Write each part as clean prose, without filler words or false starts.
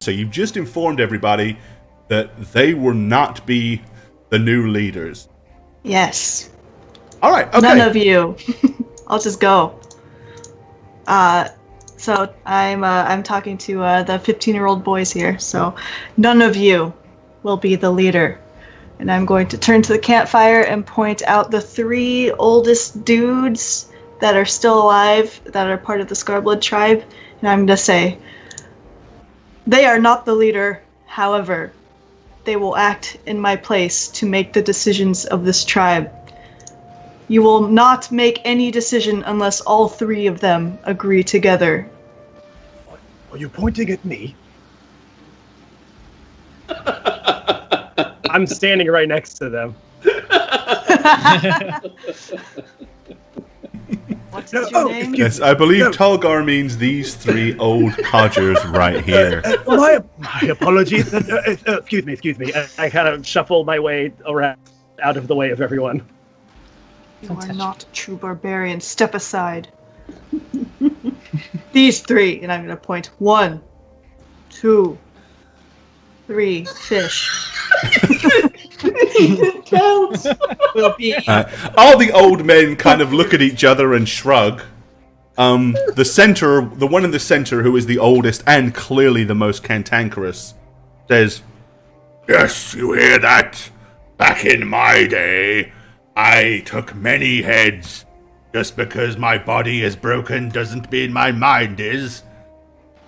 So you've just informed everybody that they will not be the new leaders. Yes. All right. Okay. None of you. I'll just go. So I'm talking to the 15-year-old boys here. So none of you will be the leader. And I'm going to turn to the campfire and point out the 3 oldest dudes that are still alive, that are part of the Scarblood tribe. And I'm going to say, they are not the leader. However, they will act in my place to make the decisions of this tribe. You will not make any decision unless all 3 of them agree together. Are you pointing at me? I'm standing right next to them. What's your name? Yes, I believe Tulgar means these 3 old codgers right here. My apologies. Excuse me. I kind of shuffle my way around out of the way of everyone. You are not a true barbarian. Step aside. These 3, and I'm going to point 1, 2, 3 fish. Counts. Will be. All the old men kind of look at each other and shrug. The one in the center, who is the oldest and clearly the most cantankerous, says, "Yes, you hear that? Back in my day, I took many heads. Just because my body is broken doesn't mean my mind is.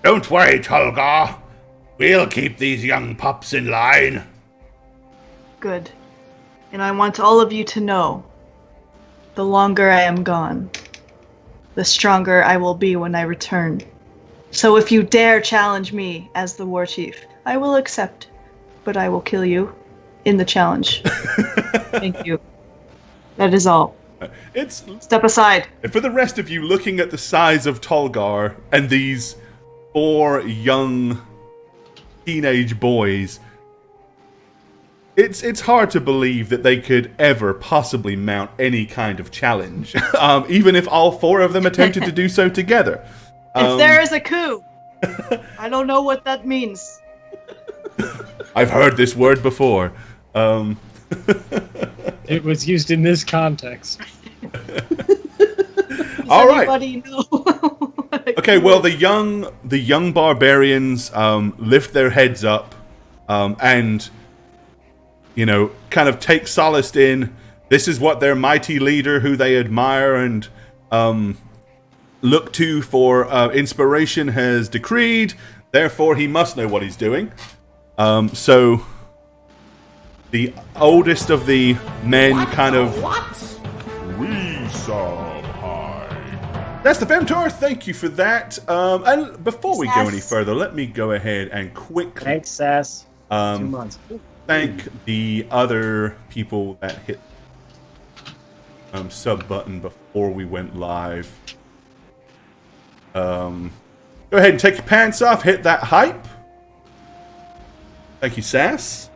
Don't worry, Tulgar. We'll keep these young pups in line." Good. And I want all of you to know, the longer I am gone, the stronger I will be when I return. So if you dare challenge me as the war chief, I will accept, but I will kill you in the challenge. Thank you. That is all. Step aside. For the rest of you, looking at the size of Tulgar and these 4 young teenage boys, it's hard to believe that they could ever possibly mount any kind of challenge, even if all 4 of them attempted to do so together. If there is a coup, I don't know what that means. I've heard this word before. It was used in this context. All right. Anybody know? Okay, well, the young barbarians lift their heads up and, kind of take solace in this is what their mighty leader, who they admire and look to for inspiration, has decreed. Therefore, he must know what he's doing. So the oldest of the men kind of... That's the Femtor. Thank you for that. And before we go any further, let me go ahead and quickly... Thanks, Sass. 2 months. Thank the other people that hit sub button before we went live. Go ahead and take your pants off. Hit that hype. Thank you, Sass.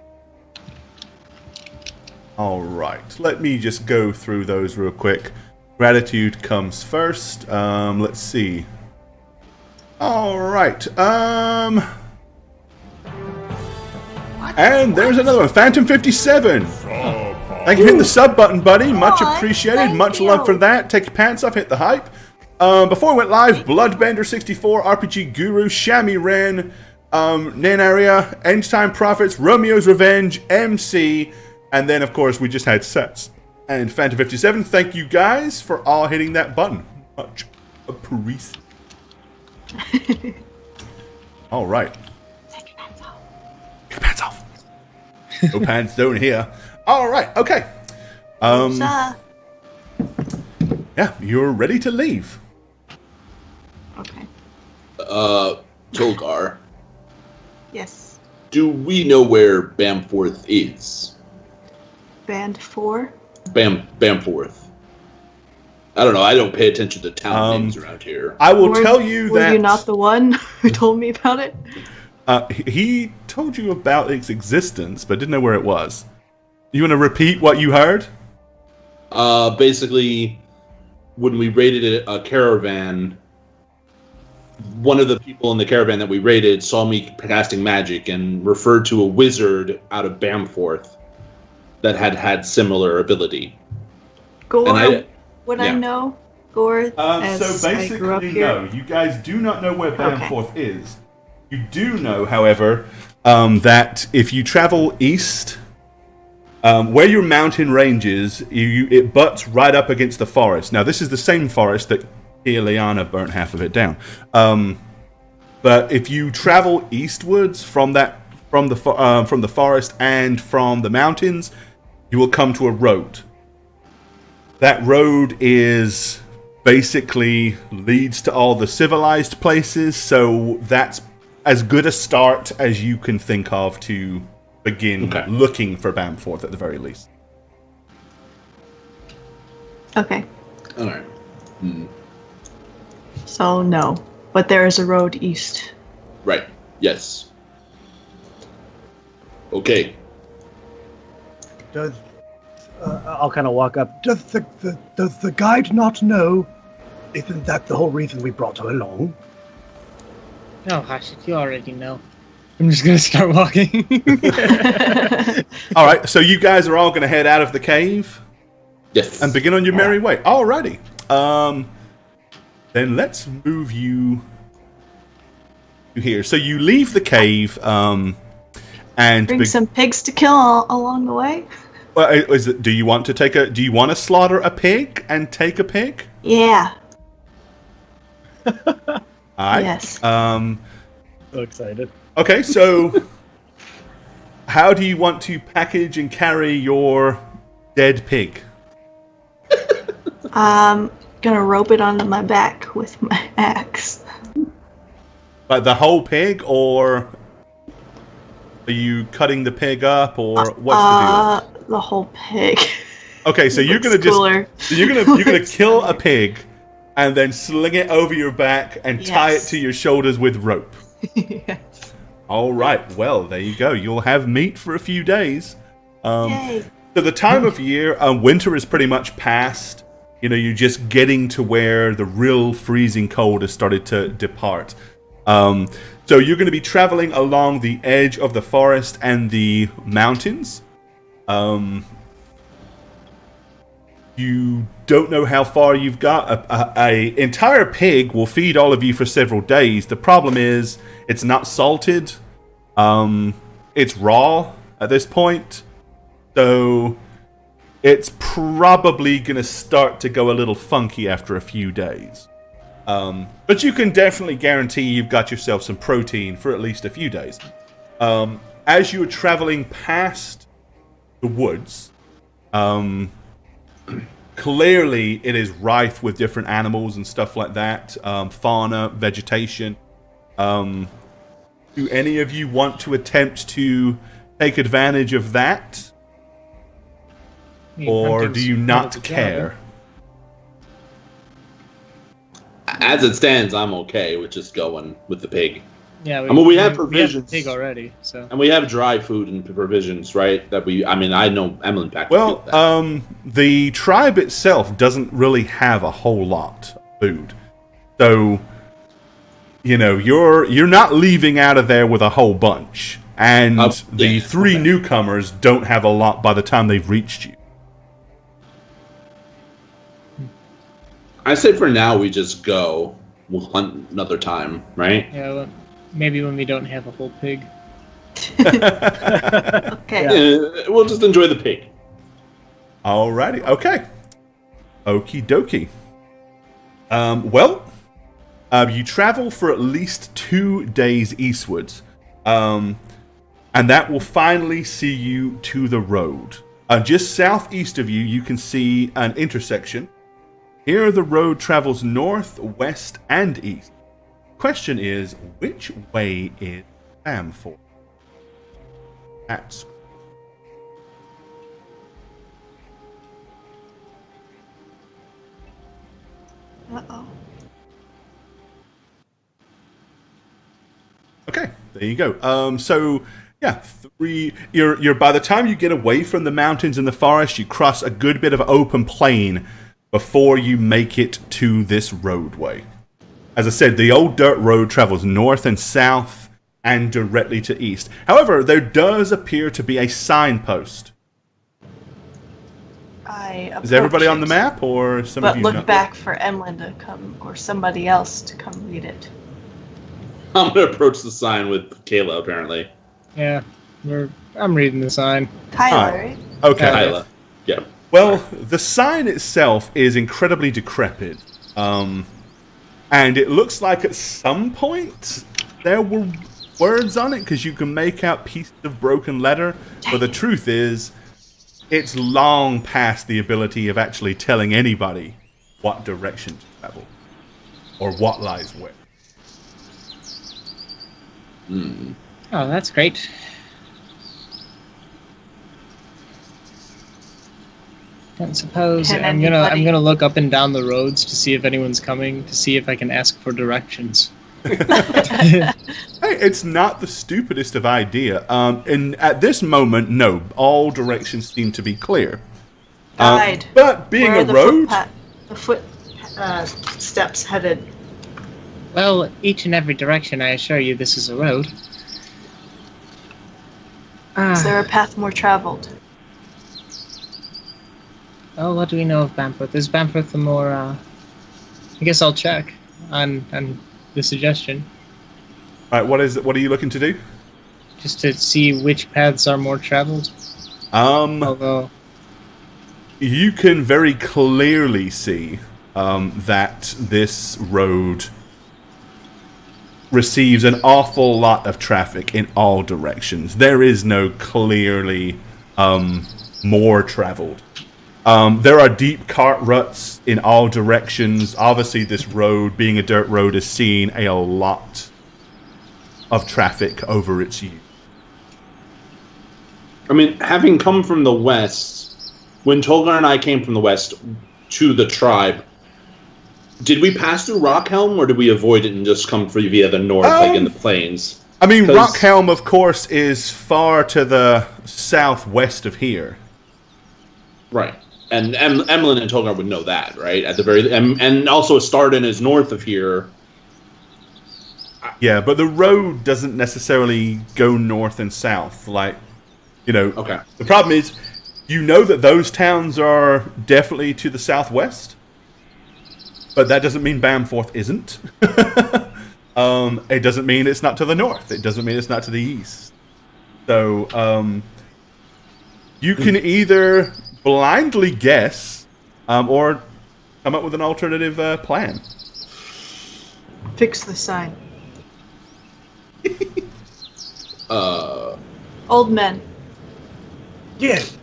All right. Let me just go through those real quick. Gratitude comes first. Let's see. All right. And there's another one. Phantom 57. Thank you for hitting the sub button, buddy. Much appreciated. Much love for that. Take your pants off. Hit the hype. Before we went live, Bloodbender 64, RPG Guru, Shammy Ren, Nanaria, End Time Prophets, Romeo's Revenge, MC, and then of course we just had Sets. And Phantom 57, thank you guys for all hitting that button. Much appreciated. All right. Take your pants off. Take your pants off. No pants zone here. All right. Okay. Yeah, you're ready to leave. Okay. Tulgar, Yes. do we know where Bamforth is? Band 4? Bamforth. I don't know. I don't pay attention to town names around here. I will tell you that... Were you not the one who told me about it? He told you about its existence, but didn't know where it was. You want to repeat what you heard? Basically, when we raided a caravan, one of the people in the caravan that we raided saw me casting magic and referred to a wizard out of Bamforth that had similar ability. Gore, And would I know Gore as So I grew up basically, here? no. You guys do not know where Bamforth is. You do know, however, that if you travel east, where your mountain ranges, it butts right up against the forest. Now, this is the same forest that Ileana burnt half of it down. But if you travel eastwards from the forest and from the mountains, you will come to a road. That road is basically leads to all the civilized places, so that's as good a start as you can think of to begin looking for Bamforth at the very least. Okay. All right. So no, but there is a road east. Right. Yes. Okay. I'll kind of walk up. Does the guide not know? Isn't that the whole reason we brought her along? No, Hashit, you already know. I'm just gonna start walking. All right, so you guys are all going to head out of the cave Yes. and begin on your merry way. Alrighty. Then let's move you to here. So you leave the cave and Bring some pigs to kill along the way. do you want to slaughter a pig and take a pig? Yeah. All right. Yes. So excited. Okay, so how do you want to package and carry your dead pig? I'm gonna rope it onto my back with my axe. Like the whole pig, or are you cutting the pig up, or what's the deal? The whole pig. Okay, so you're gonna you're gonna kill a pig and then sling it over your back and tie it to your shoulders with rope. Yes. All right, well there you go. You'll have meat for a few days. Yay. So the time of year, winter is pretty much past. You know, you're just getting to where the real freezing cold has started to depart. So you're going to be traveling along the edge of the forest and the mountains. You don't know how far you've got. A entire pig will feed all of you for several days. The problem is it's not salted. It's raw at this point. So it's probably going to start to go a little funky after a few days. But you can definitely guarantee you've got yourself some protein for at least a few days. As you're traveling past the woods, clearly it is rife with different animals and stuff like that. Fauna, vegetation. Do any of you want to attempt to take advantage of that? Or do you not care? As it stands, I'm okay with just going with the pig. Yeah, we have provisions. We have the pig already, so. And we have dry food and provisions, right? I know Emlyn packed. Well, the tribe itself doesn't really have a whole lot of food. So, you know, you're not leaving out of there with a whole bunch. And the three newcomers don't have a lot by the time they've reached you. I say for now we just go. We'll hunt another time, right? Yeah, well, maybe when we don't have a whole pig. Okay. Yeah, we'll just enjoy the pig. Alrighty, okay. Okie dokie. You travel for at least 2 days eastwards. And that will finally see you to the road. Just southeast of you, you can see an intersection. Here the road travels north, west, and east. Question is, which way is Bamforth? That's Uh-oh. okay. There you go. You're by the time you get away from the mountains and the forest, you cross a good bit of open plain before you make it to this roadway. As I said, the old dirt road travels north and south and directly to east. However, there does appear to be a signpost. Is everybody on the map, or some of you? But look back for Emlyn to come, or somebody else to come read it. I'm going to approach the sign with Kayla, apparently. Yeah, I'm reading the sign. Kyla, right? Okay. Kayla. Yeah. Well, the sign itself is incredibly decrepit. And it looks like at some point there were words on it, because you can make out pieces of broken letter. But the truth is, it's long past the ability of actually telling anybody what direction to travel or what lies where. Oh, that's great. Don't suppose I'm gonna look up and down the roads to see if anyone's coming, to see if I can ask for directions. Hey, it's not the stupidest of idea. And at this moment, no, all directions seem to be clear. Guide. But being Where a are road, the foot steps headed. Well, each and every direction, I assure you, this is a road. Is there a path more traveled? Oh, what do we know of Bamforth? Is Bamforth the more, I guess I'll check on the suggestion. right? What are you looking to do? Just to see which paths are more traveled. Although You can very clearly see that this road receives an awful lot of traffic in all directions. There is no clearly more traveled. There are deep cart ruts in all directions. Obviously, this road, being a dirt road, is seeing a lot of traffic over its use. I mean, having come from the west, when Tolgar and I came from the west to the tribe, did we pass through Rockhelm, or did we avoid it and just come via the north, like in the plains? I mean, Rockhelm, of course, is far to the southwest of here. Right. And Emlyn and Tolgar would know that, right? At the very and also Starden is north of here. Yeah, but the road doesn't necessarily go north and south. Like, Okay. The problem is, you know that those towns are definitely to the southwest, but that doesn't mean Bamforth isn't. It doesn't mean it's not to the north. It doesn't mean it's not to the east. So, you can either blindly guess, or come up with an alternative plan. Fix the sign. Uh, Old men. Yes.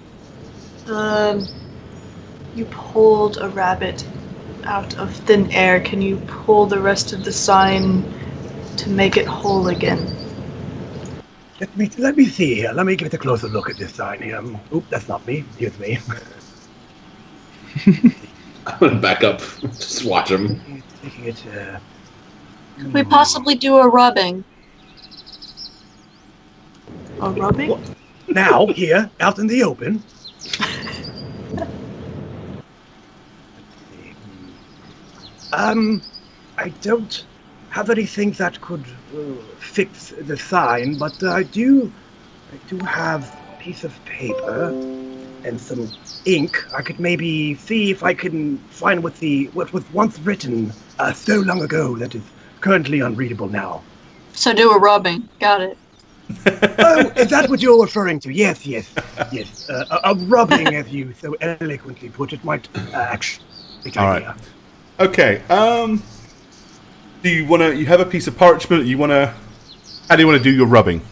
You pulled a rabbit out of thin air. Can you pull the rest of the sign to make it whole again? Let me see here. Let me give it a closer look at this sign here. Oop, that's not me. Here's me. I'm going to back up. Just watch him. Taking it, Could we possibly do a rubbing? A rubbing? now, here, out in the open. I don't have anything that could fix the sign, but I do have a piece of paper and some ink. I could maybe see if I can find what was once written so long ago that is currently unreadable now. So do a rubbing. Got it. Oh, is that what you're referring to? Yes. A rubbing, as you so eloquently put it, might actually be All right. Okay. Do you wanna? You have a piece of parchment. How do you wanna do your rubbing?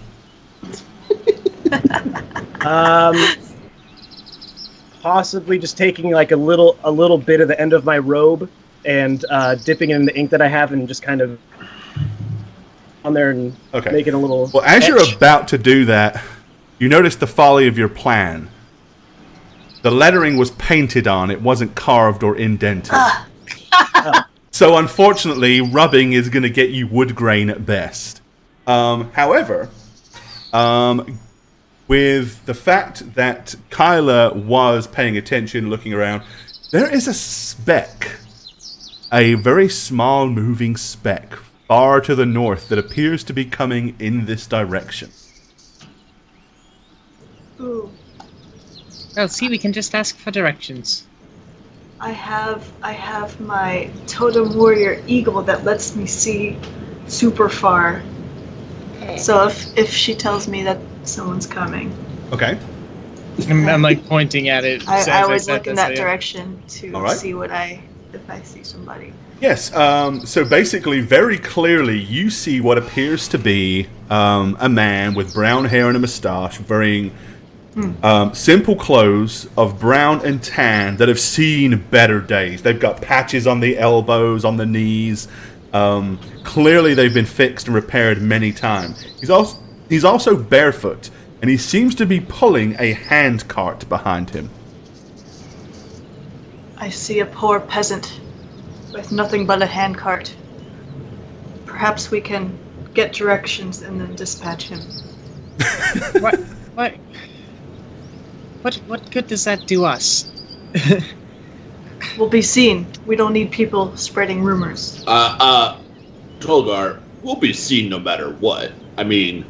Possibly just taking like a little bit of the end of my robe and dipping it in the ink that I have and just kind of on there and making a little. Well, as you're about to do that, you notice the folly of your plan. The lettering was painted on; it wasn't carved or indented. So, unfortunately, rubbing is going to get you wood grain at best. However, with the fact that Kyla was paying attention, looking around, there is a speck a very small moving speck far to the north that appears to be coming in this direction. Ooh. Well, see, we can just ask for directions. I have my totem warrior eagle that lets me see super far. So if she tells me that someone's coming, Okay. I'm like pointing at it. I would look in that direction to All right. see if I see somebody. Yes, so basically, very clearly, you see what appears to be a man with brown hair and a mustache, wearing simple clothes of brown and tan that have seen better days. They've got patches on the elbows, on the knees. Clearly, they've been fixed and repaired many times. He's also barefoot, and he seems to be pulling a hand cart behind him. I see a poor peasant with nothing but a handcart. Perhaps we can get directions and then dispatch him. What good does that do us? We'll be seen. We don't need people spreading rumors. Tolgar, we'll be seen no matter what. I mean,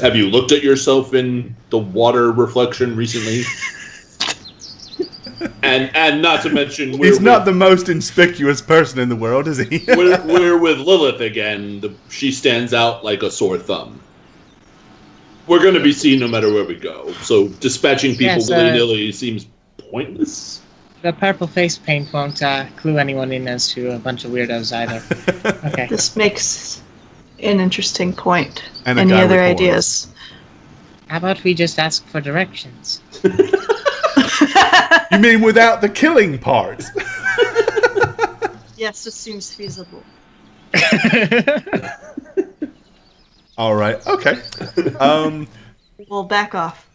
have you looked at yourself in the water reflection recently? and not to mention, He's not the most inconspicuous person in the world, is he? we're with Lilith again. She stands out like a sore thumb. We're going to be seen no matter where we go. So dispatching people willy-nilly seems pointless. The purple face paint won't clue anyone in as to a bunch of weirdos either. Okay. This makes an interesting point. And a Any guy other with ideas? How about we just ask for directions? You mean without the killing part? Yes, this seems feasible. All right. Okay. We'll back off,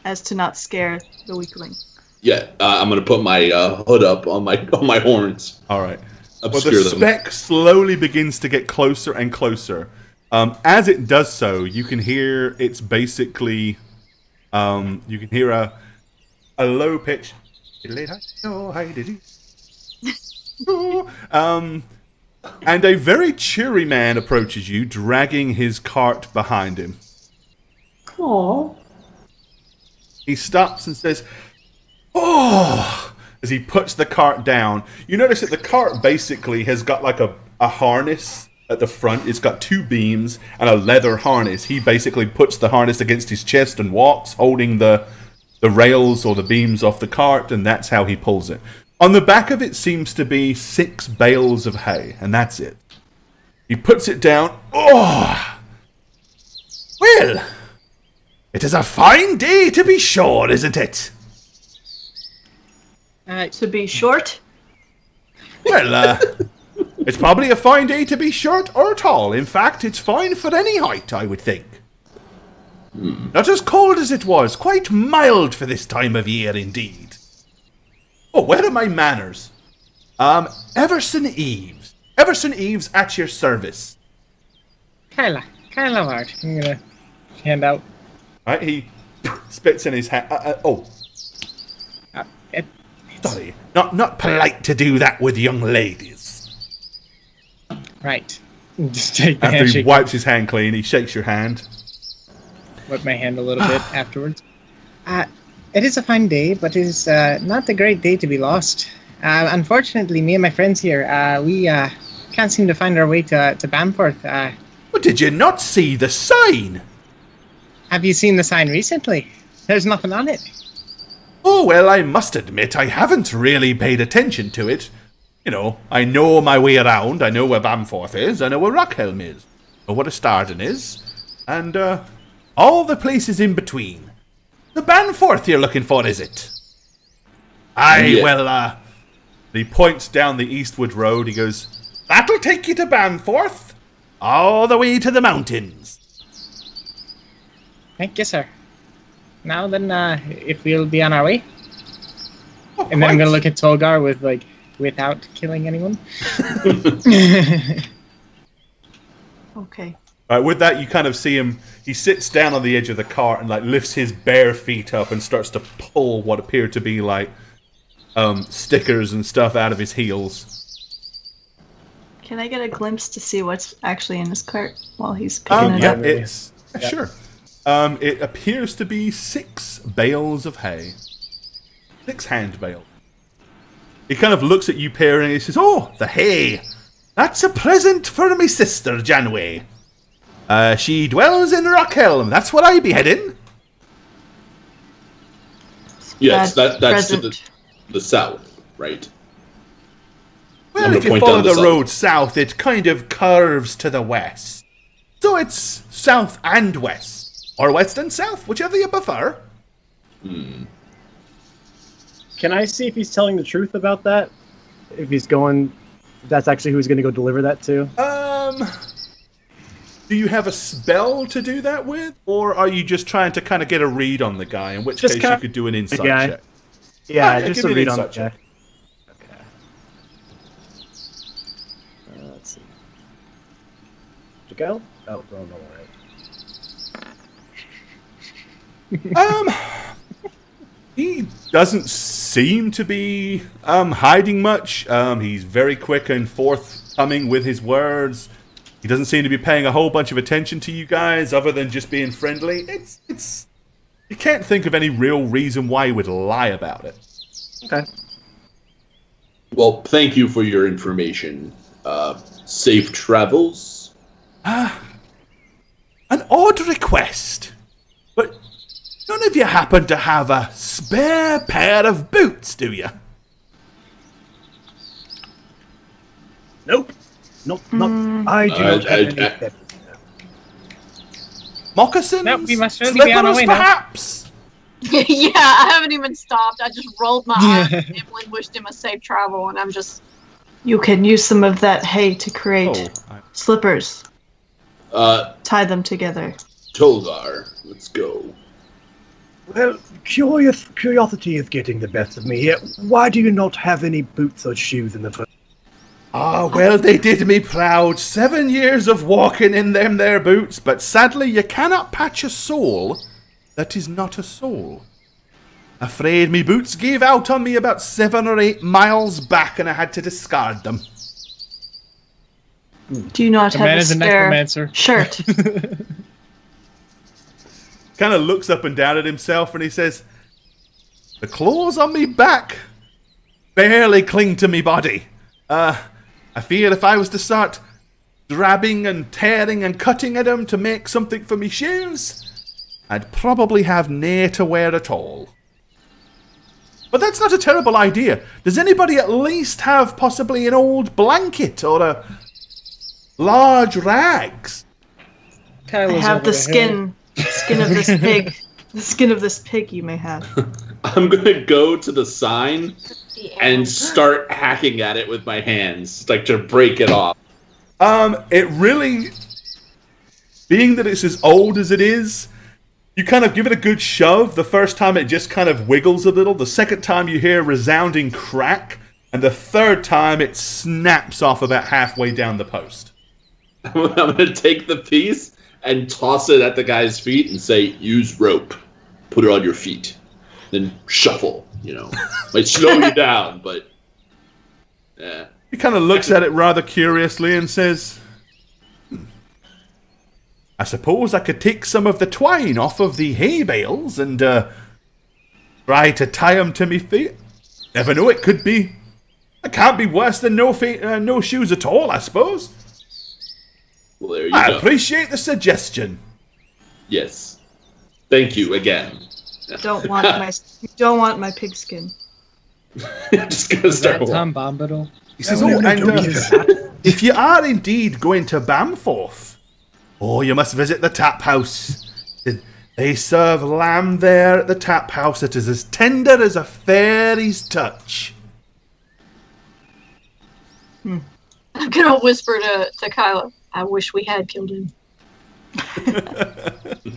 as to not scare the weakling. Yeah, I'm going to put my hood up on my horns. All right. Obscure Well, the them. speck slowly begins to get closer and closer. As it does so, you can hear it's basically, you can hear a low pitch. And a very cheery man approaches you, dragging his cart behind him. Aww. He stops and says, "Oh!" as he puts the cart down. You notice that the cart basically has got like a harness at the front. It's got two beams and a leather harness. He basically puts the harness against his chest and walks, holding the rails or the beams off the cart, and that's how he pulls it. On the back of it seems to be 6 bales of hay, and that's it. He puts it down. Oh! Well, it is a fine day to be sure, isn't it? To be short? Well, it's probably a fine day to be short or tall. In fact, it's fine for any height, I would think. Not as cold as it was, quite mild for this time of year indeed. Oh, where are my manners? Everson Eves. Everson Eves at your service. Kyla Ward. I'm gonna hand out. Right, he spits in his hand. Sorry, not polite to do that with young ladies. Right. Just take the After he handshake. wipes his hand clean, he shakes your hand. Wipe my hand a little bit afterwards. It is a fine day, but it is not a great day to be lost. Unfortunately, me and my friends here, we can't seem to find our way to Bamforth. But did you not see the sign? Have you seen the sign recently? There's nothing on it. Oh, well, I must admit I haven't really paid attention to it. You know, I know my way around. I know where Bamforth is. I know where Rockhelm is. I know what a Starden is. And, all the places in between. The Bamforth you're looking for, is it? Aye, Yeah. well, he points down the eastward road. He goes, "That'll take you to Bamforth. All the way to the mountains." Thank you, sir. Now then, if we'll be on our way. Oh, And then I'm quite. gonna look at Tolgar without killing anyone. Okay. With that, you kind of see him. He sits down on the edge of the cart and lifts his bare feet up and starts to pull what appear to be stickers and stuff out of his heels. Can I get a glimpse to see what's actually in his cart while he's picking it up? Sure. It appears to be 6 bales of hay. 6 hand bales. He kind of looks at you, Perry, and he says, "Oh, the hay. That's a present for me sister, Janway. She dwells in Rockhelm. That's where I be heading." Yes, that's to the south, right? Well, if you follow the road south, it kind of curves to the west. So it's south and west. Or west and south, whichever you prefer. Can I see if he's telling the truth about that? If he's going... That's actually who he's going to go deliver that to? Do you have a spell to do that with? Or are you just trying to kind of get a read on the guy? In which case you could do an insight check. Yeah, just a read on the guy. Okay. Let's see. Did you go? Oh, wrong one, right. He doesn't seem to be hiding much. He's very quick and forthcoming with his words. He doesn't seem to be paying a whole bunch of attention to you guys, other than just being friendly. It's. You can't think of any real reason why he would lie about it. Okay. Well, thank you for your information. Safe travels. An odd request, but none of you happen to have a spare pair of boots, do you? Nope. Nope. Not. I do not have any. Moccasins? Nope, we must really be on our way now. Perhaps? Yeah, I haven't even stopped. I just rolled my eyes and Emily wished him a safe travel, and I'm just... You can use some of that hay to create slippers. Tie them together. Tolgar, let's go. Well, curiosity is getting the best of me here. Why do you not have any boots or shoes in the first? Well, they did me proud. 7 years of walking in them there boots, but sadly you cannot patch a sole that is not a sole. Afraid me boots gave out on me about 7 or 8 miles back, and I had to discard them. Do you not have man a is a spare necromancer. shirt? Kind of looks up and down at himself, and he says, "The claws on me back barely cling to me body. I fear if I was to start grabbing and tearing and cutting at them to make something for me shoes, I'd probably have nae to wear at all. But that's not a terrible idea. Does anybody at least have possibly an old blanket or a large rags?" I have the skin of this pig. The skin of this pig you may have. I'm gonna go to the sign and start hacking at it with my hands, like to break it off. It really, being that it's as old as it is, you kind of give it a good shove. The first time it just kind of wiggles a little. The second time you hear a resounding crack. And the third time it snaps off about halfway down the post. I'm gonna take the piece and toss it at the guy's feet and say, "Use rope. Put it on your feet. Then shuffle, Might slow you down, but... yeah." He kind of looks at it rather curiously and says, "I suppose I could take some of the twine off of the hay bales and try to tie them to me feet. Never know, it could be... It can't be worse than no shoes at all, I suppose." Well, there you I go. appreciate the suggestion. Yes. Thank you again. Don't want my pigskin. Just gonna start. Tom Bombadil. He says, and if you are indeed going to Bamforth, you must visit the tap house. They serve lamb there at the tap house. It is as tender as a fairy's touch. I'm gonna whisper to Kyla, "I wish we had killed him."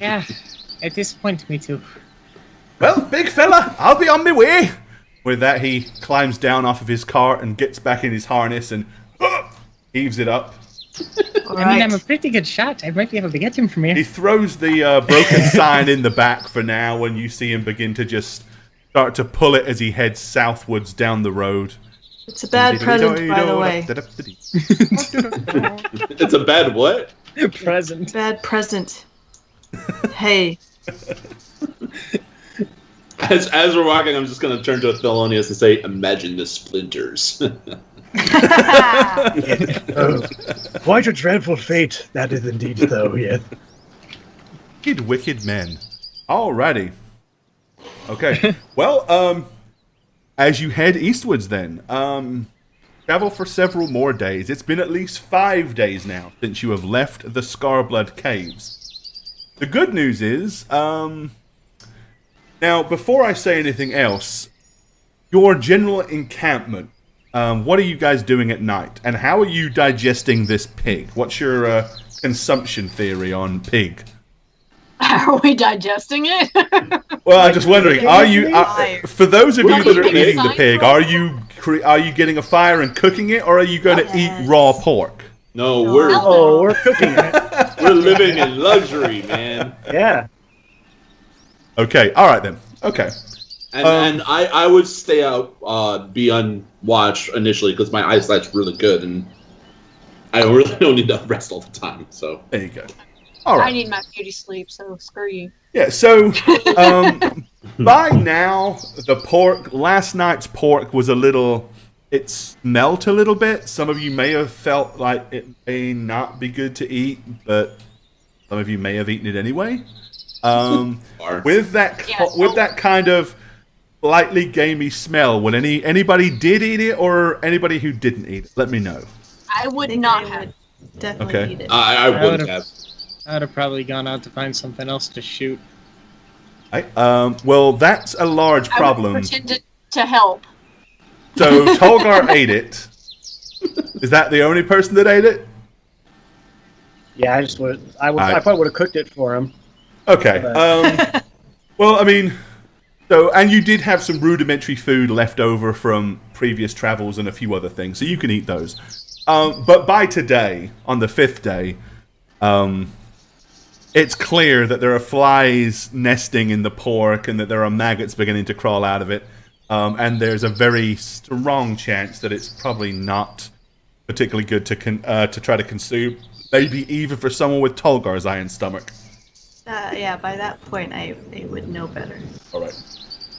Yeah, it disappoints me too. Well, big fella, I'll be on my way. With that, he climbs down off of his cart and gets back in his harness and heaves it up. I mean, I'm a pretty good shot. I might be able to get him from here. He throws the broken sign in the back for now when you see him begin to just start to pull it as he heads southwards down the road. It's a bad present, by the way. It's a bad what? Present. Bad present. Hey. As we're walking, I'm just going to turn to Thelonious and say, imagine the splinters. Quite a dreadful fate, that is indeed so, yes. Wicked men. Alrighty. Okay. Well, as you head eastwards then, travel for several more days. It's been at least 5 days now since you have left the Scarblood Caves. The good news is, now, before I say anything else, your general encampment, what are you guys doing at night? And how are you digesting this pig? What's your consumption theory on pig? Are we digesting it? Well, I'm just wondering, are you, for those of you that are eating the pig, are you getting a fire and cooking it, or are you going to eat raw pork? No, we're cooking it. We're living in luxury, man. Yeah. Okay, alright then. Okay. And I would stay out, be on watch initially, because my eyesight's really good, and I really don't need to rest all the time, so. There you go. Alright. I need my beauty sleep, so screw you. Yeah, so, by now, last night's pork was it smelt a little bit. Some of you may have felt like it may not be good to eat, but some of you may have eaten it anyway. With that kind of slightly gamey smell, when anybody did eat it or anybody who didn't eat it, let me know. I would not have. Definitely eat it. I wouldn't have. I'd have probably gone out to find something else to shoot. Well, that's a large problem. I would pretend to help. So Tolgar ate it. Is that the only person that ate it? Yeah, I probably would have cooked it for him. Okay. Well, I mean, and you did have some rudimentary food left over from previous travels and a few other things, so you can eat those. But by today, on the 5th day, it's clear that there are flies nesting in the pork and that there are maggots beginning to crawl out of it. And there's a very strong chance that it's probably not particularly good to try to consume. Maybe even for someone with Tolgar's iron stomach. Yeah, by that point, I would know better. All right.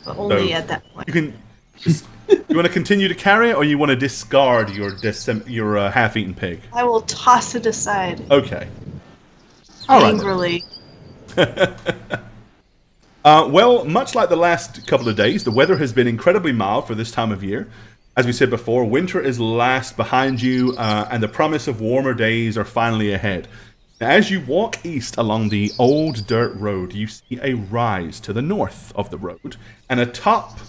But only at that point. You want to continue to carry it, or you want to discard your half-eaten pig? I will toss it aside. Okay. All right. Angrily. Well, much like the last couple of days, the weather has been incredibly mild for this time of year. As we said before, winter is last behind you, and the promise of warmer days are finally ahead. Now, as you walk east along the old dirt road, you see a rise to the north of the road, and atop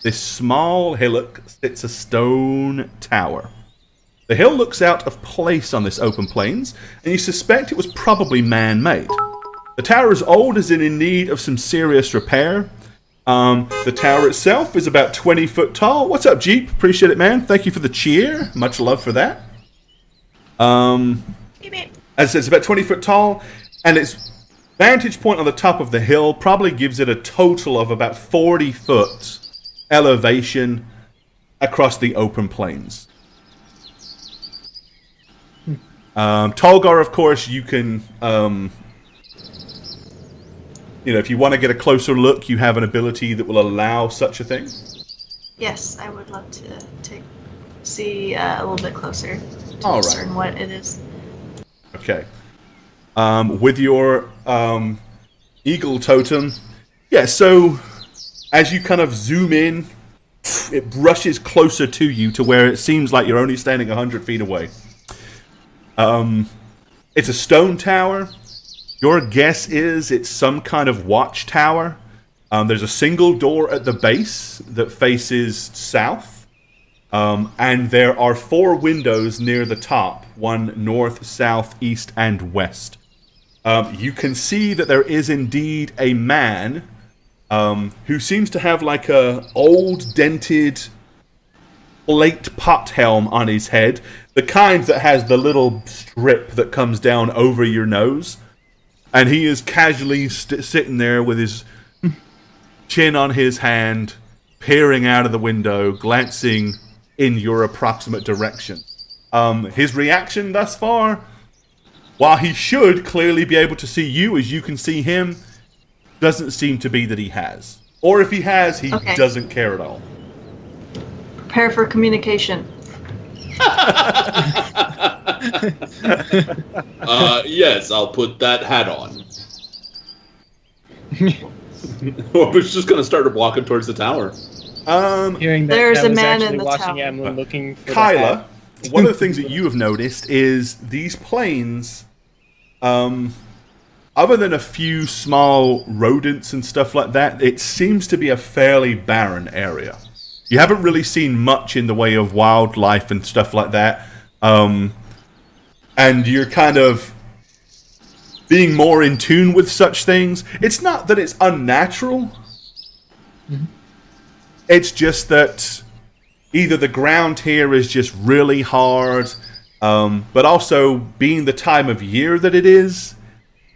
this small hillock sits a stone tower. The hill looks out of place on this open plains, and you suspect it was probably man-made. The tower is old and in need of some serious repair. The tower itself is about 20 foot tall. What's up, Jeep? Appreciate it, man. Thank you for the cheer. Much love for that. As I said, it's about 20 foot tall, and its vantage point on the top of the hill probably gives it a total of about 40 foot elevation across the open plains. Tolgar, of course, you can, if you want to get a closer look, you have an ability that will allow such a thing. Yes, I would love to see a little bit closer to All discern right. what it is. Okay. With your eagle totem, yeah, so as you kind of zoom in, it brushes closer to you to where it seems like you're only standing 100 feet away. It's a stone tower. Your guess is it's some kind of watchtower. There's a single door at the base that faces south. And there are 4 windows near the top. One north, south, east, and west. You can see that there is indeed a man who seems to have like a old dented plate pot helm on his head. The kind that has the little strip that comes down over your nose. And he is casually sitting there with his chin on his hand, peering out of the window, glancing in your approximate direction. His reaction thus far, while he should clearly be able to see you as you can see him, doesn't seem to be that he has. Or if he has, he doesn't care at all. Prepare for communication. Yes, I'll put that hat on. Or we're just going to start walking towards the tower. Hearing that, There's I a was man actually in the watching tower. Emlyn looking for Kyla, one of the things that you have noticed is these plains, other than a few small rodents and stuff like that, it seems to be a fairly barren area. You haven't really seen much in the way of wildlife and stuff like that. And you're kind of being more in tune with such things. It's not that it's unnatural. Mm-hmm. It's just that either the ground here is just really hard, but also being the time of year that it is,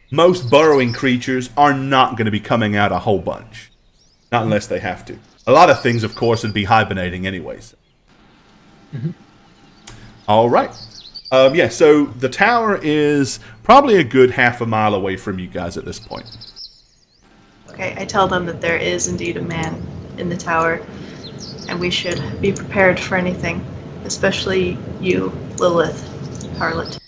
most burrowing creatures are not going to be coming out a whole bunch. Not unless they have to. A lot of things, of course, would be hibernating anyways. Mm-hmm. All right. So the tower is probably a good half a mile away from you guys at this point. Okay, I tell them that there is indeed a man in the tower, and we should be prepared for anything, especially you, Lilith, harlot.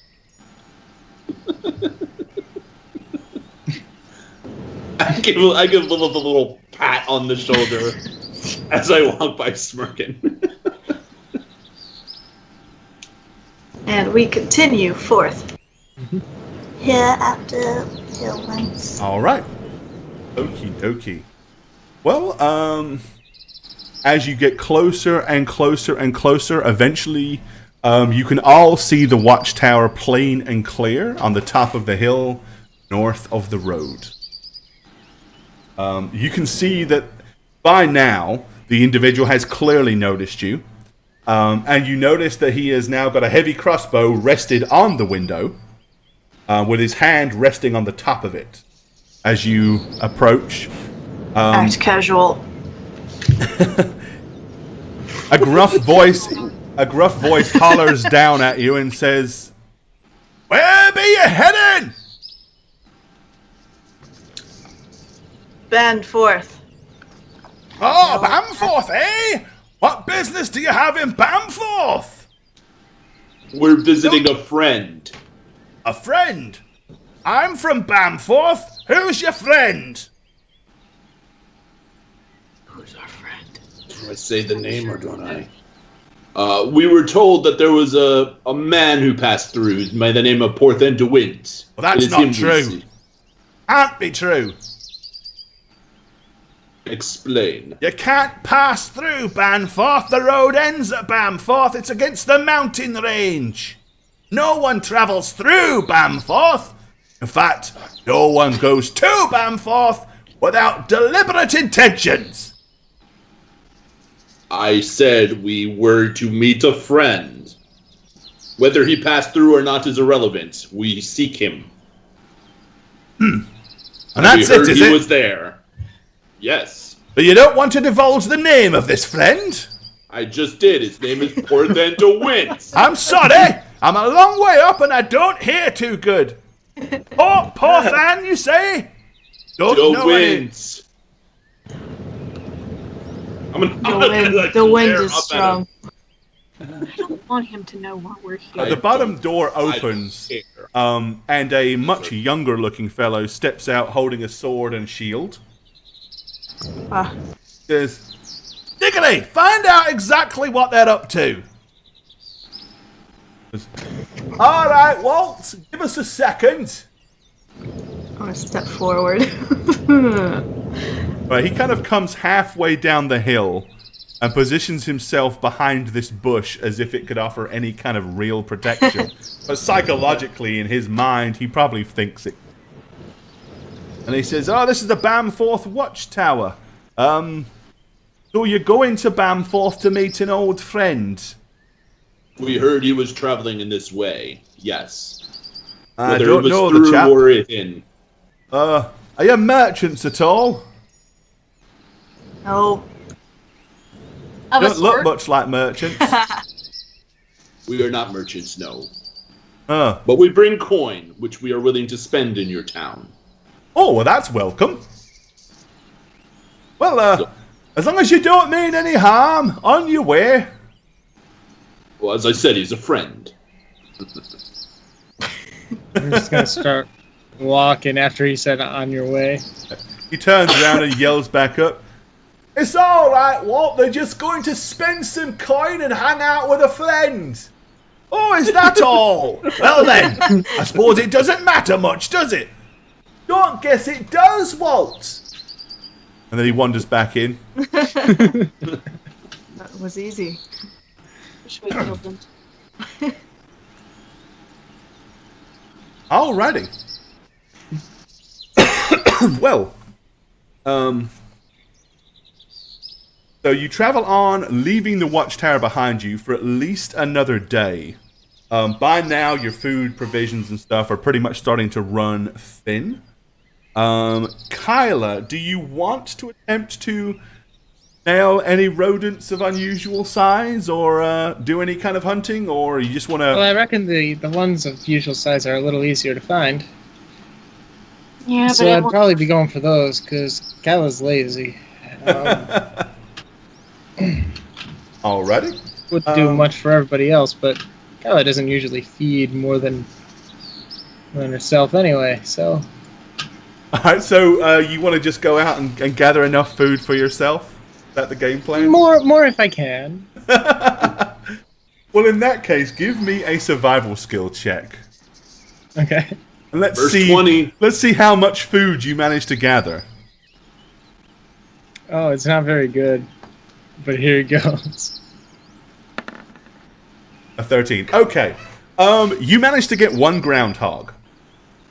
I give Lilith a little pat on the shoulder as I walk by smirking. And we continue forth. Here after Hilllands. All right. Okie dokie. Well, as you get closer and closer and closer, eventually you can all see the watchtower plain and clear on the top of the hill north of the road. You can see that by now the individual has clearly noticed you. And you notice that he has now got a heavy crossbow rested on the window, with his hand resting on the top of it. As you approach, Act casual. a gruff voice hollers down at you and says, "Where be you heading?" Bamforth. Oh, Bamforth, eh? What business do you have in Bamforth? We're visiting a friend. A friend? I'm from Bamforth. Who's your friend? Who's our friend? Do I say the name or don't I? We were told that there was a man who passed through by the name of Porthen de Wint. Well, that's not true. Can't be true. Explain. You can't pass through Bamforth. The road ends at Bamforth. It's against the mountain range. No one travels through Bamforth. In fact, no one goes to Bamforth without deliberate intentions. I said we were to meet a friend. Whether he passed through or not is irrelevant. We seek him. And that's we heard it, is he it? was there. Yes. But you don't want to divulge the name of this friend? I just did. His name is Porthen de Wint. I'm sorry. I'm a long way up and I don't hear too good. Porthen, you say? Don't know any. The wind is strong. I don't want him to know why we're here. The bottom door opens, and a much younger looking fellow steps out holding a sword and shield. Says, "Diggity, find out exactly what they're up to." All right, Walt, give us a second. I'm gonna step forward. Right, he kind of comes halfway down the hill and positions himself behind this bush as if it could offer any kind of real protection. But psychologically, in his mind, he probably thinks it. And he says, "Oh, this is the Bamforth Watchtower. So you're going to Bamforth to meet an old friend?" We heard he was traveling in this way. Yes. I Whether don't it was know through the chap. or in. Are you merchants at all? No. Of a Don't look sort. much like merchants. We are not merchants, no. Oh, But we bring coin, which we are willing to spend in your town. well, that's welcome. Well, as long as you don't mean any harm, on your way. Well, as I said, he's a friend. I'm just gonna start walking after he said on your way. He turns around and yells back up. It's all right, Walt. They're just going to spend some coin and hang out with a friend. Oh, is that all? Well then, I suppose it doesn't matter much, does it? Don't guess it does, Walt. And then he wanders back in. That was easy. Wish we killed them. Alrighty. Well, so you travel on, leaving the watchtower behind you for at least another day. By now, your food, provisions, and stuff are pretty much starting to run thin. Kyla, do you want to attempt to nail any rodents of unusual size, or do any kind of hunting, or you just want Well, to... I reckon the ones of usual size are a little easier to find. Yeah, So but I'd probably be going for those, because Kala's lazy. Alrighty. Wouldn't do much for everybody else, but Kala doesn't usually feed more than herself anyway, so... Alright, so you want to just go out and gather enough food for yourself? Is that the game plan? More if I can. Well, in that case, give me a survival skill check. Okay. And let's Verse see 20. Let's see how much food you manage to gather. Oh, it's not very good. But here it goes. A 13. Okay. You managed to get one groundhog,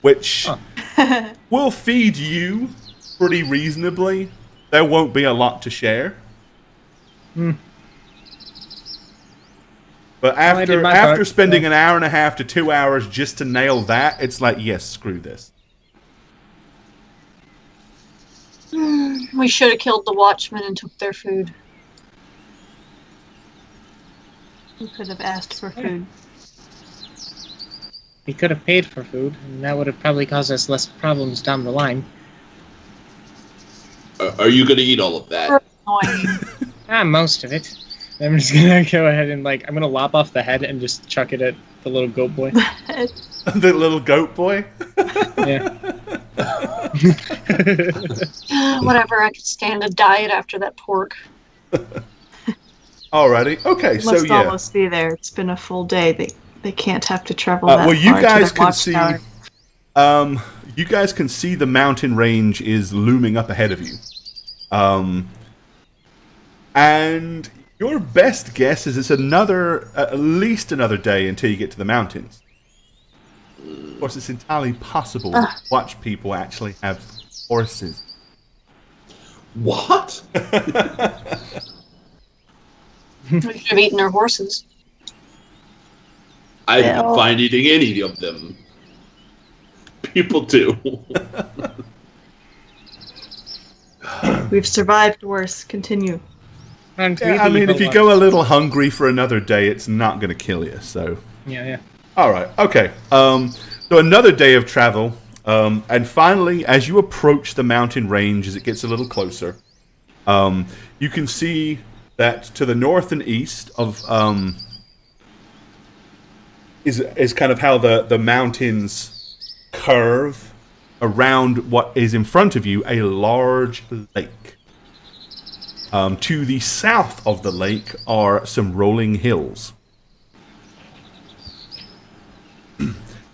which will feed you pretty reasonably. There won't be a lot to share. Hmm. But I did after my part, spending so- an hour and a half to 2 hours just to nail that, it's like, yes, screw this. we should have killed the watchmen and took their food. We could have asked for food. We could have paid for food, and that would have probably caused us less problems down the line. Are you going to eat all of that? Annoying. Most of it. I'm just gonna go ahead and I'm gonna lop off the head and just chuck it at the little goat boy. The little goat boy? Yeah. Whatever, I could stand a diet after that pork. Alrighty. Okay, so Must yeah. almost be there. It's been a full day. They can't have to travel that Well, you far to guys the can see. watchtower. You guys can see the mountain range is looming up ahead of you. And your best guess is it's at least another day until you get to the mountains. Of course, it's entirely possible watch people actually have horses. What? We should have eaten their horses. I'm Well- fine eating any of them. People do. We've survived worse. Continue. Yeah, I mean, if you go a little hungry for another day, it's not going to kill you. So, Yeah. all right, okay. So another day of travel, and finally, as you approach the mountain range, as it gets a little closer, you can see that to the north and east of is kind of how the mountains curve around what is in front of you, a large lake. To the south of the lake are some rolling hills.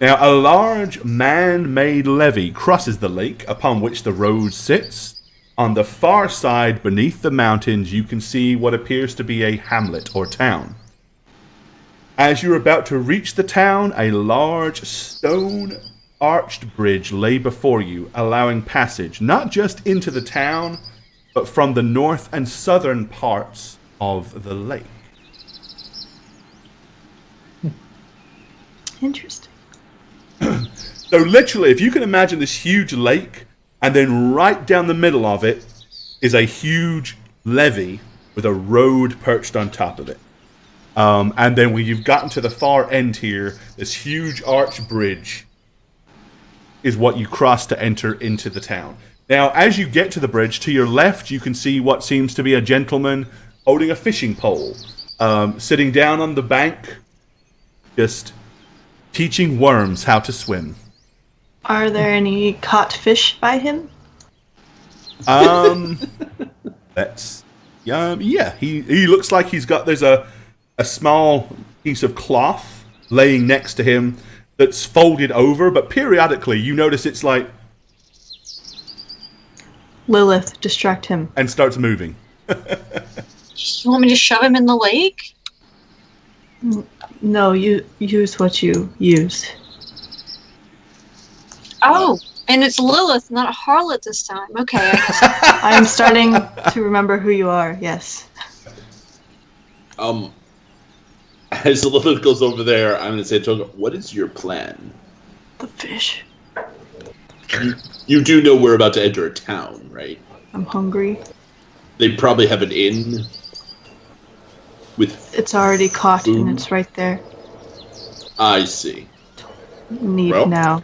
Now, a large man-made levee crosses the lake upon which the road sits. On the far side, beneath the mountains, you can see what appears to be a hamlet or town. As you're about to reach the town, a large stone-arched bridge lay before you, allowing passage not just into the town, but from the north and southern parts of the lake. Interesting. So literally, if you can imagine this huge lake, and then right down the middle of it is a huge levee with a road perched on top of it. And then when you've gotten to the far end here, this huge arch bridge is what you cross to enter into the town. Now, as you get to the bridge, to your left, you can see what seems to be a gentleman holding a fishing pole, sitting down on the bank, just teaching worms how to swim. Are there any caught fish by him? That's yeah. He looks like there's a small piece of cloth laying next to him that's folded over, but periodically you notice it's like Lilith, distract him. And starts moving. You want me to shove him in the lake? No, you use what you use. Oh, and it's Lilith, not a harlot this time. Okay, I guess. I'm starting to remember who you are, yes. As Lilith goes over there, I'm going to say to Toga, what is your plan? The fish. You do know we're about to enter a town, right? I'm hungry. They probably have an inn with... It's already caught food. and it's right there. I see. Need Well, now.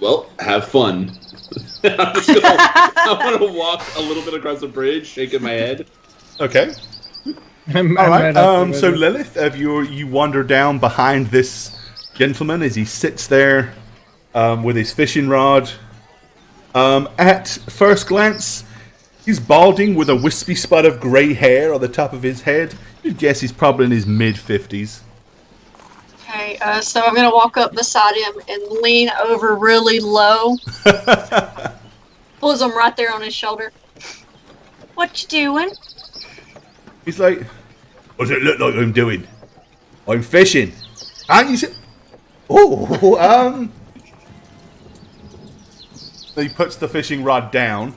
Well, have fun. I'm gonna walk a little bit across the bridge, shaking my head. Okay. I'm All right. right up there So with it. Lilith, you wander down behind this gentleman as he sits there with his fishing rod. At first glance, he's balding with a wispy spot of grey hair on the top of his head. You'd guess he's probably in his mid-50s. Okay, so I'm gonna walk up beside him and lean over really low. Pulls him right there on his shoulder. What you doing? He's like, what does it look like I'm doing? I'm fishing. Aren't you? So he puts the fishing rod down.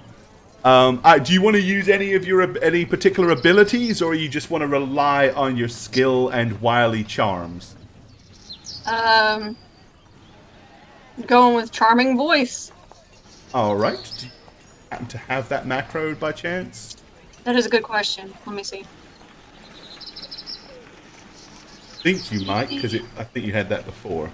Do you want to use any particular abilities, or you just want to rely on your skill and wily charms? Going with charming voice. All right. Do you happen to have that macro by chance? That is a good question. Let me see. I think you might, because I think you had that before.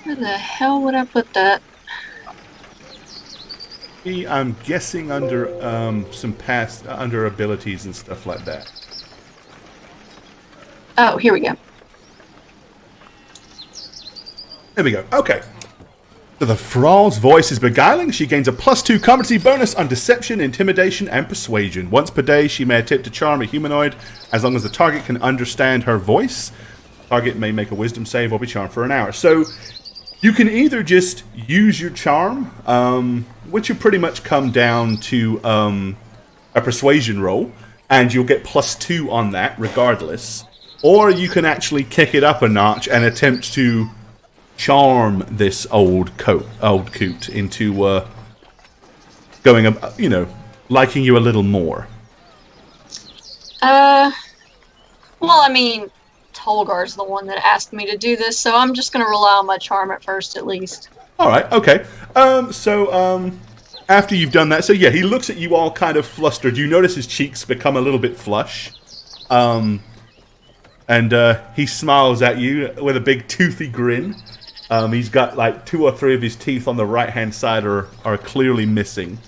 Where the hell would I put that? I'm guessing under some past under abilities and stuff like that. Oh, here we go. There we go. Okay. So the thrall's voice is beguiling. She gains a +2 competency bonus on deception, intimidation, and persuasion. Once per day, she may attempt to charm a humanoid as long as the target can understand her voice. Target may make a wisdom save or be charmed for an hour. So you can either just use your charm, which will pretty much come down to a persuasion roll, and you'll get +2 on that regardless. Or you can actually kick it up a notch and attempt to charm this old coot into going, liking you a little more. Well, I mean, Tolgar's the one that asked me to do this, so I'm just gonna rely on my charm at first, at least. All right, okay. So after you've done that, so yeah, he looks at you all kind of flustered. You notice his cheeks become a little bit flush. And he smiles at you with a big toothy grin. He's got like 2 or 3 of his teeth on the right-hand side are clearly missing.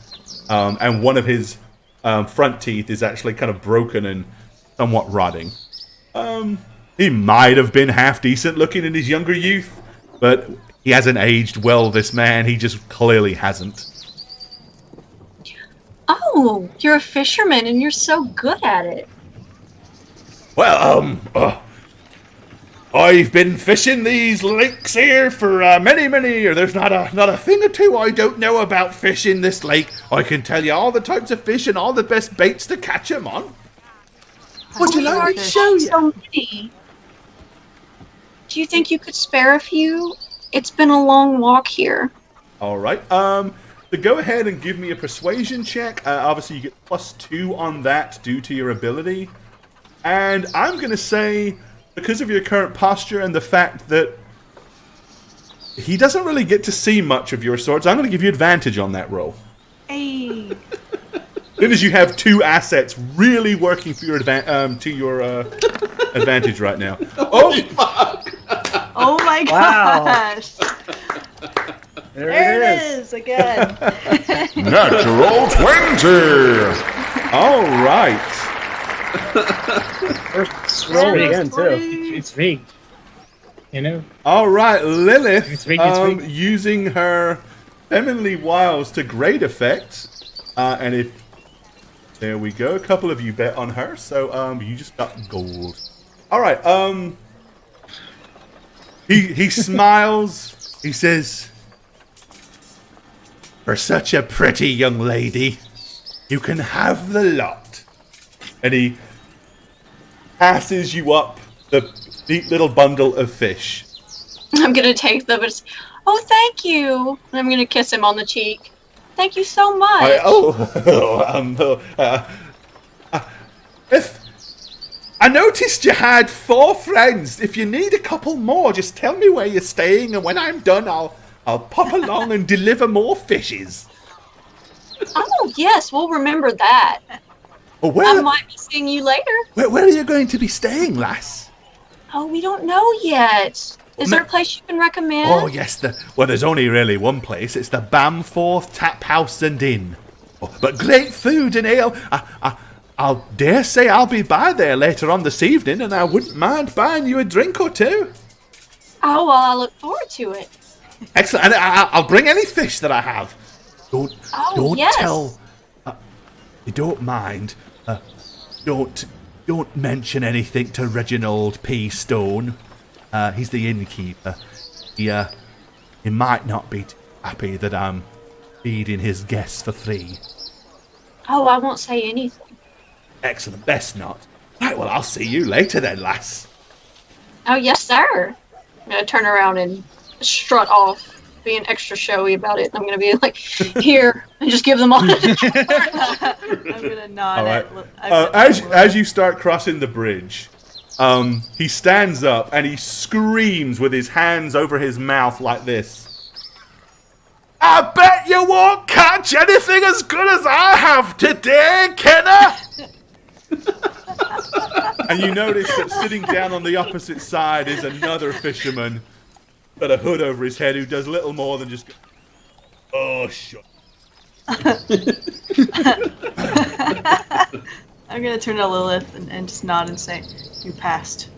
And one of his front teeth is actually kind of broken and somewhat rotting. He might have been half decent looking in his younger youth, but he hasn't aged well, this man. He just clearly hasn't. Oh, you're a fisherman and you're so good at it. Well, I've been fishing these lakes here for many years. There's not a thing or two I don't know about fishing this lake. I can tell you all the types of fish and all the best baits to catch them on. Would you like me to show you? So many. Do you think you could spare a few? It's been a long walk here. All right. So go ahead and give me a persuasion check. Obviously, you get +2 on that due to your ability. And I'm going to say, because of your current posture and the fact that he doesn't really get to see much of your swords, I'm going to give you advantage on that roll. Soon as you have two assets really working for your advantage right now. Holy fuck! Oh my Wow. gosh! There it is again. Natural 20. All right. First roll again, too. It's rigged. You know? All right, Lilith, It's rigged. using her femininely wiles to great effect. And if there we go, a couple of you bet on her, so you just got gold. All right, he smiles. He says, "For such a pretty young lady, you can have the lot." And he passes you up the neat little bundle of fish. I'm gonna take them. Oh, thank you. And I'm gonna kiss him on the cheek. Thank you so much. If I noticed you had 4 friends. If you need a couple more, just tell me where you're staying, and when I'm done, I'll pop along and deliver more fishes. Oh, yes, we'll remember that. Oh, I might be seeing you later. where are you going to be staying, lass? Oh, we don't know yet. Is there a place you can recommend? Oh, yes. There's only really one place. It's the Bamforth Tap House and Inn. Oh, but great food and ale. I'll dare say I'll be by there later on this evening, and I wouldn't mind buying you a drink or two. Oh, well, I look forward to it. Excellent. And I'll bring any fish that I have. Don't yes. tell. You don't mind. Don't mention anything to Reginald P. Stone. He's the innkeeper. He might not be too happy that I'm feeding his guests for free. Oh, I won't say anything. Excellent, best not. Right, well, I'll see you later then, lass. Oh, yes, sir. I'm going to turn around and strut off, being extra showy about it. I'm going to be like, here, and just give them all. I'm gonna nod. All right. As you start crossing the bridge, he stands up and he screams with his hands over his mouth like this. I bet you won't catch anything as good as I have today, Kenna! And you notice that sitting down on the opposite side is another fisherman, got a hood over his head, who does little more than just go, "Oh, shut." I'm gonna turn to Lilith and just nod and say, "You passed."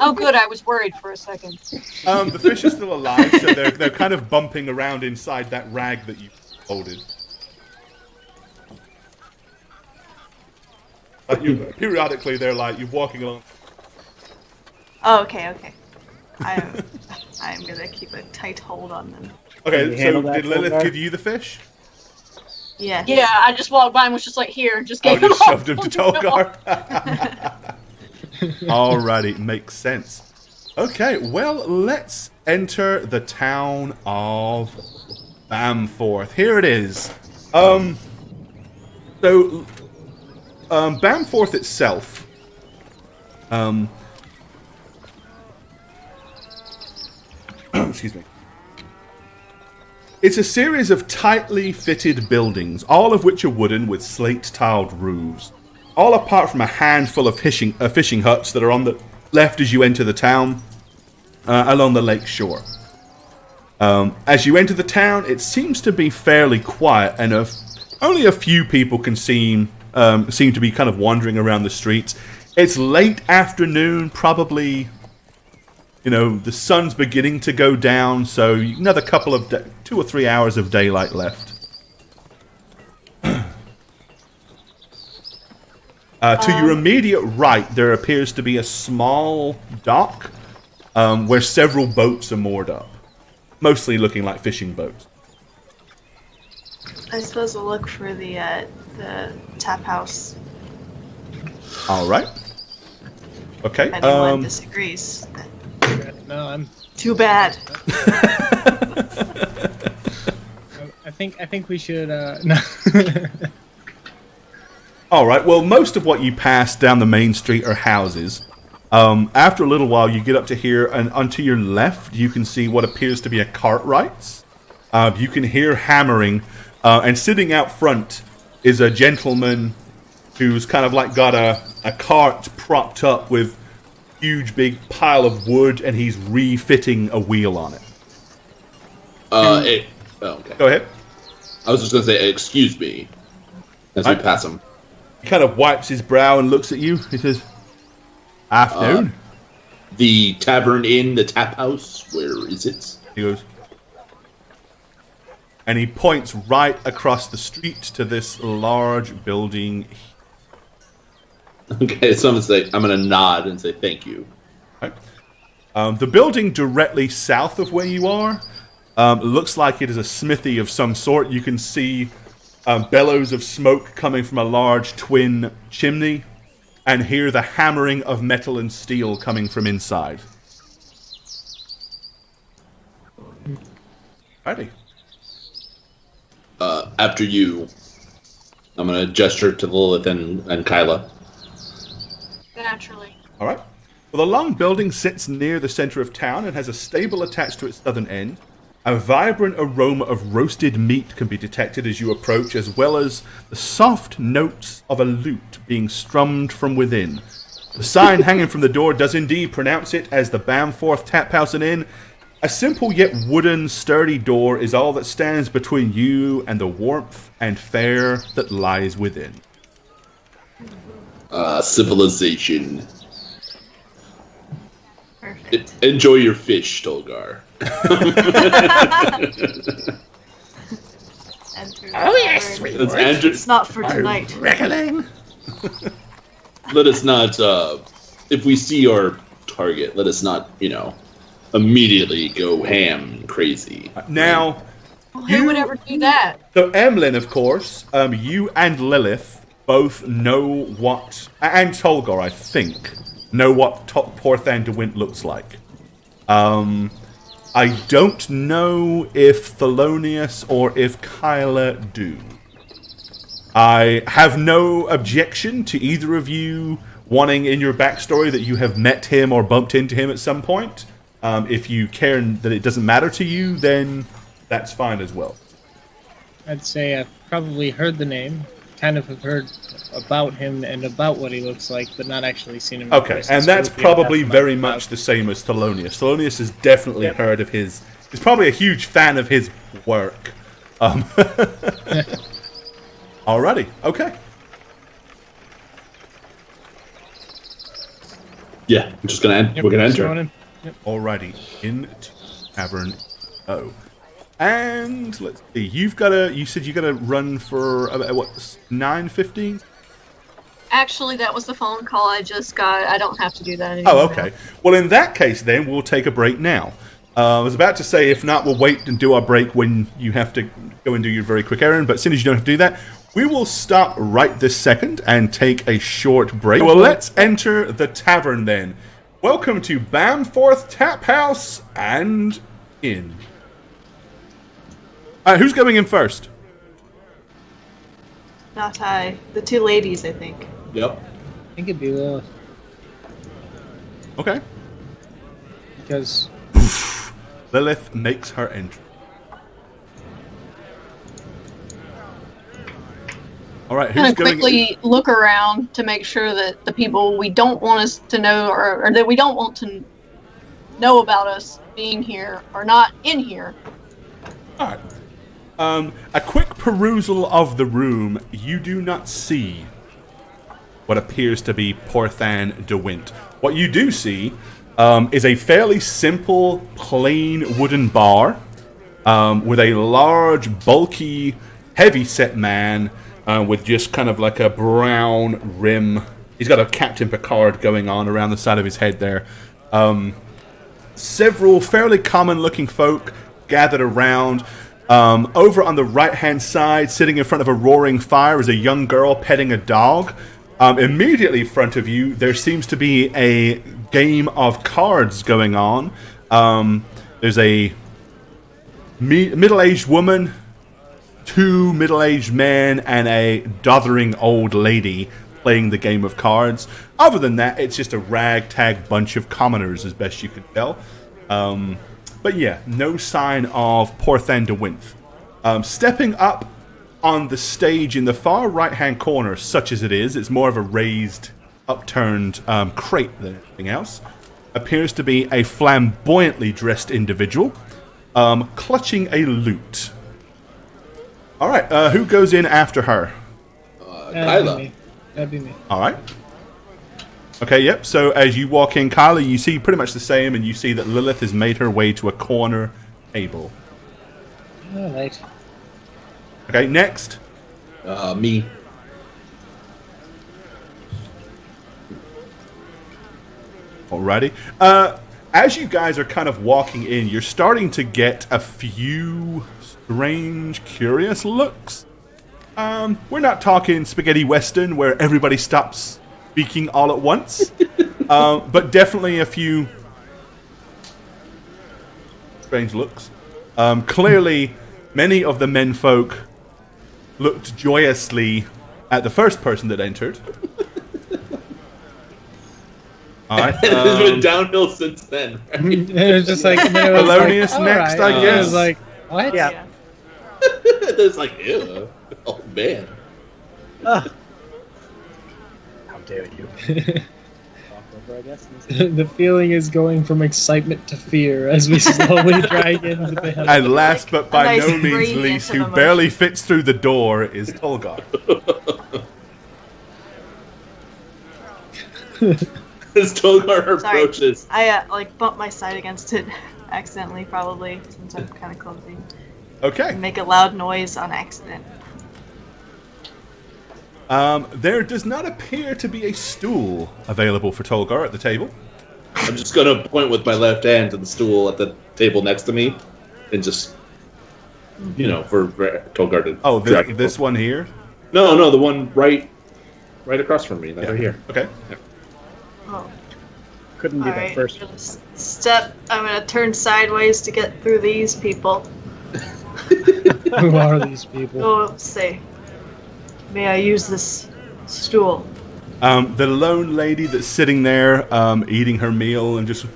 Oh, good. I was worried for a second. The fish are still alive, so they're kind of bumping around inside that rag that you folded. Periodically, they're like you're walking along. Oh, okay. I'm gonna keep a tight hold on them. Okay, so did Lilith give you the fish? Yeah. Yeah, I just walked by and was just like, here, just gave him just all. shoved him to Tolgar. Alrighty, makes sense. Okay, well, let's enter the town of Bamforth. Here it is. Bamforth itself. Excuse me. It's a series of tightly fitted buildings, all of which are wooden with slate-tiled roofs. All apart from a handful of fishing huts that are on the left as you enter the town, along the lake shore. As you enter the town, it seems to be fairly quiet, and only a few people can seem to be kind of wandering around the streets. It's late afternoon, probably. The sun's beginning to go down, so another couple of 2 or 3 hours of daylight left. To your immediate right, there appears to be a small dock where several boats are moored up, mostly looking like fishing boats. I suppose we'll look for the tap house. All right. Okay. If anyone disagrees. No, I'm. Too bad. I think we should. No. All right. Well, most of what you pass down the main street are houses. After a little while, you get up to here, and onto your left, you can see what appears to be a Cartwright's. You can hear hammering And sitting out front is a gentleman who's kind of like got a cart propped up with a huge big pile of wood, and he's refitting a wheel on it. Okay. Go ahead. I was just going to say, excuse me, as we pass him. He kind of wipes his brow and looks at you. He says, afternoon. The Tavern Inn, the tap house, where is it? He goes, and he points right across the street to this large building. Okay, so I'm going to nod and say thank you. Right. The building directly south of where you are looks like it is a smithy of some sort. You can see bellows of smoke coming from a large twin chimney, and hear the hammering of metal and steel coming from inside. Righty. After you, I'm going to gesture to Lilith and Kyla. Naturally. All right. Well, the long building sits near the center of town and has a stable attached to its southern end. A vibrant aroma of roasted meat can be detected as you approach, as well as the soft notes of a lute being strummed from within. The sign hanging from the door does indeed pronounce it as the Bamforth Tap House and Inn. A simple yet wooden, sturdy door is all that stands between you and the warmth and fare that lies within. Civilization. Perfect. Enjoy your fish, Tolgar. Oh yes, sweet. It's not for tonight. Let us not, if we see our target, let us not, immediately go ham crazy. Now, Who would ever do that? so Emlyn, of course, you and Lilith both know what, and Tolgar, I think, know what Porthan de Wint looks like. I don't know if Thelonious or if Kyla do. I have no objection to either of you wanting in your backstory that you have met him or bumped into him at some point. If you care that it doesn't matter to you, then that's fine as well. I'd say I've probably heard the name, kind of have heard about him and about what he looks like, but not actually seen him. Okay, and that's probably very much the same as Thelonious. Thelonious has definitely heard of his... He's probably a huge fan of his work. Alrighty, okay. Yeah, I'm just gonna we're gonna enter. Alrighty, into Tavern O. And let's see, you said you got to run for what, 9:15? Actually, that was the phone call I just got. I don't have to do that anymore. Oh, okay. Well, in that case, then we'll take a break now. I was about to say, if not, we'll wait and do our break when you have to go and do your very quick errand. But as soon as you don't have to do that, we will stop right this second and take a short break. Well, let's enter the tavern then. Welcome to Bamforth Tap House and Inn. Who's going in first? Not I. The two ladies, I think. Yep. I think it'd be Lilith. Okay. Because Lilith makes her entry. All right, who's Kind of going? quickly look around to make sure that the people we don't want us to know, or that we don't want to know about us being here, are not in here. All right. A quick perusal of the room, you do not see what appears to be Porthan de Wint. What you do see is a fairly simple, plain wooden bar with a large, bulky, heavy-set man with just kind of like a brown rim. He's got a Captain Picard going on around the side of his head there. Several fairly common-looking folk gathered around. Over on the right-hand side, sitting in front of a roaring fire, is a young girl petting a dog. Immediately in front of you, there seems to be a game of cards going on. There's a middle-aged woman, two middle-aged men, and a doddering old lady playing the game of cards. Other than that, it's just a ragtag bunch of commoners, as best you can tell. But yeah, no sign of Porthan de Wint. Stepping up on the stage in the far right-hand corner, such as it is, it's more of a raised, upturned crate than anything else, appears to be a flamboyantly dressed individual clutching a lute. All right, who goes in after her? Kyla. That'd be me. All right. Okay, yep. So as you walk in, Kyla, you see pretty much the same, and you see that Lilith has made her way to a corner table. All right. Okay, next. Me. Alrighty. As you guys are kind of walking in, you're starting to get a few strange, curious looks. We're not talking spaghetti western where everybody stops speaking all at once, but definitely a few strange looks. Clearly, many of the menfolk looked joyously at the first person that entered. All right. It's been downhill since then. Right? It was just like Polonius like, next, right. I guess. It was like, what? Yeah. It's like, ew. Oh man. How dare you? Over, I guess. The feeling is going from excitement to fear as we slowly drag into the house. And last but by nice no means gradient least, of who emotion. barely fits through the door is Tolgar. As Tolgar Sorry. approaches. I bumped my side against it accidentally, probably, since I'm kind of clumsy. Okay. And make a loud noise on accident. There does not appear to be a stool available for Tolgar at the table. I'm just gonna point with my left hand to the stool at the table next to me, and just, for Tolgar to. Oh, drag this one here? No, the one right across from me. Right here. Okay. Oh. Couldn't do that Alright, first. I'm gonna turn sideways to get through these people. Who are these people? Oh, say, may I use this stool? The lone lady that's sitting there eating her meal and just...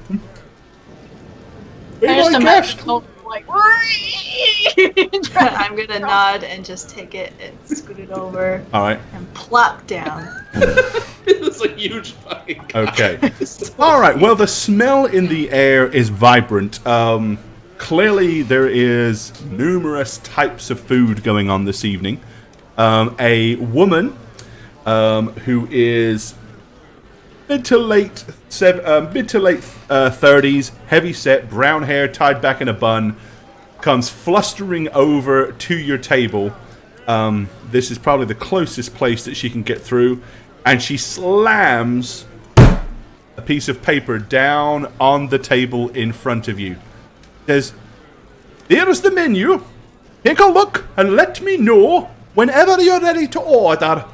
I just imagine Tolkien like, I'm gonna nod and just take it and scoot it over All right. and plop down. It's a huge fucking guy. Okay. All right. Well, the smell in the air is vibrant. Clearly, there is numerous types of food going on this evening. A woman who is mid to late 30s, heavy set, brown hair tied back in a bun, comes flustering over to your table. This is probably the closest place that she can get through, and she slams a piece of paper down on the table in front of you. Says, "Here's the menu. Take a look and let me know whenever you're ready to order."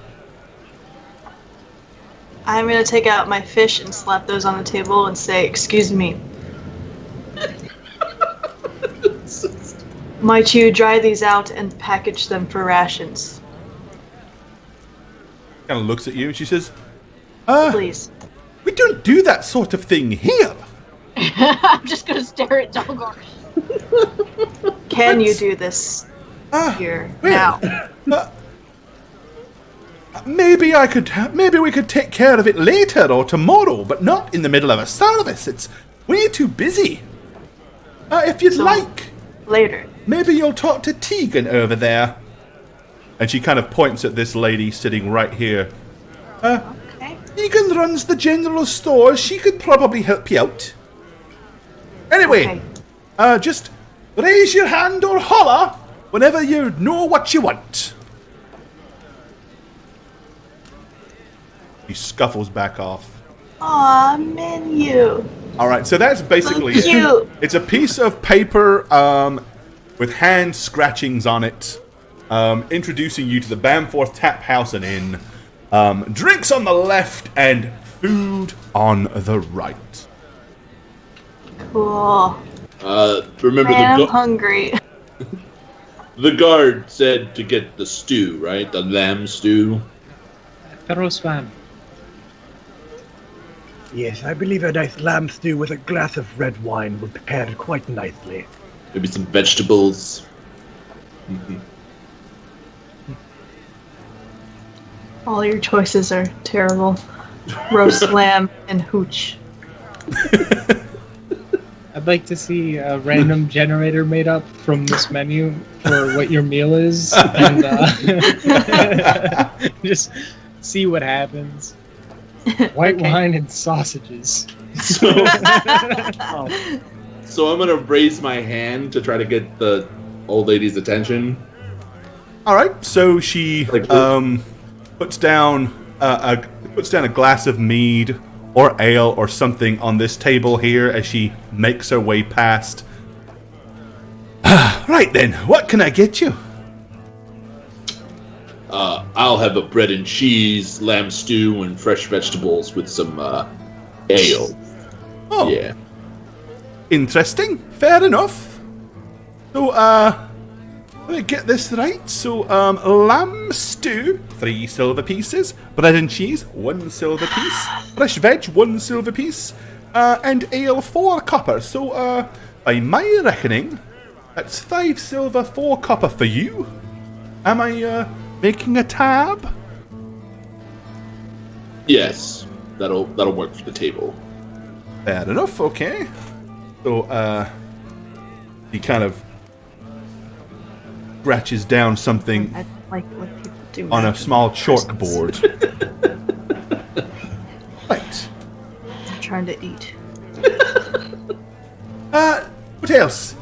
I'm gonna take out my fish and slap those on the table and say, "Excuse me. Might you dry these out and package them for rations, Kind of looks at you and she says, please?" "We don't do that sort of thing here." I'm just gonna stare at Tolgar. Can you do this here now? Maybe we could take care of it later or tomorrow, but not in the middle of a service. It's way too busy. If you'd like, Later. maybe you'll talk to Tegan over there. And she kind of points at this lady sitting right here. Okay. Tegan runs the general store. She could probably help you out. Anyway, just raise your hand or holler whenever you know what you want. He scuffles back off. Aw, menu. All right, so that's basically So cute. It's a piece of paper with hand scratchings on it, introducing you to the Bamforth Tap House and Inn. Drinks on the left and food on the right. Cool. Remember Man, I'm hungry. the guard said to get the stew, right? The lamb stew. Pharaoh swam. Yes, I believe a nice lamb stew with a glass of red wine would pair quite nicely. Maybe some vegetables. Mm-hmm. All your choices are terrible. Roast lamb and hooch. I'd like to see a random generator made up from this menu for what your meal is, and just see what happens. White wine and sausages. So I'm gonna raise my hand to try to get the old lady's attention. All right, so she puts down a glass of mead or ale or something on this table here as she makes her way past. Right then, what can I get you? I'll have a bread and cheese, lamb stew, and fresh vegetables with some ale. Oh, yeah. Interesting. Fair enough. So, let me get this right. So, lamb stew, 3 silver pieces. Bread and cheese, 1 silver piece. Fresh veg, 1 silver piece. And ale, 4 copper. So, by my reckoning, that's 5 silver, 4 copper for you. Am I, making a tab? Yes. That'll work for the table. Fair enough, okay. So, he kind of scratches down something I like what people do on now. a small chalkboard. Right. I'm trying to eat. What else?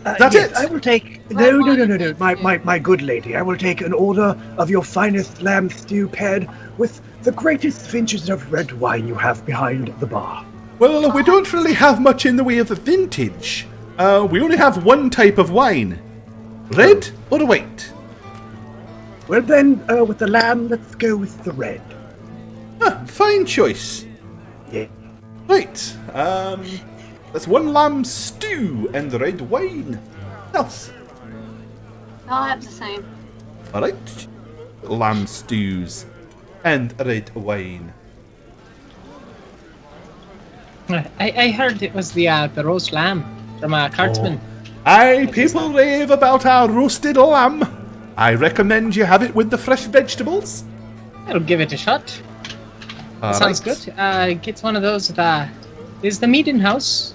That's yes, it? I will take. No. My good lady, I will take an order of your finest lamb stew paired with the greatest vintage of red wine you have behind the bar. Well, we don't really have much in the way of vintage. We only have one type of wine. Red or white? Well then, with the lamb, let's go with the red. Fine choice. Yeah. Right. That's 1 lamb stew and red wine. What else? I'll have the same. Alright. Lamb stews and red wine. I heard it was the roast lamb from Cartsman. Aye, people rave about our roasted lamb. I recommend you have it with the fresh vegetables. I'll give it a shot. Sounds good. Get one of those. Is the meat in house?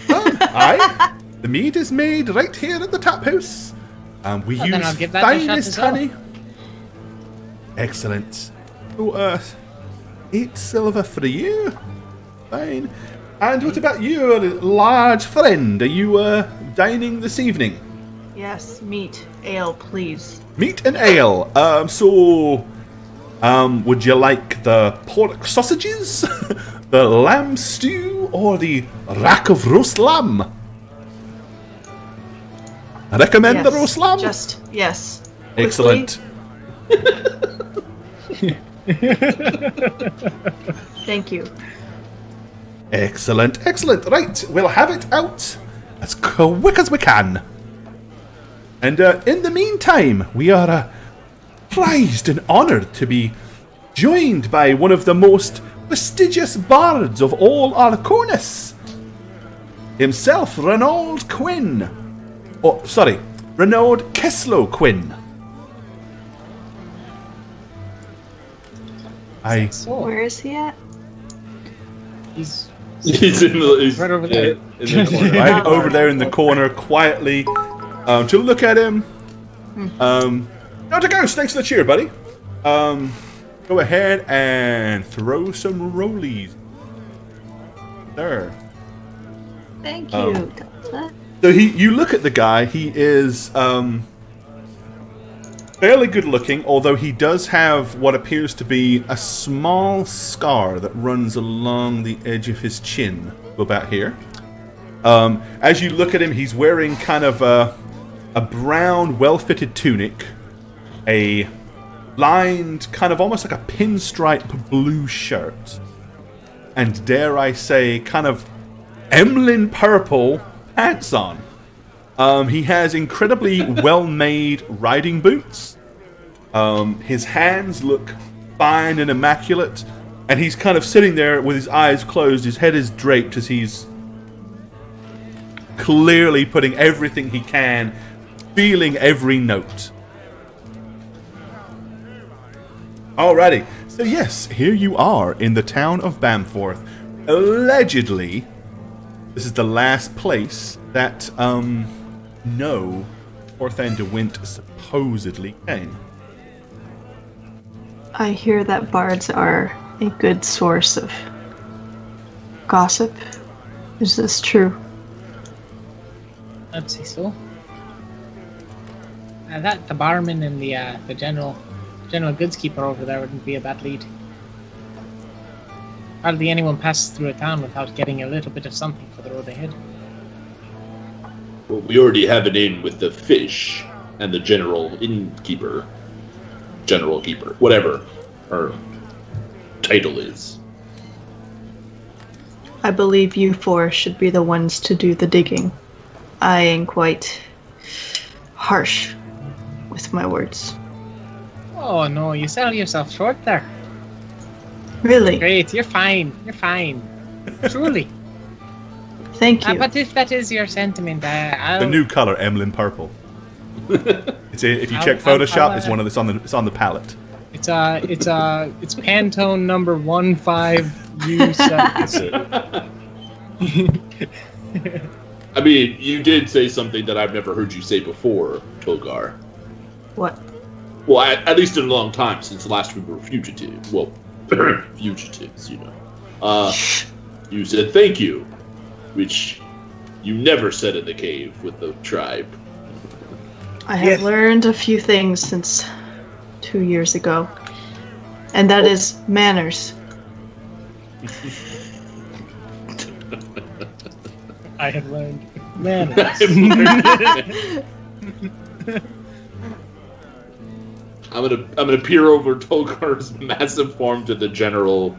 Aye. The meat is made right here at the tap house. We Well, then I'll use give that a shot finest as well. honey. Excellent. So, 8 silver for you. Fine. And what about you, large friend? Are you dining this evening? Yes, meat, ale, please. Meat and ale. Would you like the pork sausages, the lamb stew, or the rack of roast lamb? I recommend the Yes, roast lamb. Yes. Excellent. Thank you. Excellent. Right, we'll have it out as quick as we can. And in the meantime, we are prized and honored to be joined by one of the most prestigious bards of all Arconis. Himself, Renaud Quinn. Oh, sorry, Renaud Keslow Quinn. Where is he at? He's He's right over there. In the corner. Right over there in the corner, quietly. To look at him. Dr. Ghost, thanks for the cheer, buddy. Go ahead and throw some rollies. There. Thank you. So you look at the guy. He is fairly good looking, although he does have what appears to be a small scar that runs along the edge of his chin, about here. As you look at him, he's wearing kind of a brown, well-fitted tunic, a lined, kind of almost like a pinstripe blue shirt, and dare I say, kind of Emlyn purple pants on. He has incredibly well-made riding boots. His hands look fine and immaculate, and he's kind of sitting there with his eyes closed. His head is draped as he's clearly putting everything he can, feeling every note. Alrighty. So yes, here you are in the town of Bamforth. Allegedly, this is the last place that no Orthan de Wint supposedly came. I hear that bards are a good source of gossip. Is this true? I'd say so. That the barman and the general goods keeper over there wouldn't be a bad lead. Hardly anyone passes through a town without getting a little bit of something for the road ahead. Well, we already have an in with the fish and the general keeper, whatever her title is. I believe you four should be the ones to do the digging. I am quite harsh with my words. Oh no, you sell yourself short there. Really? Great, you're fine. Truly. Thank you. But if that is your sentiment, I'll... The new color, Emlyn Purple. If you check Photoshop, it's one of it's on the palette. It's Pantone number 15U7. I mean, you did say something that I've never heard you say before, Togar. What? Well, at least in a long time, since last we were fugitives. Well, fugitives, you know. You said thank you, which you never said in the cave with the tribe. I have learned a few things since 2 years ago, and that is manners. I have learned manners. I'm gonna peer over Togar's massive form to the general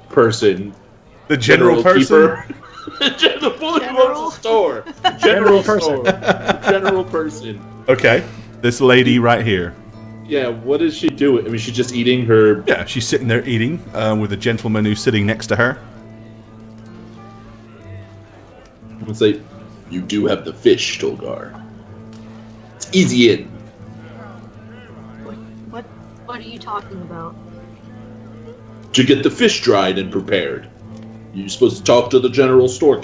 person. The general person? The fully owns the store. General person. General person. Okay. This lady right here. Yeah, what is she doing? I mean, she's just eating her... Yeah, she's sitting there eating with a gentleman who's sitting next to her. I'm gonna say, you do have the fish, Togar. It's easy in. What are you talking about? To get the fish dried and prepared. You're supposed to talk to the general store,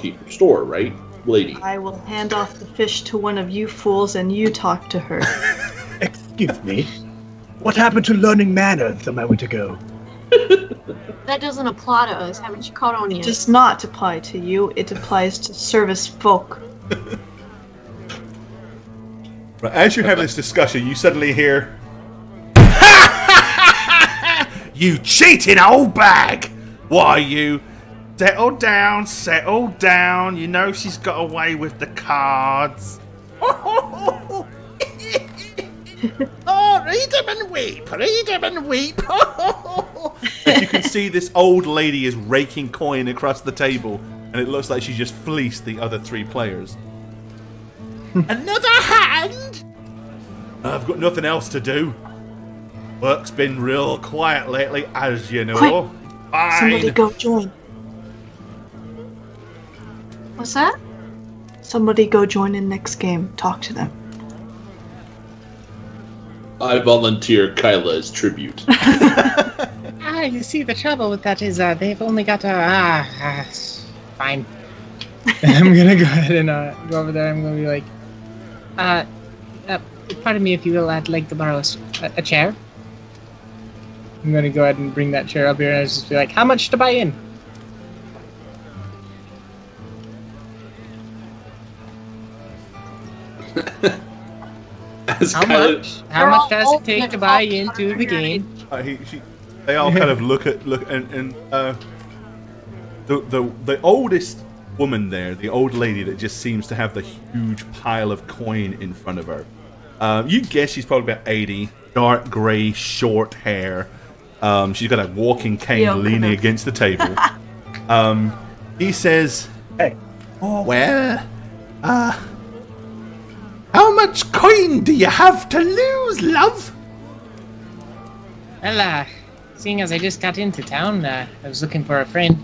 right, lady? I will hand off the fish to one of you fools and you talk to her. Excuse me. What happened to learning manners a moment ago? That doesn't apply to us. Haven't you caught on yet? It does not apply to you. It applies to service folk. Right, as you're having this discussion, you suddenly hear... You cheating old bag! Why, you... Settle down. You know she's got away with the cards. Oh, read 'em and weep. As you can see, this old lady is raking coin across the table, and it looks like she just fleeced the other three players. Another hand? I've got nothing else to do. Work's been real quiet lately, as you know. Quick. Fine. Somebody go join. What's that? Somebody go join in next game. Talk to them. I volunteer Kyla as tribute. You see, the trouble with that is they've only got fine. I'm gonna go ahead and go over there. I'm gonna be like, pardon me if you will, I'd like to borrow a chair. I'm gonna go ahead and bring that chair up here and just be like, how much to buy in? How much does it take to buy into the game? They all kind of look and the oldest woman there, the old lady that just seems to have the huge pile of coin in front of her. You guess she's probably about 80, dark grey, short hair. She's got a walking cane leaning against the table. He says, "Hey, oh well, how much coin do you have to lose, love?" Well, seeing as I just got into town, I was looking for a friend.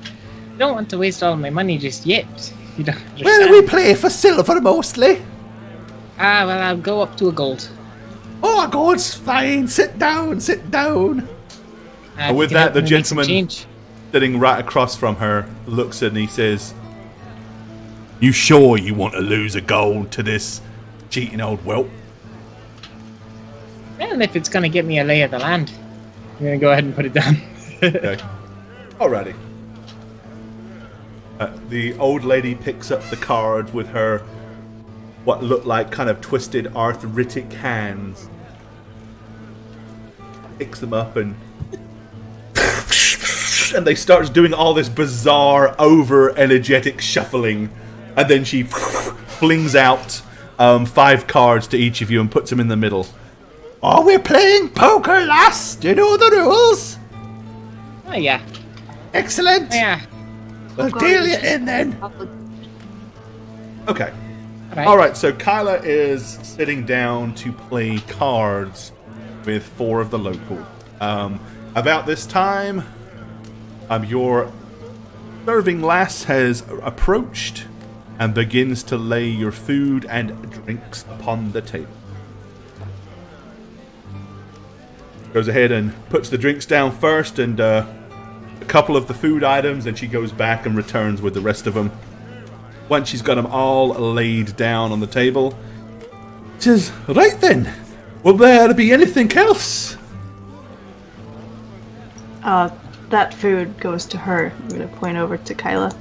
I don't want to waste all my money just yet. You don't understand. Well, we play for silver mostly. Well, I'll go up to a gold. Oh, a gold's fine. Sit down. And with that, the gentleman sitting right across from her looks at and he says, "You sure you want to lose a gold to this cheating old whelp?" Well, if it's going to get me a lay of the land, I'm going to go ahead and put it down. Okay. Alrighty. The old lady picks up the card with her what look like kind of twisted arthritic hands. Picks them up and they start doing all this bizarre, over-energetic shuffling. And then she flings out 5 cards to each of you and puts them in the middle. "Oh, we're playing poker, lass. Do you know the rules?" Oh, yeah. Excellent. Yeah. We'll deal you in then. Okay. All Alright, so Kyla is sitting down to play cards with 4 of the local. About this time, your serving lass has approached and begins to lay your food and drinks upon the table. Goes ahead and puts the drinks down first and a couple of the food items, and she goes back and returns with the rest of them. Once she's got them all laid down on the table, she says, "Right then, will there be anything else?" That food goes to her. I'm going to point over to Kyla.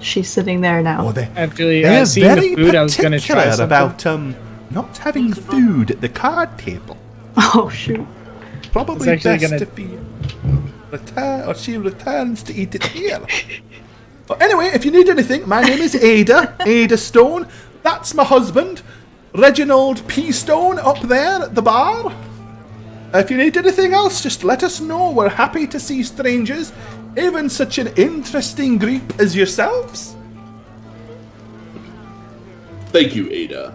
She's sitting there now. Oh, Actually, they're seeing very the food, I was going to try particular something. about not having food at the card table. Oh, shoot. Probably It's actually best gonna- if he she returns to eat it here. But anyway, if you need anything, my name is Ada Stone. That's my husband, Reginald P. Stone, up there at the bar. If you need anything else, just let us know. We're happy to see strangers, even such an interesting group as yourselves. Thank you, Ada.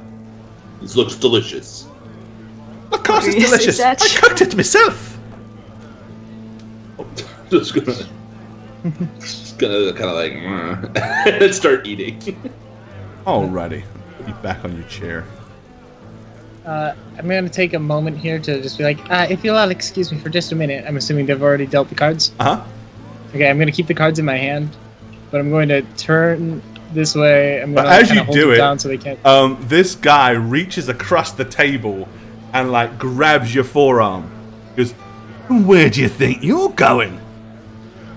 This looks delicious. Of course it's Yes, delicious. I that's- cooked it myself. Just gonna kind of like and start eating. Alrighty. Put you back on your chair. I'm going to take a moment here to just be like, if you'll all excuse me for just a minute. I'm assuming they've already dealt the cards. Uh-huh. Okay, I'm going to keep the cards in my hand, but I'm going to turn this way. I'm going But as to you hold do them it, down so they can't. This guy reaches across the table and like grabs your forearm. He goes, "Where do you think you're going?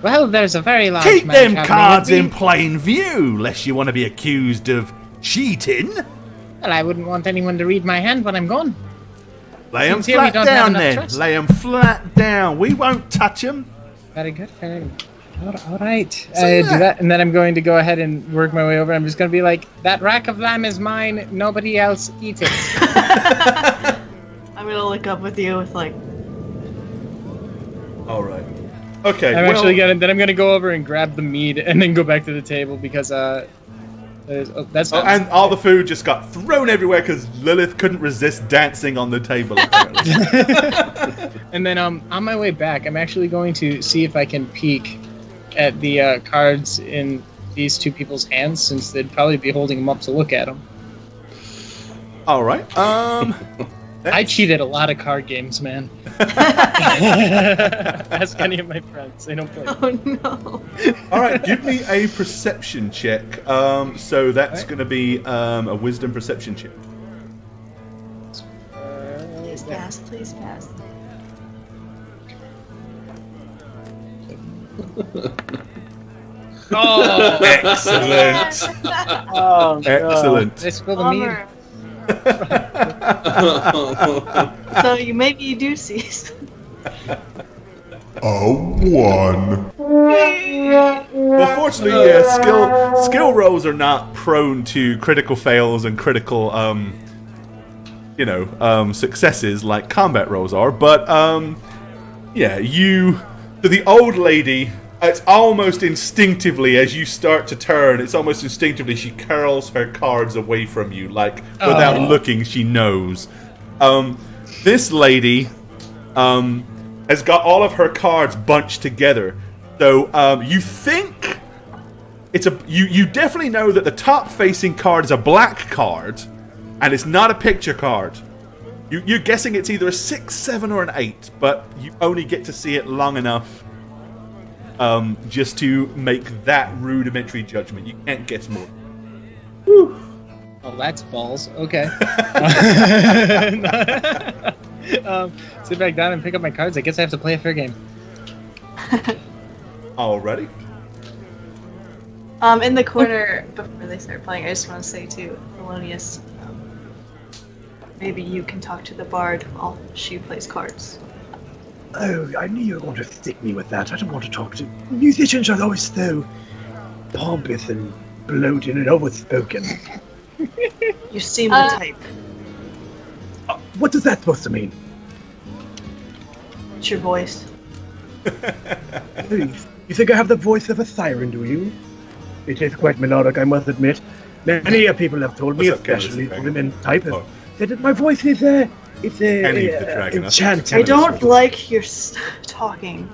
Well, there's a very large Keep man them traveling cards with in me. plain view, lest you want to be accused of cheating. Well, I wouldn't want anyone to read my hand when I'm gone. Lay them Seems here we flat don't have down enough then. trust. Lay them flat down. We won't touch them." Very good, very good. All right, So, I do that, and then I'm going to go ahead and work my way over. I'm just going to be like, "That rack of lamb is mine. Nobody else eat it." I'm going to look up with you with like, Alright. Okay, I'm well, actually gonna. Then I'm gonna go over and grab the mead, and then go back to the table because that's. and all the food just got thrown everywhere because Lilith couldn't resist dancing on the table. Apparently. And then on my way back, I'm actually going to see if I can peek at the cards in these 2 people's hands, since they'd probably be holding them up to look at them. Alright, I cheated a lot of card games, man. Ask any of my friends; they don't play. oh no. Alright, give me a perception check. So that's going to be a wisdom perception check. Please pass, please pass. Oh, Excellent. Oh, Excellent. I spilled the mead. Bummer. So maybe you do see. A 1. Well, fortunately, yeah, skill rolls are not prone to critical fails and critical, successes like combat rolls are. But yeah, to the old lady, it's almost instinctively as you start to turn. It's almost instinctively she curls her cards away from you, like without looking. She knows. This lady has got all of her cards bunched together. So you think you definitely know that the top facing card is a black card, and it's not a picture card. You're guessing it's either a 6, 7, or an 8, but you only get to see it long enough just to make that rudimentary judgment. You can't guess more. Whew. Oh, that's balls. Okay. Sit back down and pick up my cards. I guess I have to play a fair game. Alrighty. In the corner, before they start playing, I just want to say to Thelonious, maybe you can talk to the bard while she plays cards. Oh, I knew you were going to stick me with that. I don't want to talk to... Musicians are always so pompous and bloated and overspoken. You seem the type. What is that supposed to mean? It's your voice. You think I have the voice of a siren, do you? It is quite melodic, I must admit. Many people have told me, especially women type, that my voice is enchanting. I don't like your talking,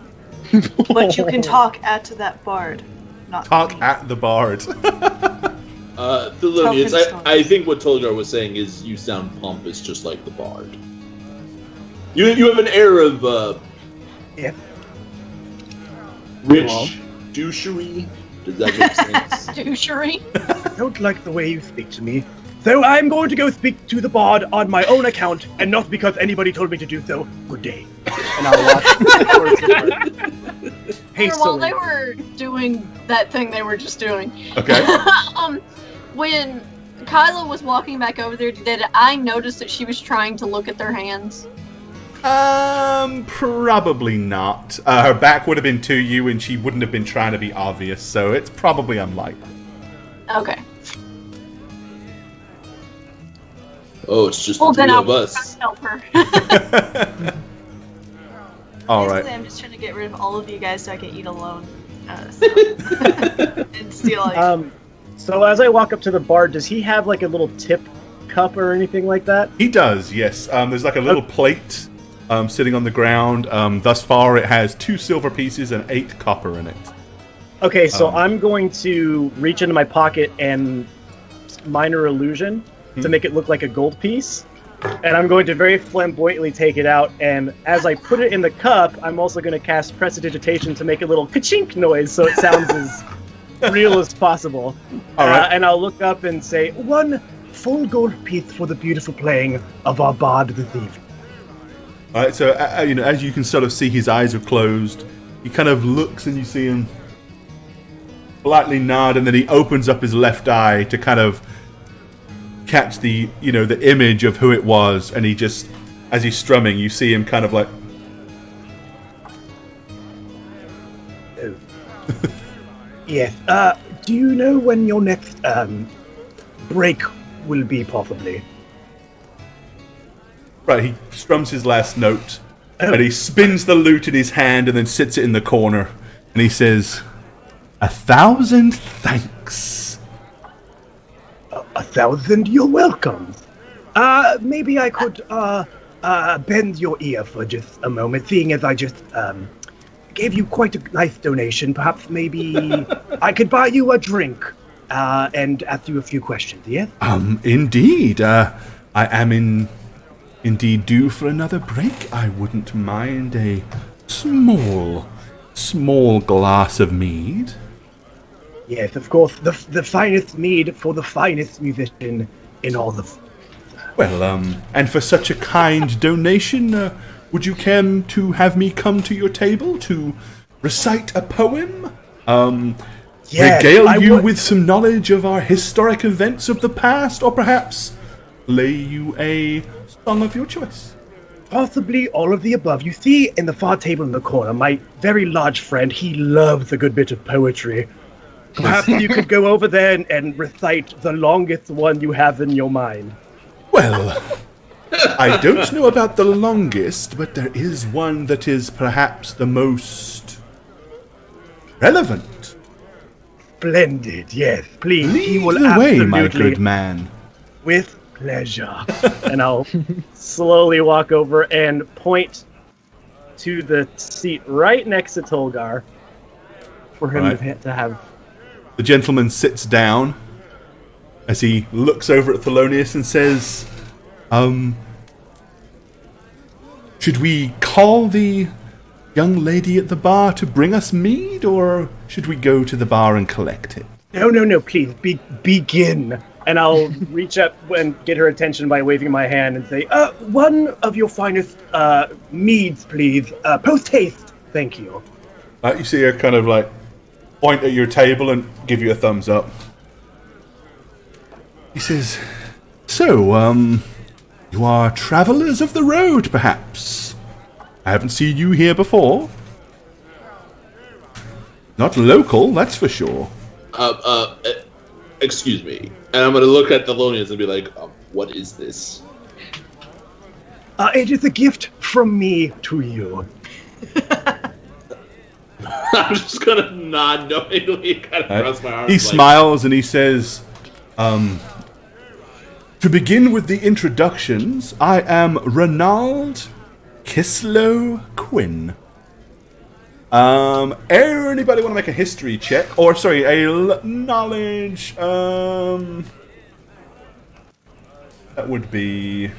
but you can talk at that bard. Not talk at the bard. Thelonious, I think what Tolgar was saying is you sound pompous just like the bard. You have an air of rich douchery. Does that make sense? Douchery? I don't like the way you speak to me. So I'm going to go speak to the bard on my own account, and not because anybody told me to do so. Good day. And I'll walk towards the bard. While they were doing that thing they were just doing. Okay. When Kyla was walking back over there, did I notice that she was trying to look at their hands? Probably not. Her back would have been to you, and she wouldn't have been trying to be obvious, so it's probably unlikely. Okay. Oh, it's just the three of us. Help her. All right. I'm just trying to get rid of all of you guys so I can eat alone. And steal. So as I walk up to the bard, does he have like a little tip cup or anything like that? He does, yes. There's like a little plate sitting on the ground. Thus far, it has 2 silver pieces and 8 copper in it. Okay, so I'm going to reach into my pocket and minor illusion to make it look like a gold piece. And I'm going to very flamboyantly take it out, and as I put it in the cup, I'm also going to cast Prestidigitation to make a little ka-chink noise so it sounds as real as possible. All right. And I'll look up and say, One full gold piece for the beautiful playing of our bard this evening. All right, so as you can sort of see, his eyes are closed. He kind of looks, and you see him politely nod, and then he opens up his left eye to kind of catch the image of who it was, and he just, as he's strumming, you see him kind of like. Oh. Yes. Do you know when your next break will be, possibly? Right, he strums his last note, and he spins the lute in his hand and then sits it in the corner, and he says, 1,000 thanks. 1,000? You're welcome. Maybe I could bend your ear for just a moment, seeing as I just gave you quite a nice donation. Perhaps maybe I could buy you a drink and ask you a few questions, yes? Indeed. I am indeed due for another break. I wouldn't mind a small glass of mead. Yes, of course. The finest mead for the finest musician in all the... Well, and for such a kind donation, would you care to have me come to your table to recite a poem? Yes, regale you with some knowledge of our historic events of the past, or perhaps play you a song of your choice? Possibly all of the above. You see in the far table in the corner, my very large friend, he loves a good bit of poetry. Perhaps you could go over there and recite the longest one you have in your mind. Well, I don't know about the longest, but there is one that is perhaps the most relevant. Splendid, yes. Please, he will Lead the way, absolutely... my good man. With pleasure. and I'll slowly walk over and point to the seat right next to Tolgar for him to have... The gentleman sits down as he looks over at Thelonious and says, Should we call the young lady at the bar to bring us mead, or should we go to the bar and collect it? No, please, begin. And I'll reach up and get her attention by waving my hand and say, one of your finest meads, please. Post haste. Thank you. You see her kind of like point at your table and give you a thumbs up. He says, so, you are travelers of the road, perhaps? I haven't seen you here before. Not local, that's for sure. Excuse me. And I'm going to look at Thelonious and be like, what is this? It is a gift from me to you. I'm just going to nod knowingly, kind of cross my arms. He smiles and he says, to begin with the introductions, I am Renald Kislow Quinn. Anybody want to make a history check? Or, sorry, a knowledge, that would be...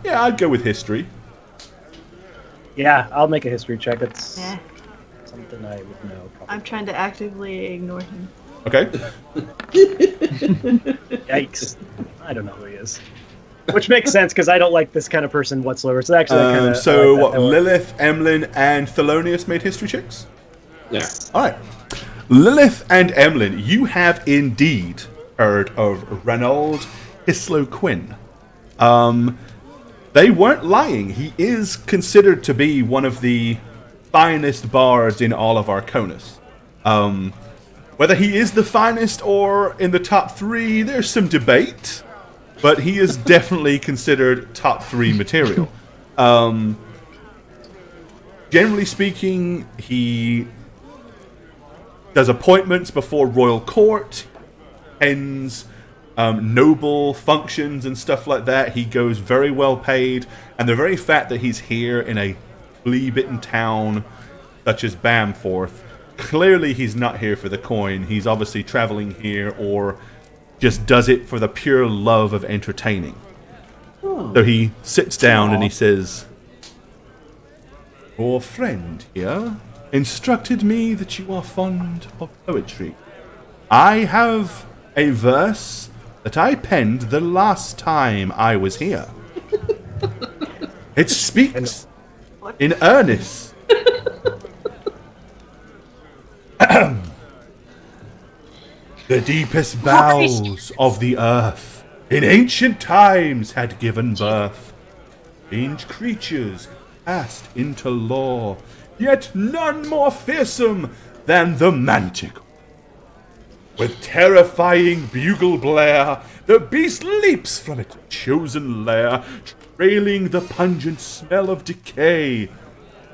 Yeah, I'd go with history. Yeah, I'll make a history check. It's Yeah. something I would know. Probably. I'm trying to actively ignore him. Okay. Yikes. I don't know who he is. Which makes sense, because I don't like this kind of person whatsoever. So actually, kind of. So, what, Lilith, Emlyn, and Thelonious made history checks? Yeah. Alright. Lilith and Emlyn, you have indeed heard of Reynald Hislow Quinn. They weren't lying. He is considered to be one of the finest bards in all of Arconis. Whether he is the finest or in the top 3, there's some debate. But he is definitely considered top 3 material. Generally speaking, he does appointments before royal court, attends noble functions and stuff like that. He goes very well paid, and the very fact that he's here in a flea-bitten town such as Bamforth, clearly he's not here for the coin. He's obviously traveling here or just does it for the pure love of entertaining. So he sits down and he says, your friend here instructed me that you are fond of poetry. I have a verse that I penned the last time I was here. It speaks in earnest. The deepest bowels of the earth in ancient times had given birth. Strange creatures passed into law, yet none more fearsome than the manticore. With terrifying bugle blare, the beast leaps from its chosen lair, trailing the pungent smell of decay.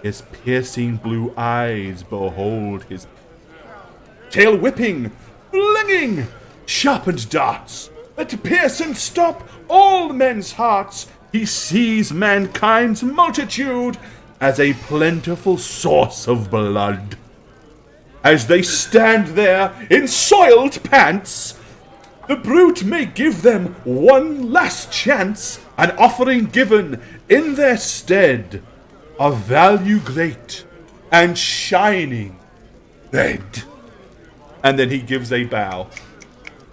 His piercing blue eyes behold his tail whipping, flinging sharpened darts that pierce and stop all men's hearts. He sees mankind's multitude as a plentiful source of blood. As they stand there in soiled pants, the brute may give them one last chance, an offering given in their stead, of value great and shining red. And then he gives a bow.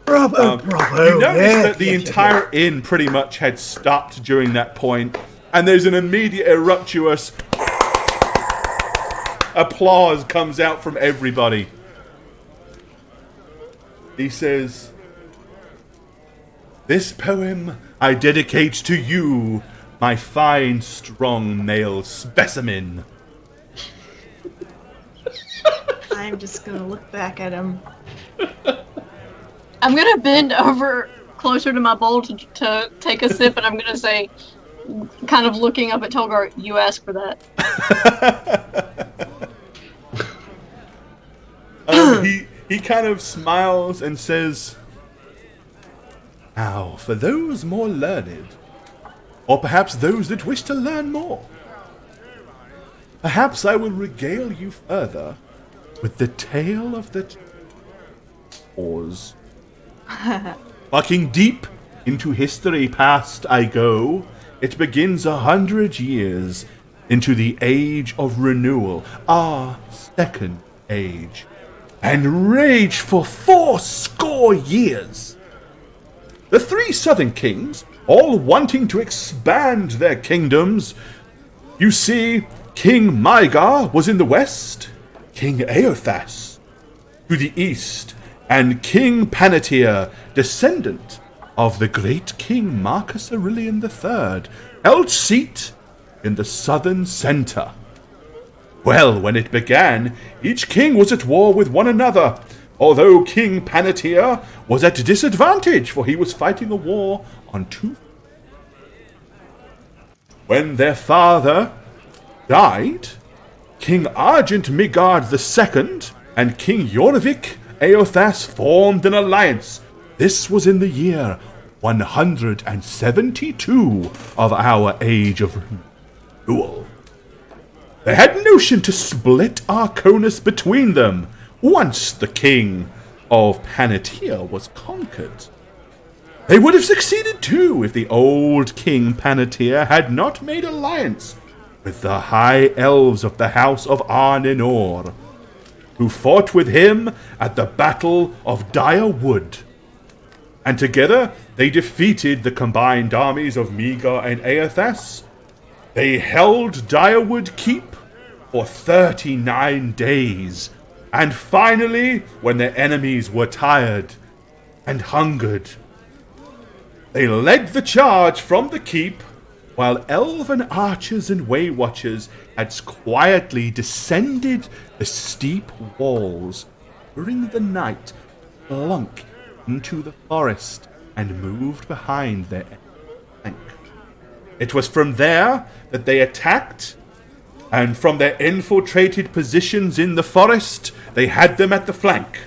Bravo. You notice that the entire inn pretty much had stopped during that point, and there's an immediate eruptuous applause comes out from everybody. He says, this poem I dedicate to you, my fine, strong male specimen. I'm just gonna look back at him. I'm gonna bend over closer to my bowl to take a sip, and I'm gonna say, kind of looking up at Tolgar, you asked for that. He kind of smiles and says, now, for those more learned, or perhaps those that wish to learn more, perhaps I will regale you further with the tale of the oars. Fucking deep into history past I go. It begins 100 years into the age of renewal, our second age, and raged for 80 years. The three southern kings, all wanting to expand their kingdoms. You see, King Mygar was in the west, King Eothas to the east, and King Panatir, descendant of the great King Marcus Aurelian III, held seat in the southern center. Well, when it began, each king was at war with one another, although King Panatir was at disadvantage, for he was fighting a war on two. When their father died, King Argent Migard II and King Jorvik Eothas formed an alliance. This was in the year 172 of our age of renewal. They had notion to split Arconus between them once the king of Panatir was conquered. They would have succeeded too if the old King Panatir had not made alliance with the high elves of the house of Arninor, who fought with him at the Battle of Dire Wood. And together they defeated the combined armies of Migar and Eothas. They held Direwood Keep for 39 days, and finally, when their enemies were tired and hungered, they led the charge from the keep, while elven archers and way watchers had quietly descended the steep walls during the night, slunk into the forest, and moved behind their flank. It was from there that they attacked, and from their infiltrated positions in the forest, they had them at the flank.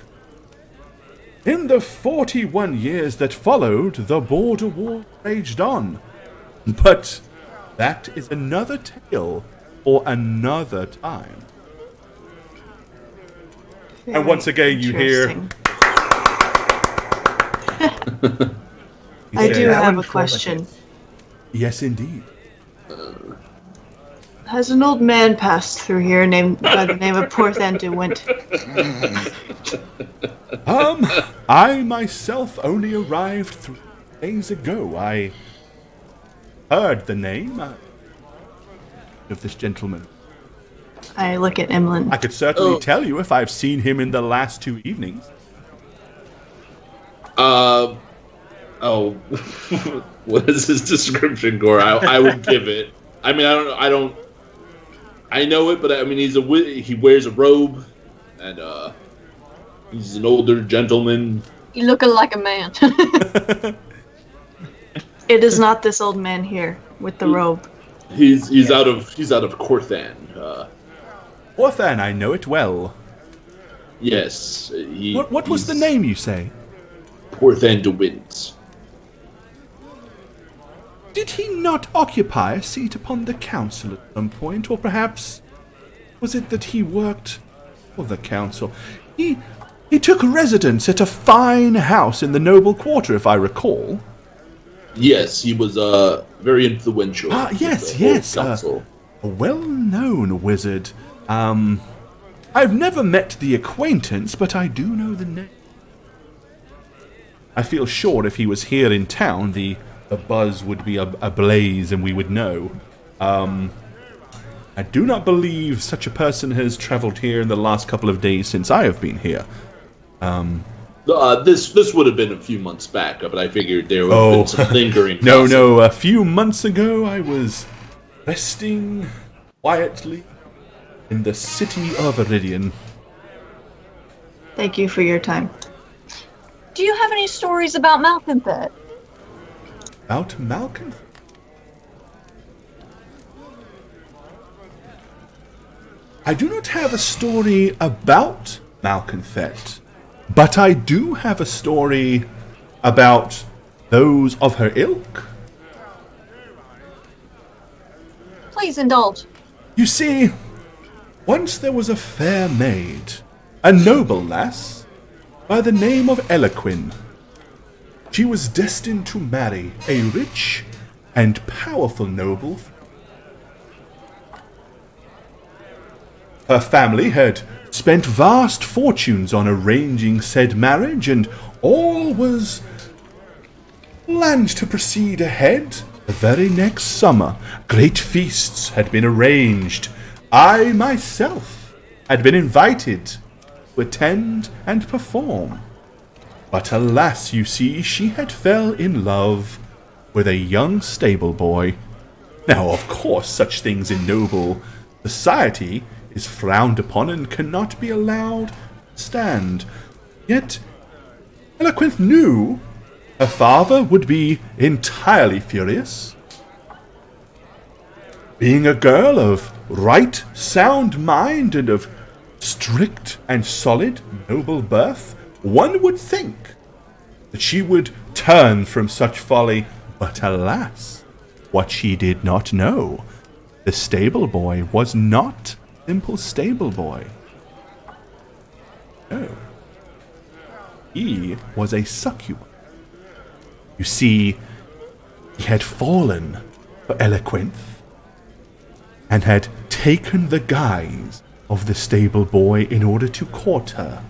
In the 41 years that followed, the border war raged on. But that is another tale for another time. And once again, you hear... I do have a question. Yes, indeed. Has an old man passed through here named by the name of Porthan de Wint? I myself only arrived 3 days ago. I heard the name of this gentleman. I look at Emlyn. I could certainly tell you if I've seen him in the last 2 evenings. What is his description, Gore? I will give it. I mean, I know it, but I mean, he wears a robe, and he's an older gentleman. You looking like a man. It is not this old man here with the robe. He's out of Corthan. Corthan, I know it well. Yes. What was the name you say? Porthan de Wint. Did he not occupy a seat upon the council at some point, or perhaps was it that he worked for the council? He took residence at a fine house in the noble quarter, if I recall. Yes, he was very influential. Yes. A well-known wizard. I've never met the acquaintance, but I do know the name. I feel sure if he was here in town, the buzz would be ablaze and we would know. I do not believe such a person has traveled here in the last couple of days since I have been here. This would have been a few months back, but I figured there would have been some lingering. No, a few months ago I was resting quietly in the city of Iridian. Thank you for your time. Do you have any stories about Malconthet? About Malcolm? I do not have a story about Malconthet, but I do have a story about those of her ilk. Please indulge. You see, once there was a fair maid, a noble lass, by the name of Eloquin. she was destined to marry a rich and powerful noble. Her family had spent vast fortunes on arranging said marriage, and all was planned to proceed ahead. The very next summer, great feasts had been arranged. I myself had been invited to attend and perform. But alas, you see, she had fell in love with a young stable boy. Now, of course, such things in noble society is frowned upon and cannot be allowed to stand. Yet, Eloquent knew her father would be entirely furious. Being a girl of right, sound mind and of strict and solid noble birth, one would think that she would turn from such folly, but alas, what she did not know, the stable boy was not simple stable boy. No. He was a succubus. You see, he had fallen for Eloquence and had taken the guise of the stable boy in order to court her.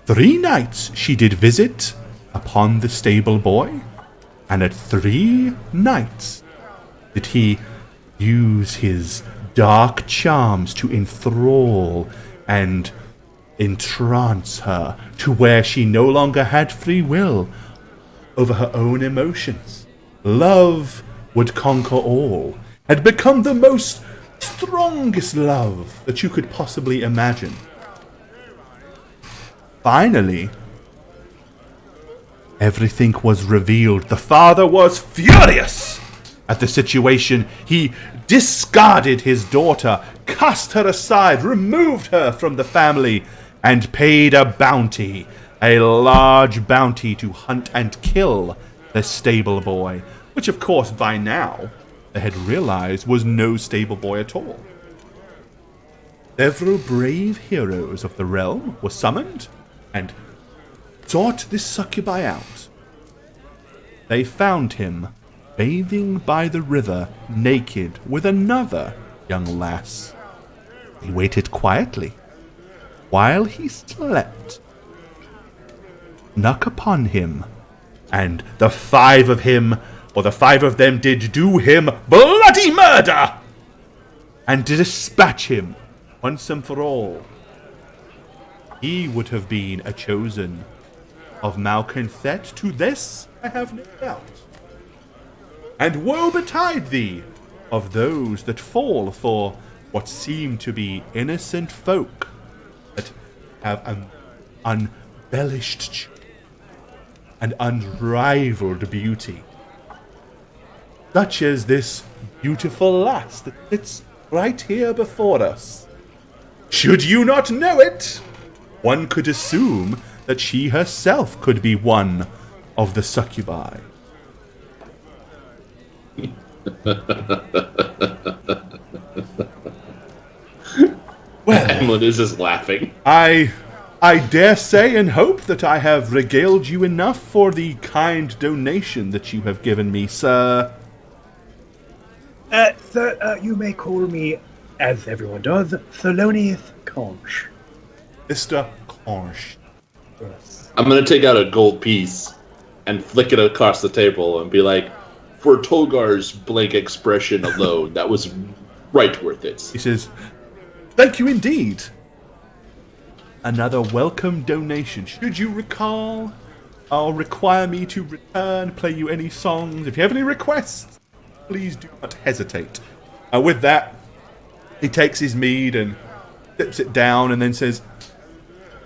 3 nights she did visit upon the stable boy, and at 3 nights did he use his dark charms to enthrall and entrance her to where she no longer had free will over her own emotions. Love would conquer all, had become the most strongest love that you could possibly imagine. Finally, everything was revealed. The father was furious at the situation. He discarded his daughter, cast her aside, removed her from the family, and paid a bounty, a large bounty to hunt and kill the stable boy, which of course by now they had realized was no stable boy at all. Several brave heroes of the realm were summoned and sought this succubi out. They found him bathing by the river naked with another young lass. They waited quietly while he slept, snuck upon him, and the 5 of them did do him bloody murder, and dispatch him once and for all. He would have been a chosen of Malconthet to this, I have no doubt. And woe betide thee of those that fall for what seem to be innocent folk that have an unbellished and unrivaled beauty, such as this beautiful lass that sits right here before us. Should you not know it, one could assume that she herself could be one of the succubi. Well, Hamlet is just laughing. I dare say and hope that I have regaled you enough for the kind donation that you have given me, sir. Sir, you may call me, as everyone does, Thelonious Conch. Mr. Conch. Yes. I'm gonna take out a gold piece and flick it across the table and be like, for Tolgar's blank expression alone, that was right worth it. He says, thank you indeed. Another welcome donation. Should you recall, or require me to return, play you any songs, if you have any requests, please do not hesitate. With that, he takes his mead and sips it down and then says,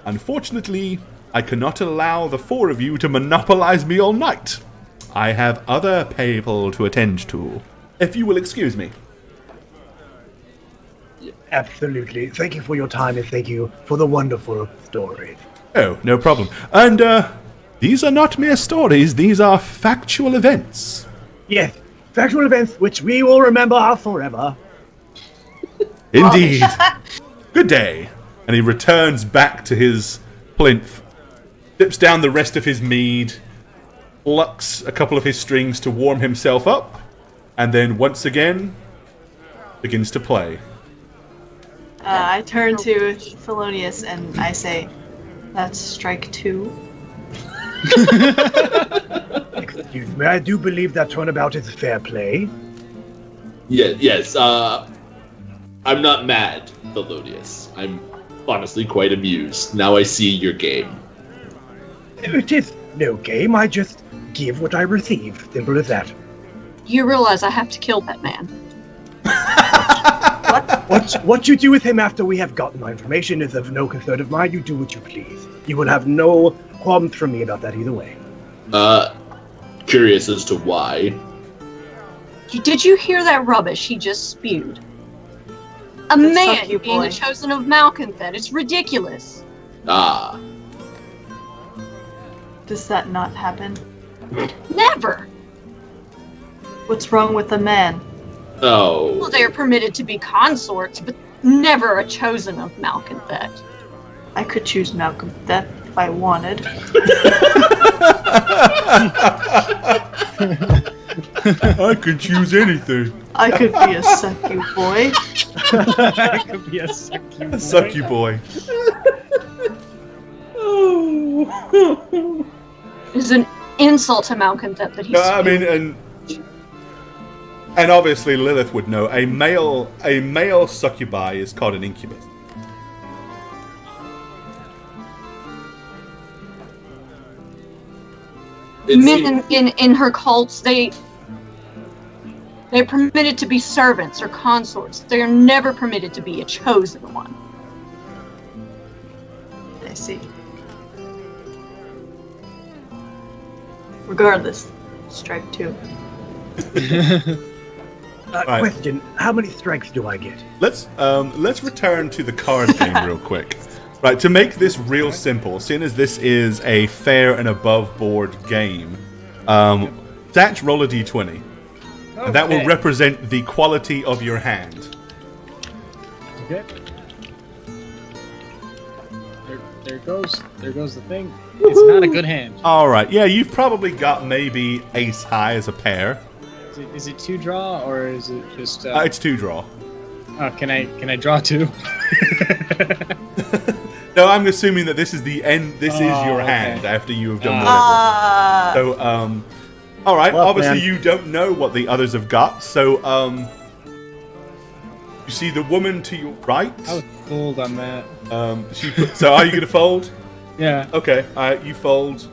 unfortunately, I cannot allow the 4 of you to monopolize me all night. I have other people to attend to. If you will excuse me. Absolutely. Thank you for your time and thank you for the wonderful stories. Oh, no problem. And, these are not mere stories, these are factual events. Yes, factual events which we will remember forever. Indeed. Good day. And he returns back to his plinth, dips down the rest of his mead, plucks a couple of his strings to warm himself up, and then once again begins to play. I turn to Thelonious and I say, "That's strike 2." Excuse me, I do believe that turnabout is fair play. Yes. I'm not mad, Thelonious. I'm honestly quite amused. Now I see your game. It is no game, I just give what I receive. Simple as that. You realize I have to kill that man. What you do with him after we have gotten my information is of no concern of mine. You do what you please. You will have no qualms from me about that either way. Curious as to why. Did you hear that rubbish he just spewed? A That's man fuck you, being boy. a chosen of Malconthet. It's ridiculous. Ah. Does that not happen? Never. What's wrong with a man? Oh. Well, they are permitted to be consorts, but never a chosen of Malconthet. I could choose Malcolm Death if I wanted. I could choose anything. I could be a sucky boy. I could be a sucky boy. Suck you, boy. It's an insult to Malconthet that he I spewed. mean, and obviously Lilith would know a male succubi is called an incubus. Men in her cults, they're permitted to be servants or consorts. They are never permitted to be a chosen one. I see. Regardless, strike 2. Right. Question, how many strikes do I get? Let's return to the card game real quick. Right, to make this real simple, seeing as this is a fair and above board game, Zach, roll a d20. And that will Okay. represent the quality of your hand. Okay. There goes the thing. It's not a good hand. Alright, yeah, you've probably got maybe ace high as a pair. Is it 2 draw or is it just? It's 2 draw. Oh, can I draw 2? No, I'm assuming that this is the end. This is your okay. hand after you have done whatever. So, all right. Well, obviously, man. you don't know what the others have got. So, you see the woman to your right. I would fold on that. So, are you going to fold? Yeah. Okay. All right. You fold.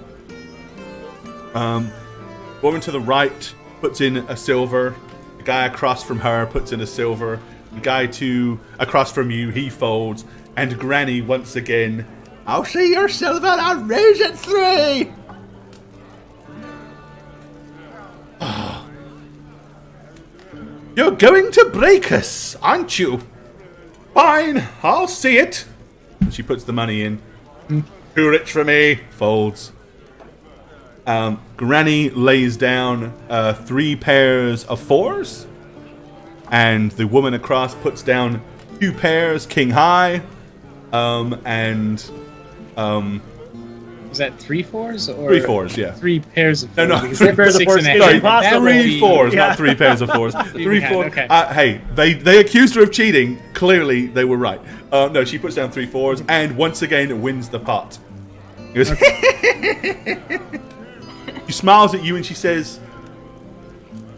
Woman to the right puts in a silver. The guy across from her puts in a silver. The guy across from you, he folds. And Granny, once again, I'll see your silver, I'll raise it 3! You're going to break us, aren't you? Fine, I'll see it. And she puts the money in. Too rich for me. Folds. Granny lays down 3 pairs of 4s. And the woman across puts down 2 pairs, king high. Is that 3 4s or 3 4s, yeah. 3 pairs of 4s? No, Because 3 they're pairs of 6 4s and a is half. Sorry, impossible. That would 3 be- 4s, Yeah. not 3 pairs of 4s. 3 4. Okay. Hey, they accused her of cheating. Clearly, they were right. No, she puts down 3 4s and once again wins the pot. He goes, She smiles at you and she says,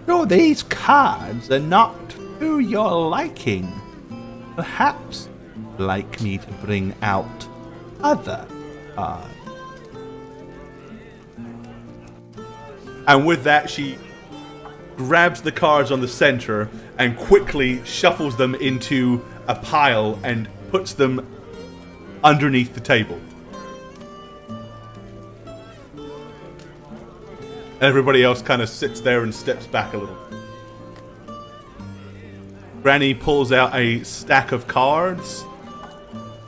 "No, these cards are not to your liking. Perhaps you'd like me to bring out other cards." And with that, she grabs the cards on the center and quickly shuffles them into a pile and puts them underneath the table. Everybody else kind of sits there and steps back a little. Granny pulls out a stack of cards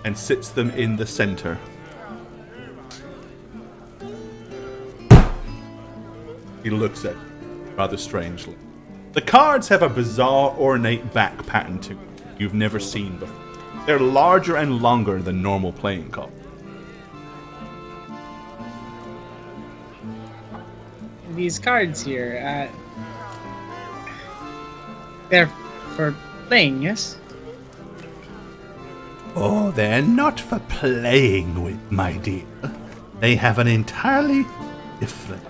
and sits them in the center. He looks at it rather strangely. The cards have a bizarre, ornate back pattern to them you've never seen before. They're larger and longer than normal playing cards. these cards here, they're for playing, yes? Oh, they're not for playing with, my dear. They have an entirely different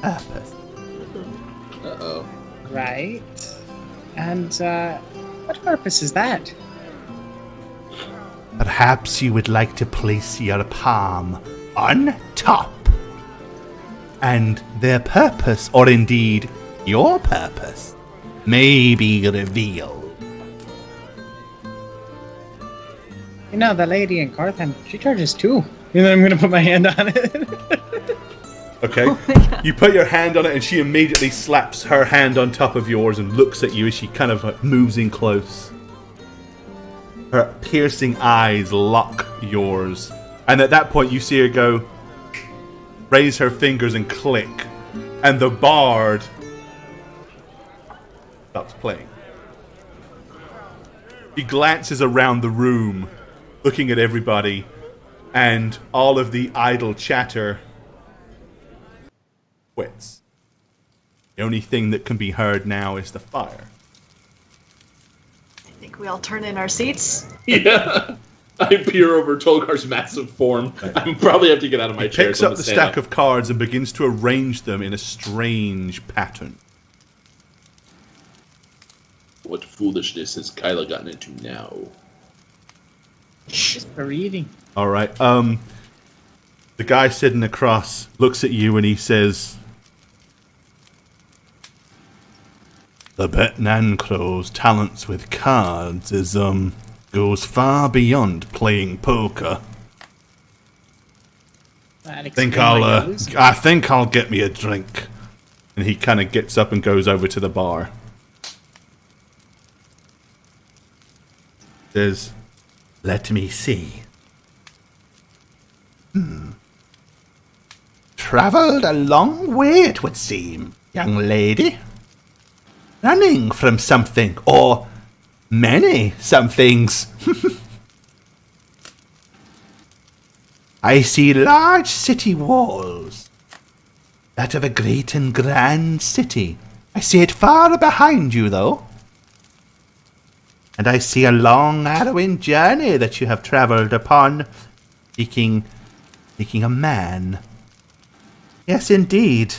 purpose. Uh-oh. Right. And, what purpose is that? Perhaps you would like to place your palm on top. And their purpose, or indeed your purpose, may be revealed. You know, the lady in Carthan, she charges 2. And then I'm gonna put my hand on it. Okay. You put your hand on it, and she immediately slaps her hand on top of yours and looks at you as she kind of like moves in close. Her piercing eyes lock yours. And at that point, you see her go, raise her fingers and click. And the bard stops playing. He glances around the room, looking at everybody, and all of the idle chatter quits. The only thing that can be heard now is the fire. I think we all turn in our seats. Yeah. I peer over Tolgar's massive form. I probably have to get out of my chair. Picks up the stack of cards and begins to arrange them in a strange pattern. What foolishness has Kyla gotten into now? Just for reading. Alright, the guy sitting across looks at you and he says, The Bet-Nancrow's talents with cards goes far beyond playing poker. I think I'll get me a drink. And he kind of gets up and goes over to the bar. Says, Let me see. Travelled a long way, it would seem, young lady. Running from something, or many somethings. I see large city walls. That of a great and grand city. I see it far behind you, though. And I see a long, harrowing journey that you have travelled upon, seeking a man. Yes, indeed.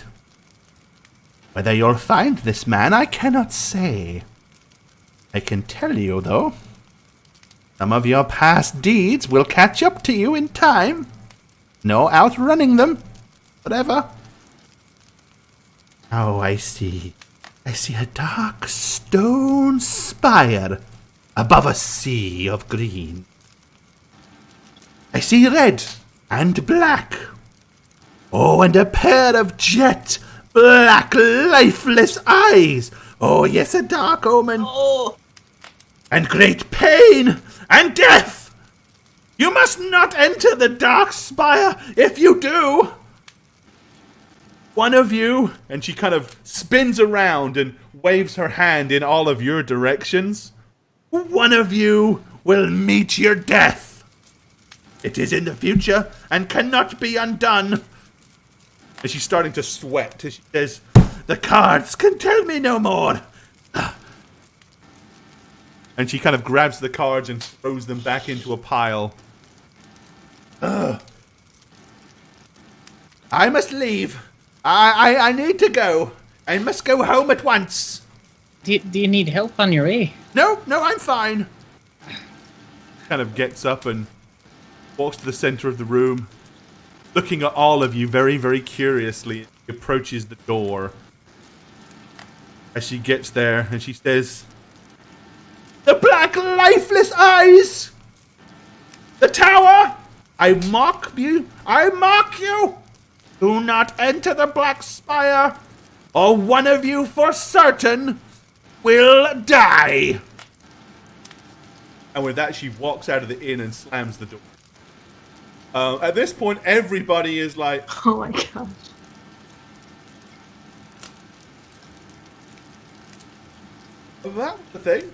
Whether you'll find this man, I cannot say. I can tell you, though, some of your past deeds will catch up to you in time. No outrunning them, whatever. Oh, I see. I see a dark stone spire above a sea of green. I see red and black. Oh, and a pair of jet black, lifeless eyes. Oh, yes, a dark omen. Oh. And great pain and death. You must not enter the dark spire. If you do, one of you, and she kind of spins around and waves her hand in all of your directions. One of you will meet your death. It is in the future and cannot be undone. And she's starting to sweat as she says, The cards can tell me no more. And she kind of grabs the cards and throws them back into a pile. I must leave. I need to go. I must go home at once. Do you need help on your way? No, I'm fine. Kind of gets up and walks to the center of the room, looking at all of you very, very curiously. She approaches the door. As she gets there, and she says, The black, lifeless eyes! The tower! I mock you! I mock you! Do not enter the black spire, or one of you for certain will die! And with that, she walks out of the inn and slams the door. At this point, everybody is like, Oh my gosh. That's the thing.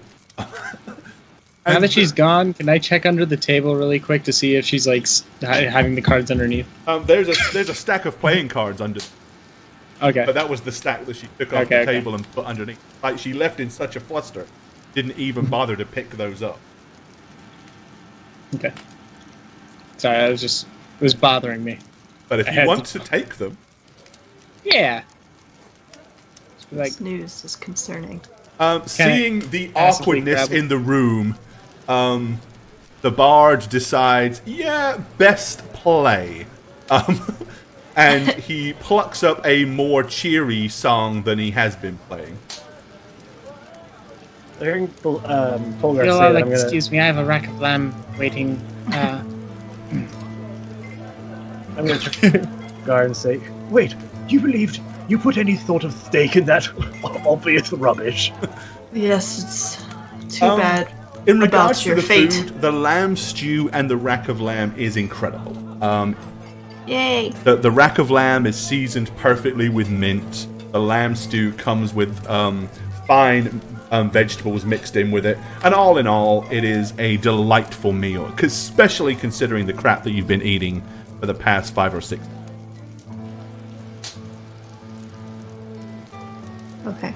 Now that she's gone, can I check under the table really quick to see if she's like having the cards underneath? There's a stack of playing cards under. Okay. But that was the stack that she took off the table and put underneath. Like, she left in such a fluster, didn't even bother to pick those up. Okay. Sorry, it was bothering me. But if you want to take them... Yeah. This news is concerning. Seeing the awkwardness in the room, the bard decides, best play. And he plucks up a more cheery song than he has been playing. Hearing Polgar You'll say all that, I'm excuse me, I have a rack of lamb waiting. I'm going to guard and say, wait, you believed you put any sort of stake in that, albeit rubbish? Yes, it's too bad. In regards to the fate. food, the lamb stew and the rack of lamb is incredible. Yay! The rack of lamb is seasoned perfectly with mint. The lamb stew comes with fine vegetables mixed in with it. And all in all, it is a delightful meal, especially considering the crap that you've been eating for the past 5 or 6 days. Okay.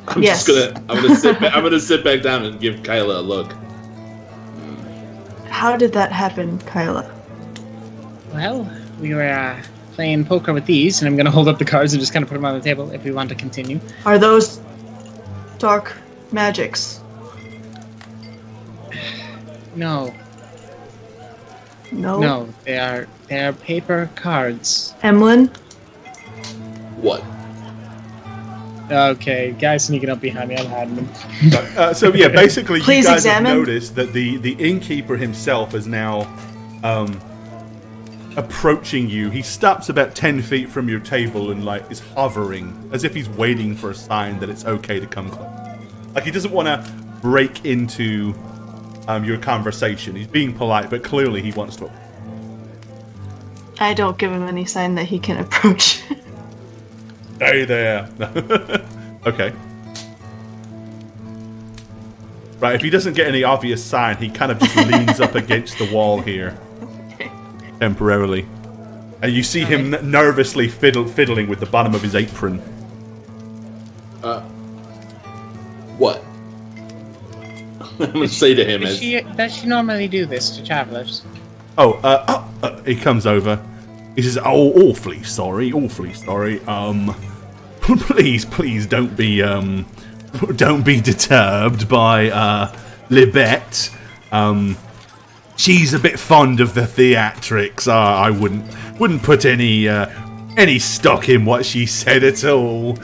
I'm gonna sit back down and give Kyla a look. How did that happen, Kyla? Well, we were playing poker with these, and I'm going to hold up the cards and just kind of put them on the table if we want to continue. Are those dark magics? No. No? No, they are paper cards. Emlyn? What? Okay, guys sneaking up behind me, I'm hiding them. So yeah, basically Please you guys examine. have noticed that the innkeeper himself is now approaching you. He stops about 10 feet from your table and is hovering, as if he's waiting for a sign that it's okay to come close. Like, he doesn't want to break into your conversation. He's being polite, but clearly he wants to. I don't give him any sign that he can approach. Stay there. Okay. Right, if he doesn't get any obvious sign, he kind of just leans up against the wall here. Temporarily. And you see him nervously fiddling with the bottom of his apron. What? I'm going to say to him Does she normally do this to travelers? He comes over. He says, awfully sorry. Please don't be disturbed by Libet. She's a bit fond of the theatrics. I wouldn't put any stock in what she said at all.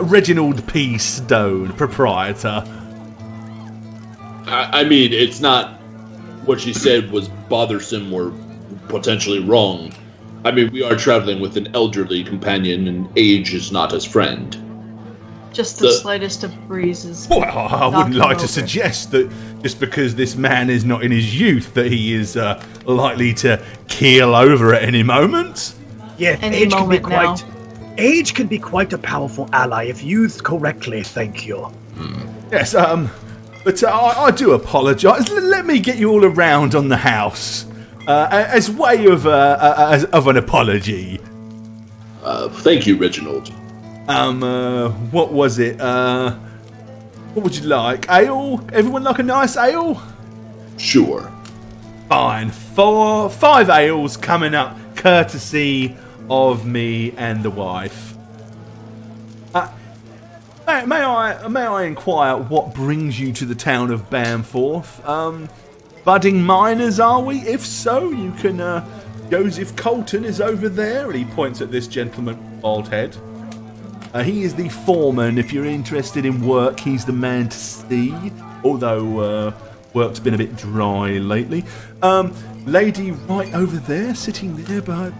Reginald P. Stone, proprietor. I mean, it's not what she said was bothersome or potentially wrong. I mean, we are traveling with an elderly companion, and age is not his friend. Just the slightest of breezes. Well, I wouldn't like to suggest that just because this man is not in his youth that he is likely to keel over at any moment. Yeah, age can be quite a powerful ally if used correctly, thank you. Yes, but I do apologise. Let me get you all around on the house. As way of an apology. Thank you, Reginald. What was it? What would you like? Ale? Everyone like a nice ale? Sure. Fine. 5 ales coming up, courtesy of me and the wife. May I inquire what brings you to the town of Bamforth? Budding miners, are we? If so, you can, Joseph Colton is over there, and he points at this gentleman with bald head. He is the foreman. If you're interested in work, he's the man to see, although work's been a bit dry lately. Lady right over there, sitting there behind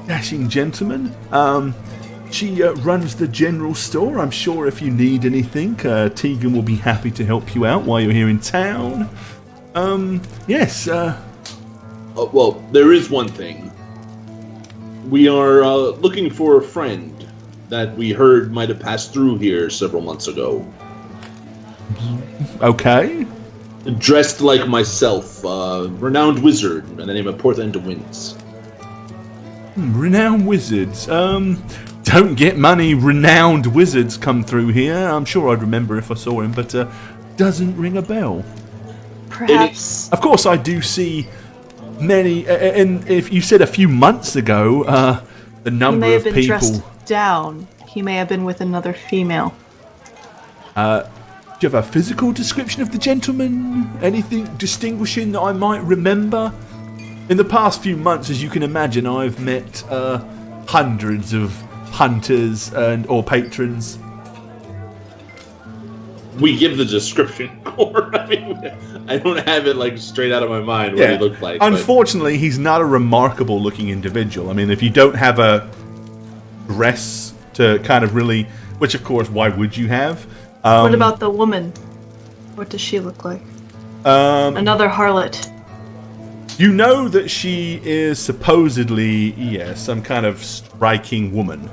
dashing gentleman. She runs the general store. I'm sure if you need anything, Tegan will be happy to help you out while you're here in town. Yes. Well, there is one thing. We are looking for a friend that we heard might have passed through here several months ago. Okay. Dressed like myself, renowned wizard by the name of Porthenda Winds. Renowned wizards. Don't get many renowned wizards come through here. I'm sure I'd remember if I saw him, but doesn't ring a bell. Perhaps. Of course, I do see many. And if you said a few months ago, the number he may of have been people. dressed down. He may have been with another female. Do you have a physical description of the gentleman? Anything distinguishing that I might remember? In the past few months, as you can imagine, I've met hundreds of hunters or patrons. We give the description, Core. I mean, I don't have it like straight out of my mind what he looked like. Unfortunately, he's not a remarkable looking individual. I mean, if you don't have a dress to kind of really, which of course, why would you have? What about the woman? What does she look like? Another harlot. You know that she is supposedly, some kind of striking woman.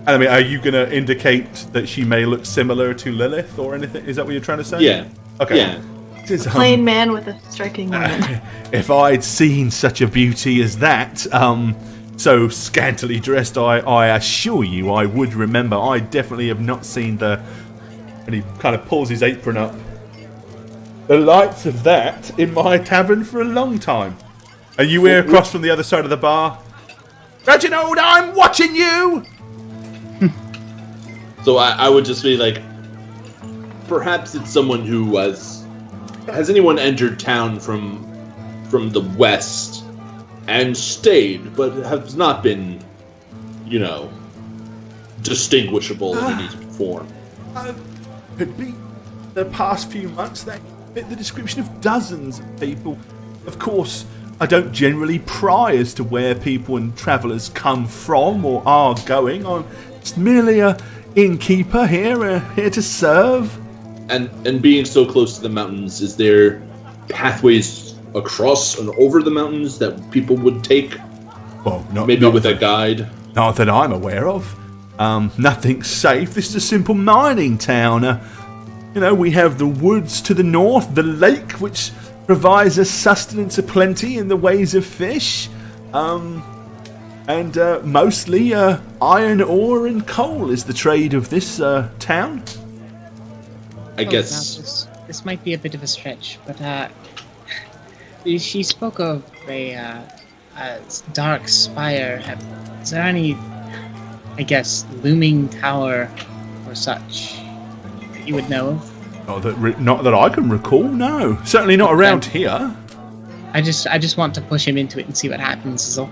I mean, are you going to indicate that she may look similar to Lilith or anything? Is that what you're trying to say? Yeah. Okay. Yeah. A plain man with a striking woman. If I'd seen such a beauty as that, so scantily dressed, I assure you I would remember. I definitely have not seen and he kind of pulls his apron up, the lights of that in my tavern for a long time. Are you here across from the other side of the bar? Reginald, I'm watching you! So I would just be like, perhaps it's someone who has anyone entered town from the west and stayed, but has not been, distinguishable in any form. Could be the past few months that fit the description of dozens of people. Of course, I don't generally pry as to where people and travellers come from or are going. I'm just merely a innkeeper here to serve. And being so close to the mountains, is there pathways across and over the mountains that people would take? Well, not with a guide. Not that I'm aware of. Nothing's safe. This is a simple mining town. We have the woods to the north, the lake, which provides us sustenance aplenty in the ways of fish, and mostly iron ore and coal is the trade of this town. I guess this might be a bit of a stretch, but she spoke of a dark spire. Is there any, looming tower or such that you would know of? Not that I can recall. No, certainly not around here. I just want to push him into it and see what happens. Is all.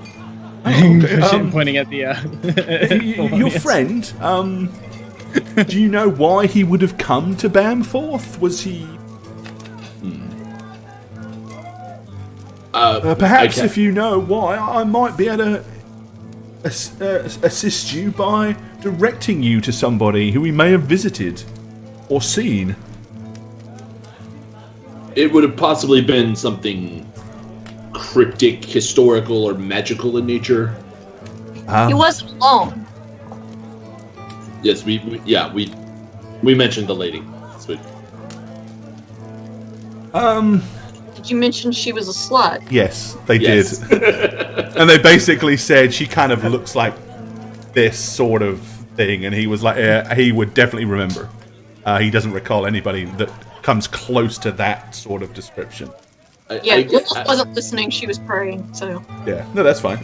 Okay, Push him, pointing at the. Your friend. Do you know why he would have come to Bamforth? Was he? Perhaps if you know why, I might be able to assist you by directing you to somebody who he may have visited or seen. It would have possibly been something cryptic, historical, or magical in nature. He wasn't alone. Yes, we mentioned the lady. Sweet. Did you mention she was a slut? Yes, they did. And they basically said she kind of looks like this sort of thing, and he was like, he would definitely remember. He doesn't recall anybody that comes close to that sort of description. Lilith wasn't listening; she was praying. So yeah, no, that's fine.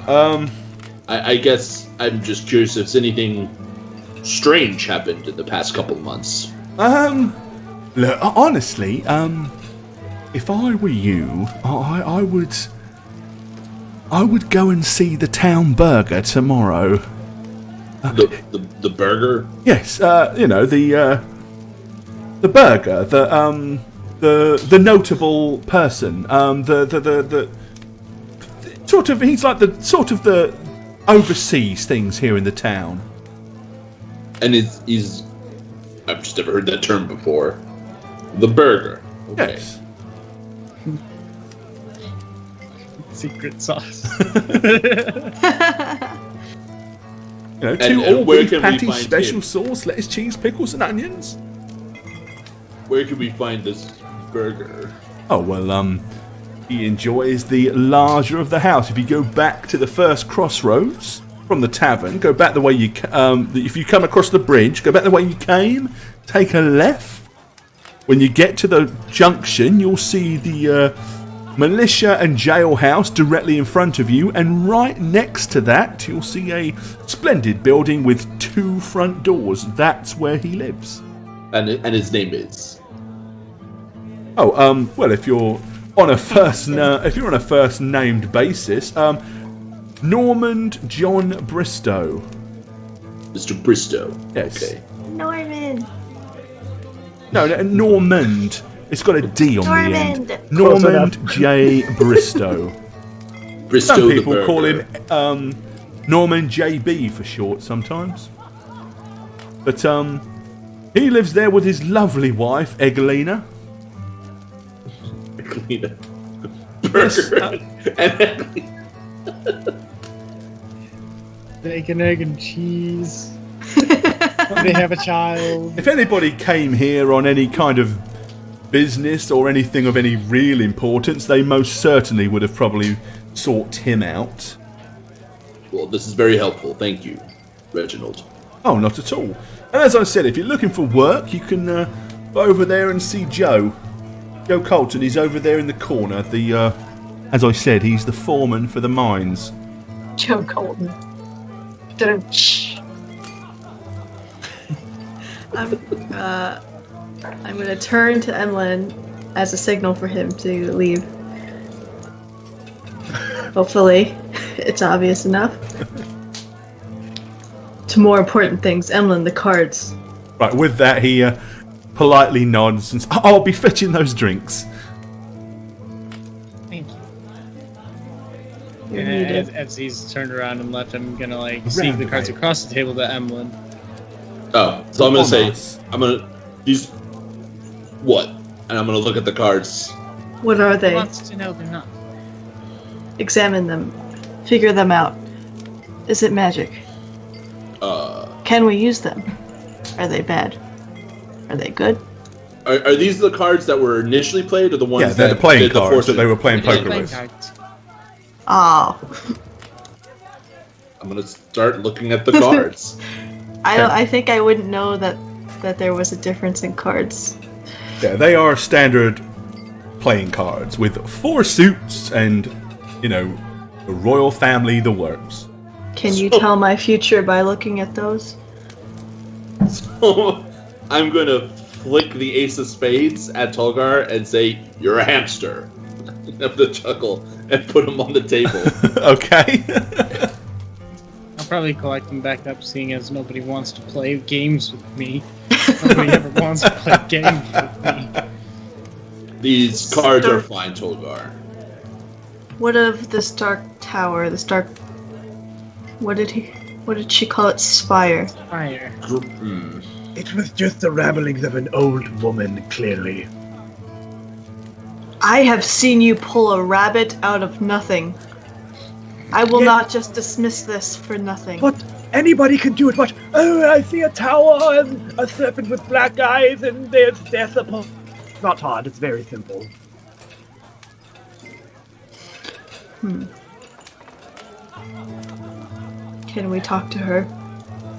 I guess I'm just curious if anything strange happened in the past couple of months. Look, honestly, if I were you, I would go and see the town burger tomorrow. The burger? Yes, the burger, the notable person, the sort of, he's like the oversees things here in the town. And he's I've just never heard that term before. The burger. Okay. Yes. Secret sauce. Two all-beef patties, special sauce, lettuce, cheese, pickles, and onions. Where can we find this burger? Oh, well, He enjoys the larger of the house. If you go back to the first crossroads from the tavern, go back the way you if you come across the bridge, go back the way you came, take a left. When you get to the junction, you'll see the militia and jailhouse directly in front of you, and right next to that, you'll see a splendid building with 2 front doors. That's where he lives. And his name is? Oh, well, if you're on a first named basis, Normand John Bristow. Mr. Bristow. Yes. Okay. Norman. No, Normand. It's got a D on the end. Normand. Normand J. Bristow. Bristow Some the people burger. call him Norman JB for short sometimes. But he lives there with his lovely wife, Egelina. Egelina. Yes, Burger. And Bacon, egg, and cheese. They have a child. if anybody came here on any kind of business or anything of any real importance, they most certainly would have probably sought him out. Well, this is very helpful. Thank you, Reginald. Oh, not at all. And as I said, if you're looking for work, you can go over there and see Joe. Joe Colton, he's over there in the corner. As I said, he's the foreman for the mines. Joe Colton. I'm going to turn to Emlyn as a signal for him to leave. Hopefully, it's obvious enough. To more important things, Emlyn, the cards. Right, with that, he politely nods and says, I'll be fetching those drinks. Thank you. You're And muted. as he's turned around and left, I'm gonna see the cards across the table to Emlyn. Oh, so I'm gonna say, Almost. these, what? And I'm gonna look at the cards. What are Who they? wants to know they're not? Examine them. Figure them out. Is it magic? Can we use them? Are they bad? Are they good? Are these the cards that were initially played, or the ones Yeah, they're that the playing did the cards that fortune? they were playing They're poker playing with. cards. Oh, I'm gonna start looking at the cards. I think I wouldn't know that there was a difference in cards. Yeah, they are standard playing cards with 4 suits and, the royal family, the works. Can you tell my future by looking at those? So I'm gonna flick the ace of spades at Tolgar and say, "You're a hamster." Have to chuckle and put him on the table. Okay. I'll probably collect them back up, seeing as nobody wants to play games with me. Nobody ever wants to play games with me. These cards are fine, Tolgar. What of the Stark Tower? The Stark. What did she call it? Spire. Fire. It was just the ramblings of an old woman, clearly. I have seen you pull a rabbit out of nothing. I will not just dismiss this for nothing. But anybody can do it, but I see a tower and a serpent with black eyes and there's death upon... It's not hard, it's very simple. Can we talk to her?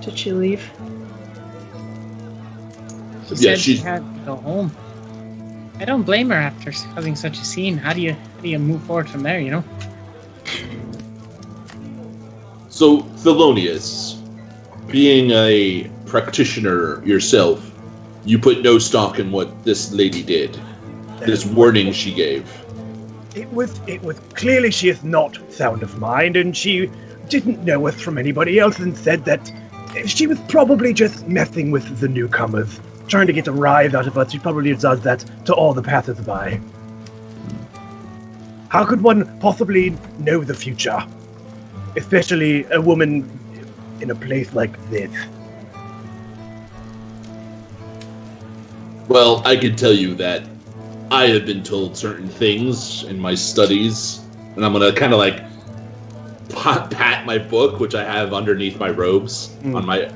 Did she leave? She Yeah, said she she's- had to go home. I don't blame her after having such a scene. How do you move forward from there, you know? So, Thelonious, being a practitioner yourself, you put no stock in what this lady did. This warning she gave. It was clearly she is not sound of mind, and she didn't know us from anybody else and said that she was probably just messing with the newcomers, trying to get a rise out of us. She probably does that to all the passers-by. How could one possibly know the future? Especially a woman in a place like this. Well, I can tell you that I have been told certain things in my studies, and I'm gonna kind of like pat my book, which I have underneath my robes on my.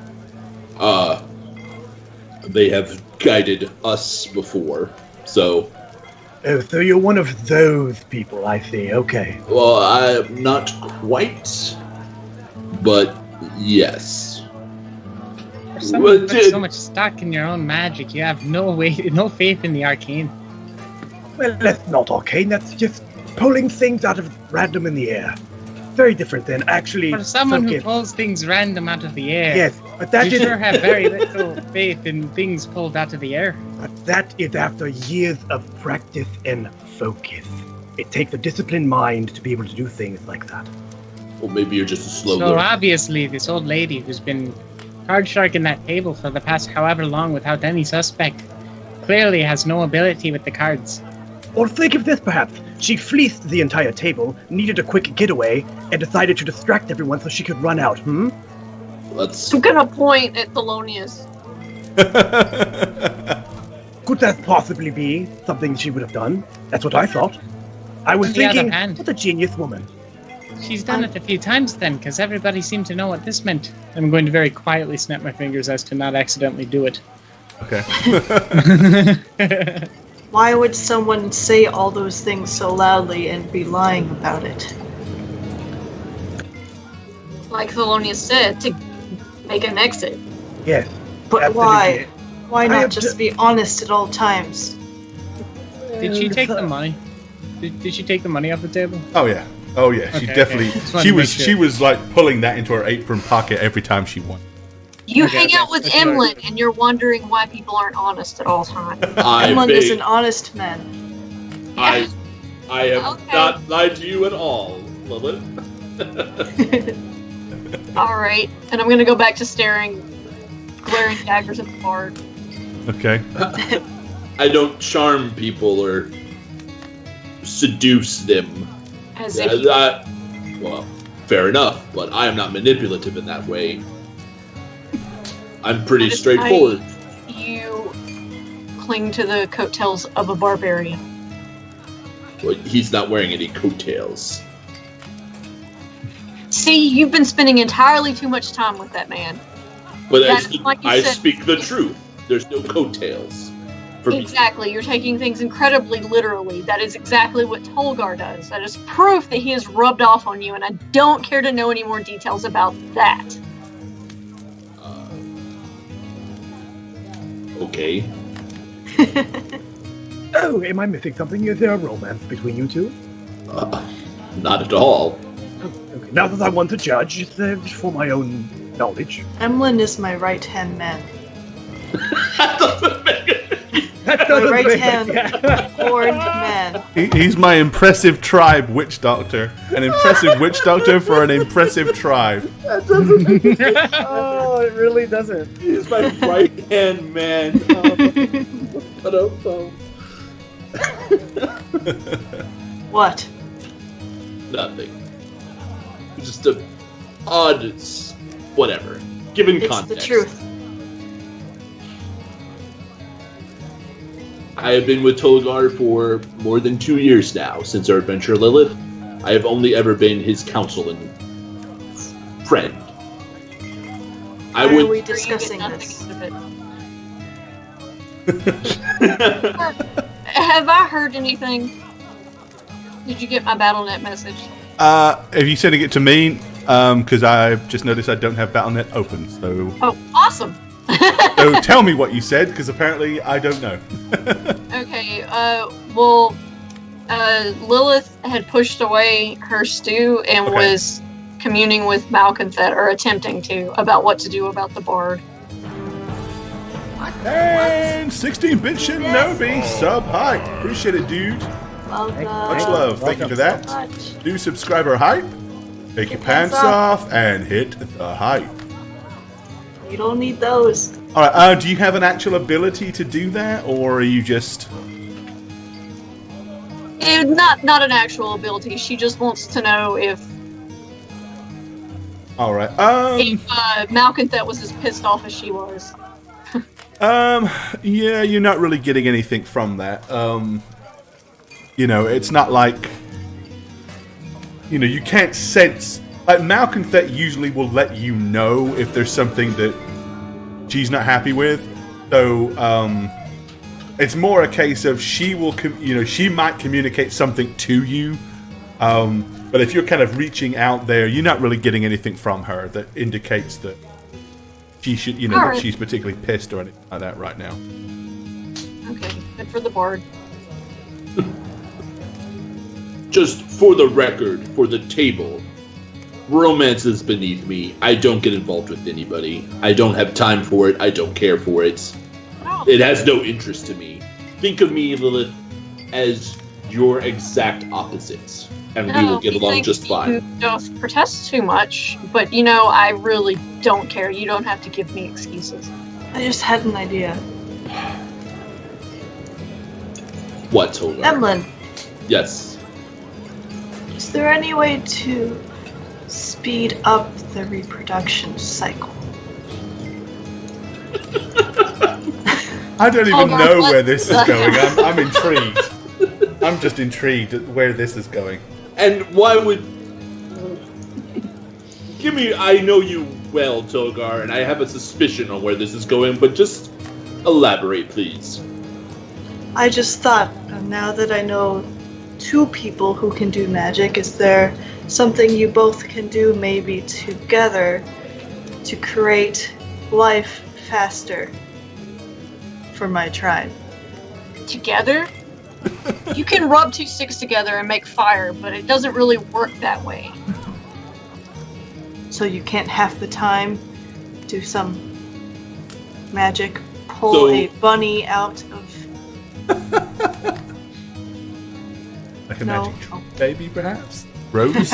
They have guided us before, so Oh, so you're one of those people, I see. Okay. Well, I'm not quite, but yes. For someone who puts so much stock in your own magic, you have no faith in the arcane. Well, that's not arcane. That's just pulling things out of random in the air. Very different than actually. For someone who pulls things random out of the air. Yes, but that you sure have very little faith in things pulled out of the air. But that is after years of practice and focus. It takes a disciplined mind to be able to do things like that. Well, maybe you're just a slow So learner. obviously, this old lady who's been card sharking that table for the past however long without any suspect clearly has no ability with the cards. Or think of this, perhaps. She fleeced the entire table, needed a quick getaway, and decided to distract everyone so she could run out, I'm gonna point at Thelonious. Could that possibly be something she would have done? That's what I thought. I was On the other thinking, hand- what a genius woman. She's done it a few times then, because everybody seemed to know what this meant. I'm going to very quietly snap my fingers as to not accidentally do it. Okay. Why would someone say all those things so loudly and be lying about it? Like Thelonious said, to make an exit. Yes. But absolutely. why? Why I not have just be honest at all times? Did she take the money? Did she take the money off the table? Oh yeah. Oh yeah. She Okay, definitely. okay. Just wanted She to make was. sure. She was like pulling that into her apron pocket every time she won. You Okay, hang okay, out with that's what I Emlyn did. and you're wondering why people aren't honest at all times. Emlyn is an honest man. I have Okay. not lied to you at all, Lilith. Alright, and I'm gonna go back to glaring daggers at the bard. Okay. I don't charm people or seduce them. As if Well, fair enough, but I am not manipulative in that way. I'm pretty straightforward. you cling to the coattails of a barbarian. Well, he's not wearing any coattails. See, you've been spending entirely too much time with that man. But That's like you I said. speak the truth. There's no coattails. For me. Exactly, you're taking things incredibly literally. That is exactly what Tolgar does. That is proof that he has rubbed off on you, and I don't care to know any more details about that. Okay. Oh, am I missing something? Is there a romance between you two? Not at all. Okay. Now that I want to judge, it's just for my own knowledge. Emlyn is my right-hand man. That doesn't make it. That My doesn't make right-hand it. horned man. He's my impressive tribe witch doctor. An impressive witch doctor for an impressive tribe. That doesn't make it. Oh, it really doesn't. He's my right hand man. What? Nothing. Just a odd, whatever. Given It's context. the truth. I have been with Tolgar for more than 2 years now, since our adventure Lilith. I have only ever been his counsel and friend. Why are we discussing Nothing this? out of it. Have I heard anything? Did you get my BattleNet message? Are you sending it to me? Because I've just noticed I don't have BattleNet open. So, Oh, awesome! so tell me what you said, because apparently I don't know. Okay, Lilith had pushed away her stew and Okay. was communing with Malconthet, or attempting to, about what to do about the bard. And 16-bit Shinobi sub hype. Appreciate it, dude. Welcome. Much love. Thank you for that. Much. Do subscriber hype. Take your pants off and hit the hype. You don't need those. All right. Do you have an actual ability to do that, or are you just? Not an actual ability. She just wants to know if All right. Malconthet was as pissed off as she was. Yeah, you're not really getting anything from that. You know, it's not like, you know, you can't sense, like Malconthet usually will let you know if there's something that she's not happy with. So, It's more a case of she will, she might communicate something to you, but if you're kind of reaching out there, you're not really getting anything from her that indicates that she should, that she's particularly pissed or anything like that right now. Okay, good for the board. Just for the record, for the table, romance is beneath me. I don't get involved with anybody. I don't have time for it. I don't care for it. It has no interest to me. Think of me, Lilith, as your exact opposite, and we will get along just fine. You don't protest too much, but I really don't care. You don't have to give me excuses. I just had an idea. What, Tolga? Emlyn, Yes. is there any way to speed up the reproduction cycle? I don't even know where this is going. I'm intrigued. I'm just intrigued at where this is going. And why would... I know you well, Togar, and I have a suspicion on where this is going, but just elaborate, please. I just thought, now that I know 2 people who can do magic, is there something you both can do maybe together to create life faster for my tribe? Together? You can rub 2 sticks together and make fire, but it doesn't really work that way. So you can't half the time do some magic, pull a bunny out of... Like a magic baby, perhaps? Rose?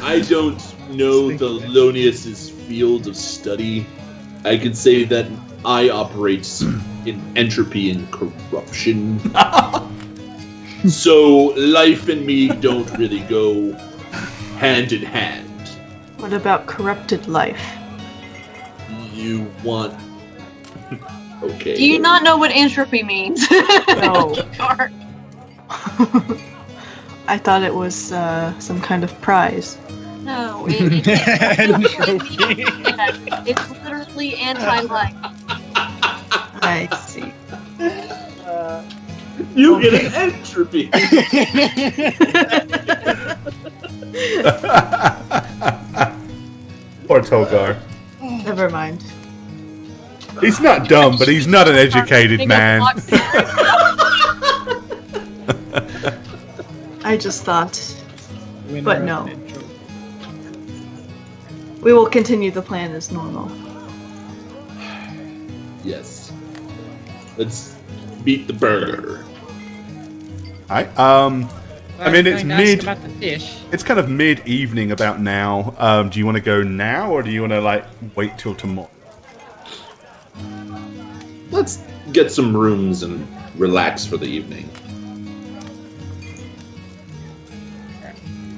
I don't know Thelonious' field of study. I could say that I operate in entropy and corruption. So life and me don't really go hand in hand. What about corrupted life? You want... Okay. Do you not know what entropy means? No. I thought it was some kind of prize. No, it's literally anti-life. I see. You get an entropy. Poor Togar. Never mind. He's not dumb, but he's not an educated man. I just thought, but no. We will continue the plan as normal. Yes. Let's beat the burger. Alright, I mean, it's mid... About the fish. It's kind of mid-evening about now. Do you want to go now, or do you want to, wait till tomorrow? Let's get some rooms and relax for the evening.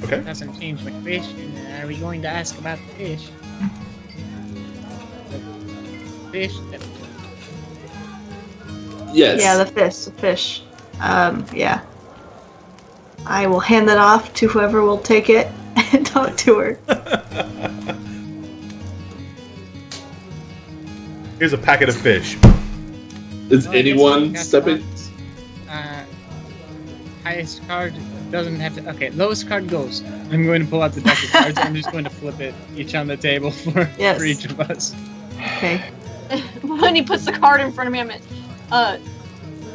Okay. Doesn't change my question. Are we going to ask about the fish? The fish? Yes. Yeah, the fish. Yeah. I will hand that off to whoever will take it and talk to her. Here's a packet of fish. Is anyone stepping? Highest card doesn't have to. Okay, lowest card goes. I'm going to pull out the deck of cards. I'm just going to flip it each on the table for each of us. Okay. When he puts the card in front of me,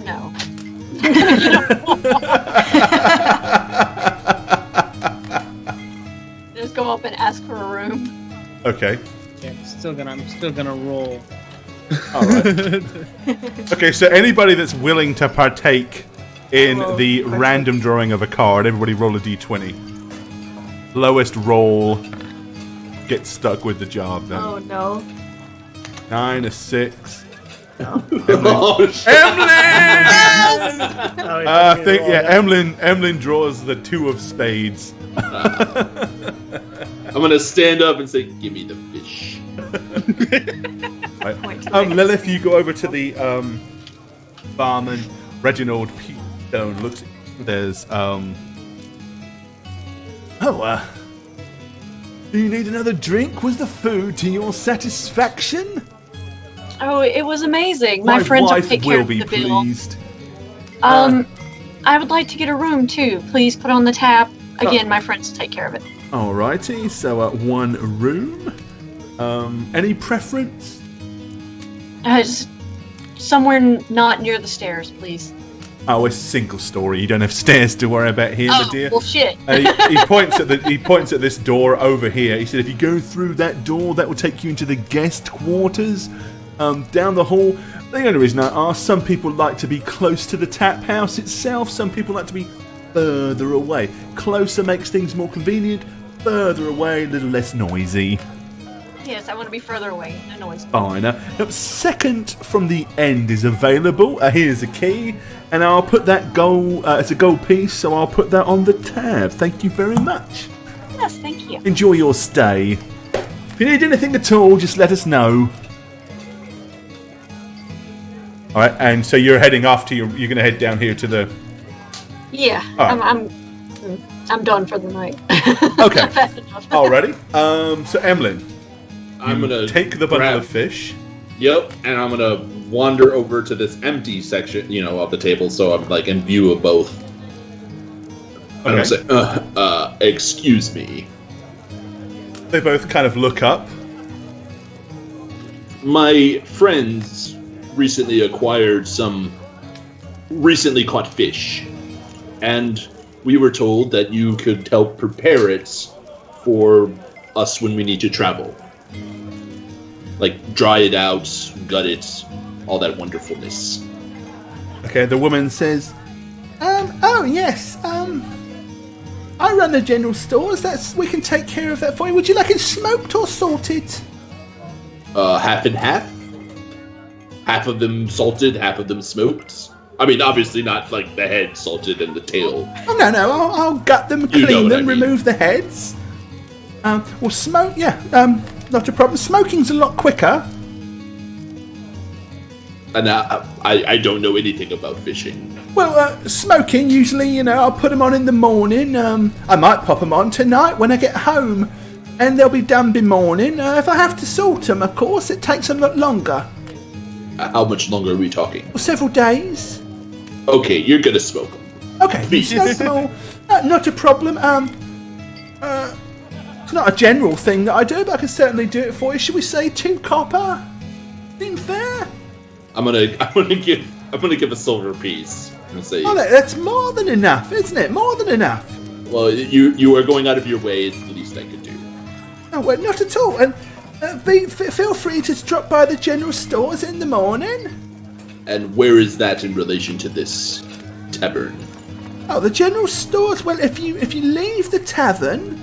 no. Just go up and ask for a room. Okay. Yeah, I'm still gonna roll. Alright. Okay, so anybody that's willing to partake in the random drawing of a card, everybody roll a d20. Lowest roll gets stuck with the job then. Oh no. 9, a 6. No. Emlyn! I think, Emlyn draws the 2 of spades. I'm gonna stand up and say, "Give me the fish." Right. Lilith, you go over to the barman. Reginald Peastone looks at you. There's do you need another drink? Was the food to your satisfaction? Oh, it was amazing. My friends will wife take care will of be the bill. pleased. I would like to get a room too. Please put on the tab. Again, my friends take care of it. Alrighty, so 1 room. Any preference? Just somewhere not near the stairs, please. Oh, it's single story. You don't have stairs to worry about here, my dear. Well, shit. He points at this door over here. He said, if you go through that door, that will take you into the guest quarters. Down the hall. The only reason I ask, some people like to be close to the tap house itself. Some people like to be further away. Closer makes things more convenient. Further away, a little less noisy. Yes, I want to be further away. No noise. Fine. Second from the end is available. Here's a key, and I'll put that gold. It's a gold piece, so I'll put that on the tab. Thank you very much. Yes, thank you. Enjoy your stay. If you need anything at all, just let us know. All right, and so you're heading off to you're going to head down here to the. Yeah, Right. I'm done for the night. Okay. I've had enough. Alrighty. So Emlyn, I'm gonna take the bundle of fish. Yep, and I'm gonna wander over to this empty section, of the table, so I'm like in view of both. And I'll say, excuse me. They both kind of look up. My friends recently acquired some recently caught fish, and we were told that you could help prepare it for us when we need to travel. Like, dry it out, gut it, all that wonderfulness. Okay, the woman says, oh yes, I run the general stores, we can take care of that for you. Would you like it smoked or salted? Half and half? Half of them salted, half of them smoked? I mean, obviously not like the head salted and the tail. Oh no, I'll gut them, clean them, remove the heads. Well, smoke, yeah, not a problem. Smoking's a lot quicker. And I don't know anything about fishing. Well, smoking, usually, I'll put them on in the morning. I might pop them on tonight when I get home. And they'll be done by morning. If I have to salt them, of course, it takes a lot longer. How much longer are we talking? Well, several days. Okay, you're gonna smoke them. Okay, smoke them all. Not a problem. It's not a general thing that I do, but I can certainly do it for you. Should we say 2 copper? Seem fair? I'm gonna give a silver piece. I'm gonna say. Oh, that's more than enough, isn't it? More than enough. Well, you are going out of your way. It's the least I could do. Oh, well, not at all. And feel free to drop by the general stores in the morning. And where is that in relation to this tavern? Oh, the general stores. Well, if you leave the tavern,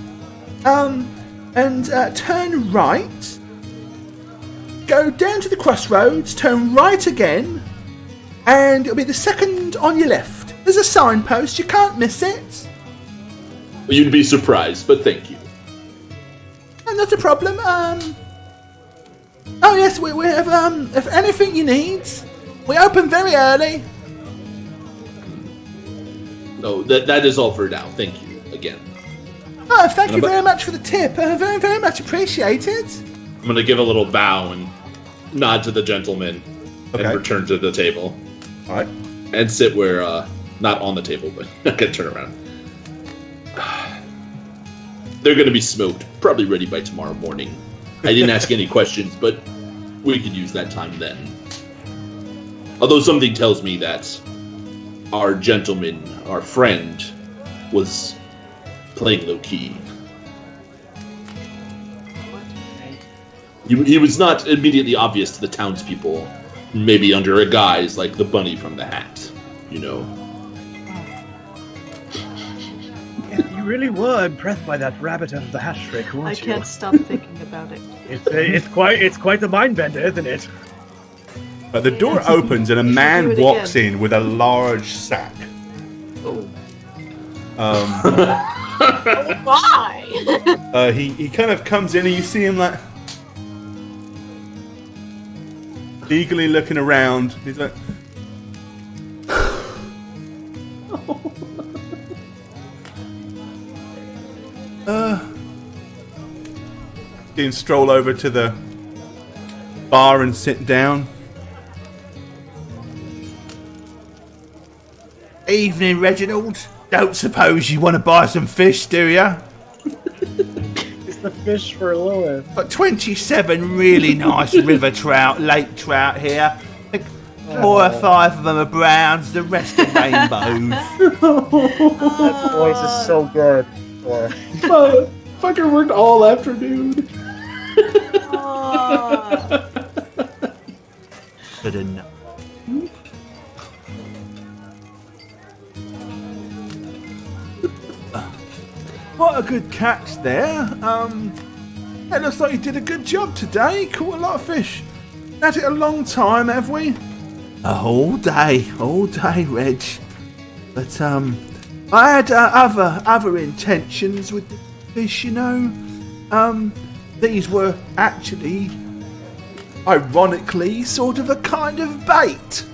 and turn right, go down to the crossroads, turn right again, and it'll be the second on your left. There's a signpost. You can't miss it. Well, you'd be surprised, but thank you. Not a problem. Oh yes, we have if anything you need, we open very early. No, that is all for now. Thank you again. Oh, thank you very much for the tip. Very, very much appreciated. I'm gonna give a little bow and nod to the gentleman and return to the table. All right. And sit where, not on the table, but I can turn around. They're gonna be smoked, probably ready by tomorrow morning. I didn't ask any questions, but we could use that time then. Although something tells me that our gentleman, our friend, was playing low-key. He was not immediately obvious to the townspeople, maybe under a guise like the bunny from the hat, You really were impressed by that rabbit out of the hat trick, weren't I you? can't stop thinking about it. It's quite the mind bender, isn't it? But the door opens and a man walks in with a large sack. Oh, why? He kind of comes in and you see him like eagerly looking around. He's like, you can stroll over to the bar and sit down. Evening, Reginald. Don't suppose you want to buy some fish, do ya? It's the fish for Lilith. Got 27 really nice river trout, lake trout here. I think 4 or 5 of them are browns, the rest are rainbows. That voice is so good. Fucker worked all afternoon. Good enough. What a good catch there. It looks like you did a good job today. Caught a lot of fish. Had it a long time, have we? All day, Reg. But I had other intentions with the fish, you know. These were actually, ironically, sort of a kind of bait.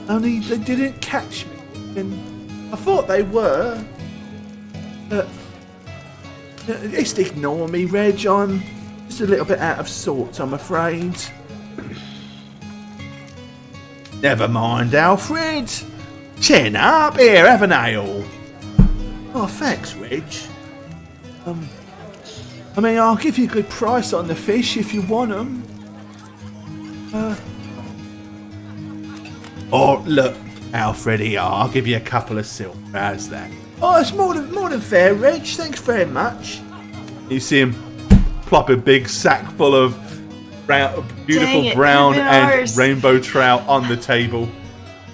Only they didn't catch me, and I thought they were. Just ignore me, Reg. I'm just a little bit out of sorts, I'm afraid. Never mind, Alfred. Chin up. Here, have an ale. Oh, thanks, Reg. I mean, I'll give you a good price on the fish if you want them. Or look, Alfred, here, I'll give you a couple of silver. How's that? Oh, it's more than fair, Reg. Thanks very much. You see him plop a big sack full of beautiful Dang it, brown even and ours. rainbow trout on the table.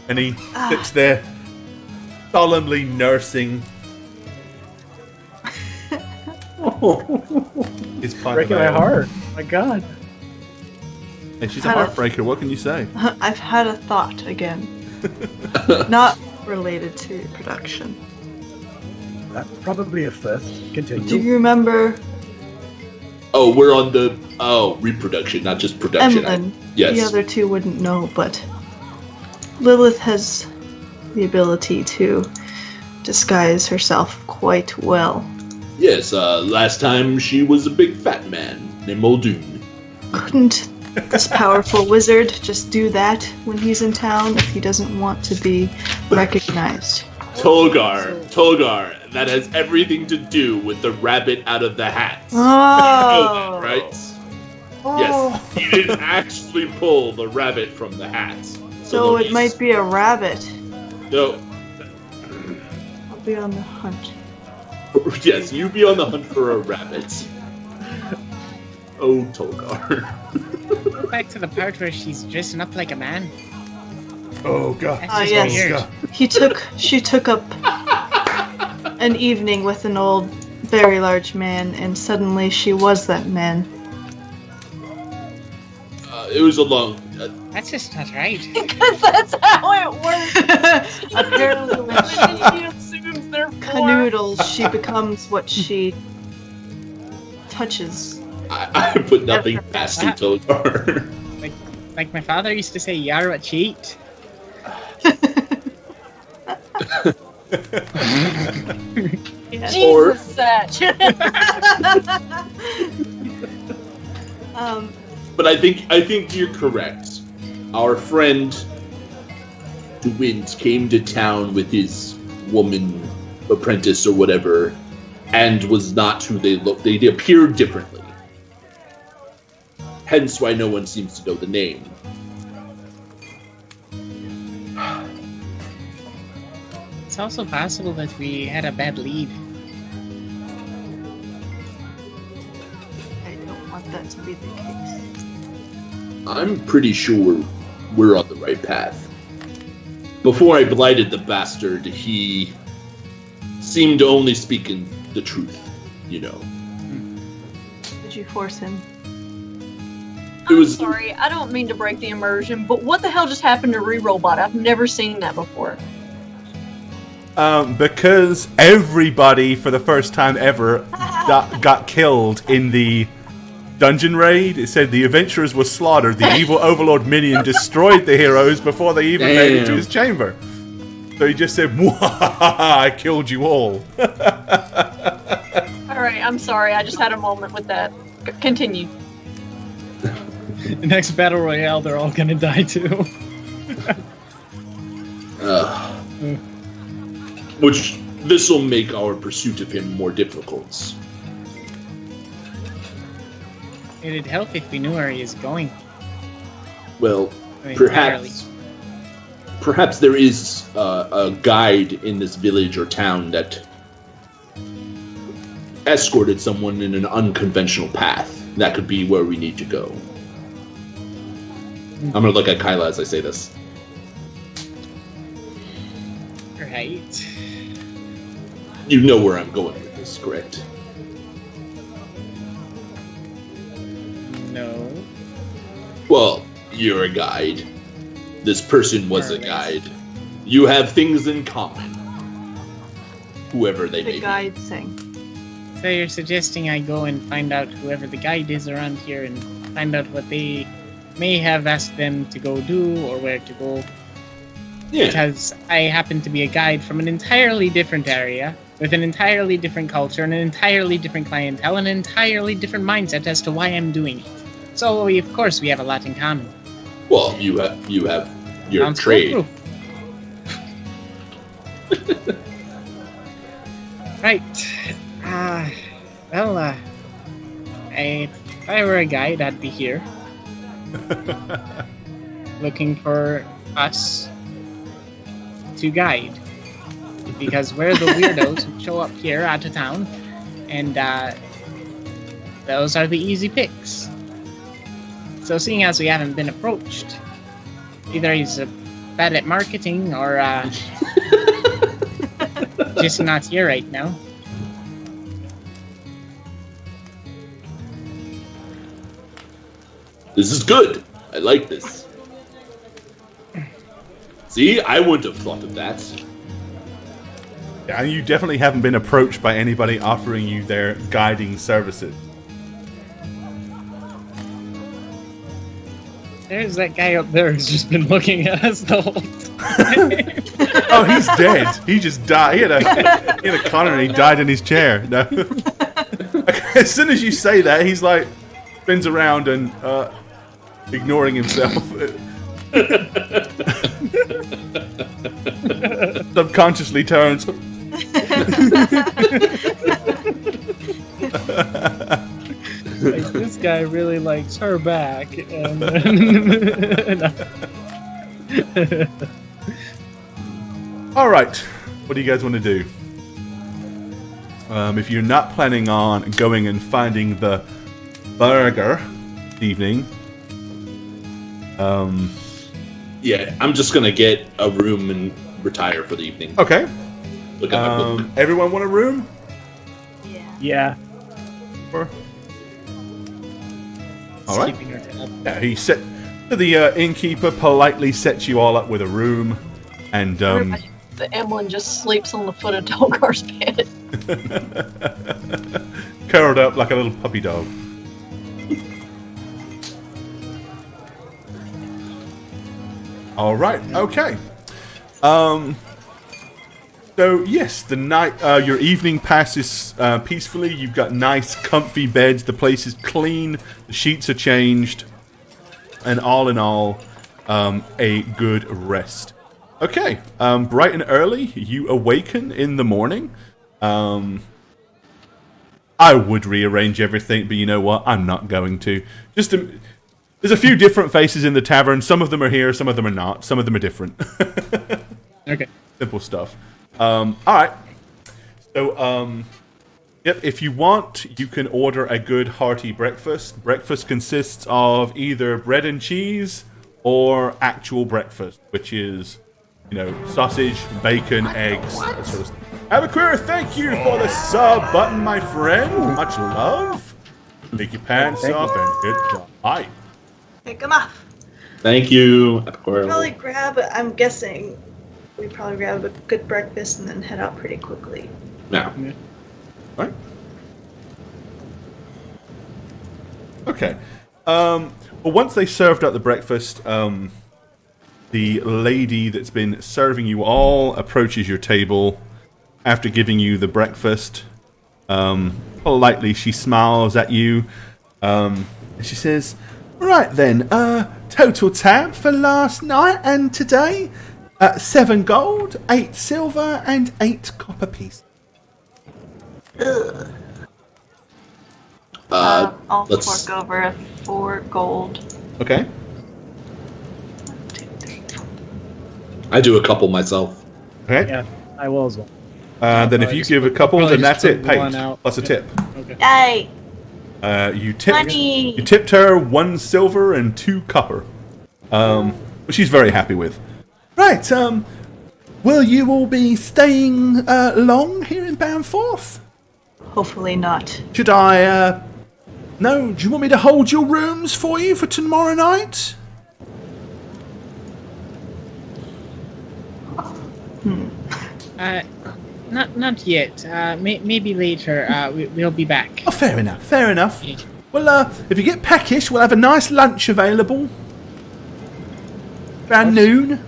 And he sits there solemnly nursing his pint Breaking of my ale. heart. My God. Hey, she's a heartbreaker. What can you say? I've had a thought again. Not related to production. That's probably a first. Continue. Do you remember Oh, we're on the reproduction, not just production. Emlyn? Yes. The other two wouldn't know, but Lilith has the ability to disguise herself quite well. Yes, last time she was a big fat man named Muldoon. Couldn't this powerful wizard just do that when he's in town if he doesn't want to be recognized? Tolgar, that has everything to do with the rabbit out of the hat. Oh. You know that, right? Yes, he didn't actually pull the rabbit from the hat. So it might be a rabbit. No. I'll be on the hunt. Yes, you be on the hunt for a rabbit. Oh, Tolgar. Go back to the part where she's dressing up like a man. Oh god. That's Ah, just yes. weird. She took up an evening with an old, very large man, and suddenly she was that man. It was a long... That's just not right. Because that's how it works. Apparently when She she assumes they're canoodles, she becomes what she touches. I put nothing past you, Tolgar. Like my father used to say, "Yar what you eat." Jesus, Satch. But I think you're correct. Our friend DeWind came to town with his woman apprentice or whatever, and was not who they looked. They appeared differently. Hence why no one seems to know the name. It's also possible that we had a bad lead. I don't want that to be the case. I'm pretty sure we're on the right path. Before I blighted the bastard, he seemed to only speak in the truth, you know. Did you force him? I'm sorry, I don't mean to break the immersion, but what the hell just happened to Reroll Bot? I've never seen that before. Because everybody, for the first time ever, got killed in the dungeon raid. It said the adventurers were slaughtered. The evil overlord minion destroyed the heroes before they even made it to his chamber. So he just said, I killed you all. Alright, I'm sorry, I just had a moment with that. Continue. The next battle royale, they're all gonna die too. Which this will make our pursuit of him more difficult. It'd help if we knew where he is going. Well, I mean, entirely. perhaps there is a guide in this village or town that escorted someone in an unconventional path. That could be where we need to go. I'm gonna look at Kyla as I say this. Right. You know where I'm going with this, correct? No. Well, you're a guide. This person was a guide. You have things in common. Whoever they may The be. guide thing. So you're suggesting I go and find out whoever the guide is around here and find out what they may have asked them to go do or where to go? Yeah. Because I happen to be a guide from an entirely different area, with an entirely different culture, and an entirely different clientele, and an entirely different mindset as to why I'm doing it. So, of course, we have a lot in common. Well, you have your Sounds trade. cool. Right. If I were a guide, I'd be here. Looking for us to guide. Because we're the weirdos who show up here out of town, and those are the easy picks. So seeing as we haven't been approached, either he's bad at marketing or just not here right now. This is good. I like this. See, I wouldn't have thought of that. Yeah, and you definitely haven't been approached by anybody offering you their guiding services. There's that guy up there who's just been looking at us the whole time. Oh, he's dead. He just died. He had a con and he died in his chair. No. As soon as you say that, he's like spins around and ignoring himself. Subconsciously turns. Like, this guy really likes her back. And All right, what do you guys want to do? If you're not planning on going and finding the burger this evening, Yeah, I'm just gonna get a room and retire for the evening. okay. Look at my book. Everyone want a room? Yeah. Or... All right. keeping her tab. Yeah, the innkeeper politely sets you all up with a room, and The Emlyn just sleeps on the foot of Dolgar's bed. curled up like a little puppy dog. All right. Okay. So yes, the night, your evening passes peacefully. You've got nice, comfy beds. The place is clean. The sheets are changed, and all in all, a good rest. Okay. Bright and early, you awaken in the morning. I would rearrange everything, but you know what? I'm not going to. There's a few different faces in the tavern. Some of them are here, some of them are not. Some of them are different. Okay. Simple stuff. All right. So, yep. If you want, you can order a good hearty breakfast. Breakfast consists of either bread and cheese or actual breakfast, which is, sausage, bacon, eggs, that sort of stuff. Abacquir, thank you for the sub button, my friend. Much love. Take your pants off and goodbye. Take them off. Thank you. Probably I'm guessing we probably grab a good breakfast and then head out pretty quickly. Now. Right. Okay. Well, once they served out the breakfast, the lady that's been serving you all approaches your table after giving you the breakfast. Politely, she smiles at you. And she says, Right then, total tab for last night and today, 7 gold, 8 silver, and 8 copper pieces. I'll let's- fork over 4 gold. Okay. 1, 2, 3, 4. I do a couple myself. Okay. Yeah, I will as well. Then if you give a couple, probably then that's just it. put one Paid out. plus a tip. Okay. Yay! You tipped. Money! You tipped her 1 silver and 2 copper. Which she's very happy with. Right. Will you all be staying long here in Bamforth? Hopefully not. Should I? No. Do you want me to hold your rooms for you for tomorrow night? Not yet. Maybe later. We'll be back. Oh, fair enough. Fair enough. Yeah. Well, if you get peckish, we'll have a nice lunch available. Around noon.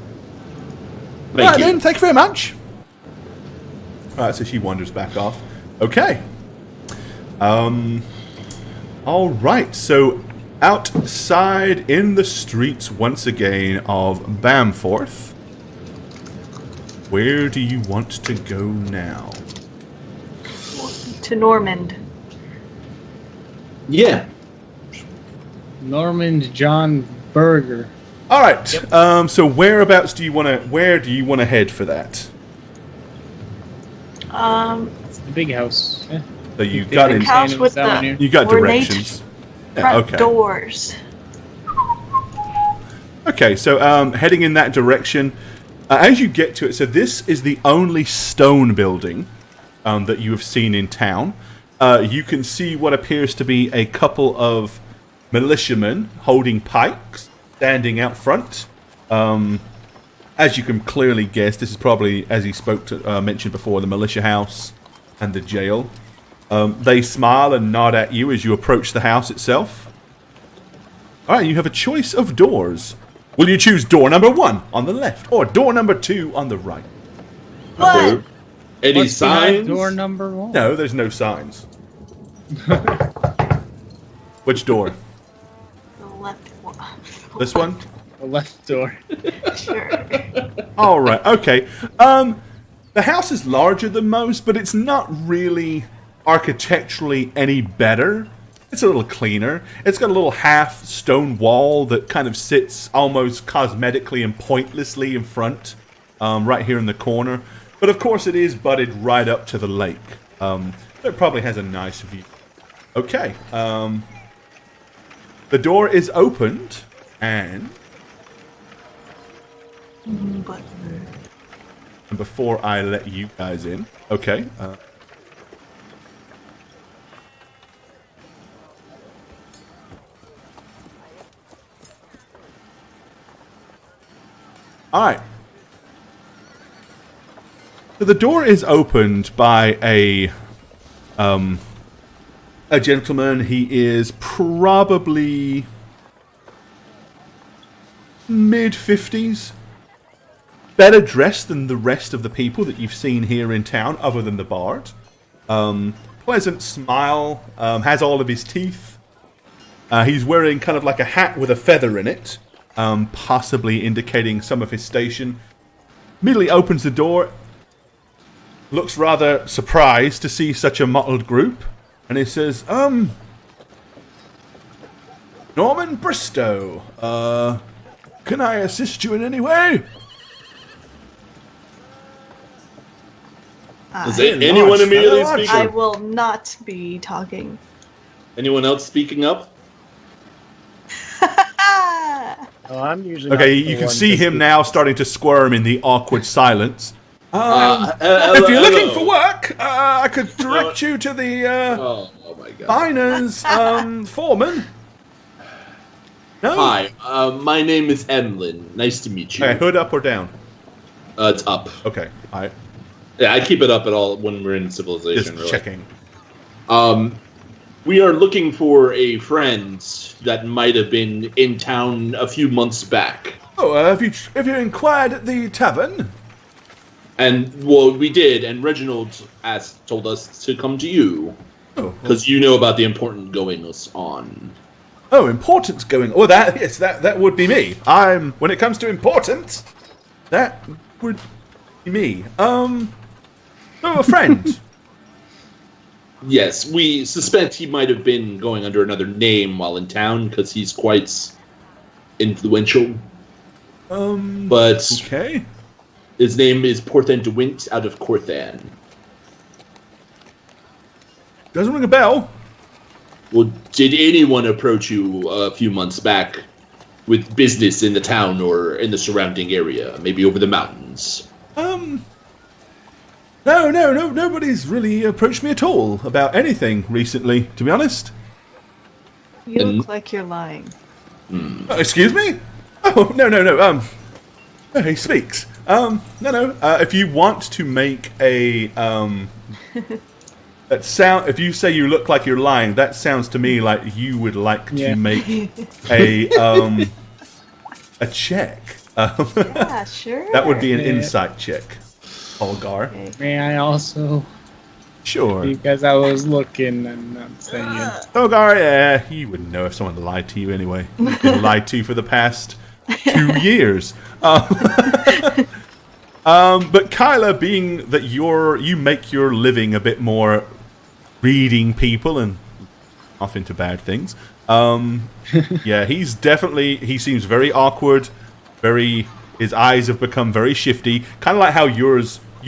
Thank you. Then, thank you very much. Alright, so she wanders back off. Okay. Alright, so outside in the streets once again of Bamforth. Where do you want to go now? To Normand. Yeah. Normand John Berger. Alright, so whereabouts do you wanna head for that? It's the big house. Yeah. So you got The house with the you got ornate directions. Yeah, front okay. doors. Okay, so heading in that direction, as you get to it, so this is the only stone building that you have seen in town. You can see what appears to be a couple of militiamen holding pikes standing out front. As you can clearly guess, this is probably, as he mentioned before, the militia house and the jail. They smile and nod at you as you approach the house itself. Alright, you have a choice of doors. Will you choose door number 1 on the left, or door number 2 on the right? What? Any What's behind signs? door number 1? No, there's no signs. Which door? The left one. This one? The left door. Sure. Alright, okay. The house is larger than most, but it's not really architecturally any better. It's a little cleaner. It's got a little half stone wall that kind of sits almost cosmetically and pointlessly in front, right here in the corner. But of course it is butted right up to the lake. It probably has a nice view. Okay. The door is opened, and But before I let you guys in, okay. Alright. So the door is opened by a gentleman. He is probably mid-50s. Better dressed than the rest of the people that you've seen here in town, other than the bard. Pleasant smile, has all of his teeth. He's wearing kind of like a hat with a feather in it, possibly indicating some of his station. Immediately opens the door, looks rather surprised to see such a mottled group, and he says, Norman Bristow, can I assist you in any way? Is anyone immediately speaking? I will not be talking. Anyone else speaking up? Oh, I'm usually Okay, not the you can one see to him speak. now starting to squirm in the awkward silence. Hello, If you're looking hello. for work, I could direct you to the Oh my god. miner's foreman. No? Hi, my name is Emlyn. Nice to meet you. Okay, hood up or down? It's up. Okay, alright. Yeah, I keep it up at all when we're in civilization. Just really. checking. We are looking for a friend that might have been in town a few months back. Oh, have you inquired at the tavern? And, well, we did, and Reginald told us to come to you. Oh, Because you know about the important goings on. Oh, importance going. Oh, that would be me. When it comes to importance, that would be me. Oh, a friend. Yes, we suspect he might have been going under another name while in town because he's quite influential. But okay. His name is Porthan DeWint out of Corthan. Doesn't ring a bell. Well, did anyone approach you a few months back with business in the town or in the surrounding area, maybe over the mountains? No, nobody's really approached me at all about anything recently, to be honest. You look like you're lying. Excuse me? Oh, no. He speaks. No. If you want to make a, if you say you look like you're lying, that sounds to me like you would like to make a check. Yeah, sure. That would be an insight check, Olgar. Okay. May I also? Sure. Because I was looking and not saying. Olgar, yeah, you wouldn't know if someone lied to you anyway. You've been lied to for the past 2 years. But Kyla, being that you make your living a bit more reading people and off into bad things. Yeah, he seems very awkward, his eyes have become very shifty, kind of like how you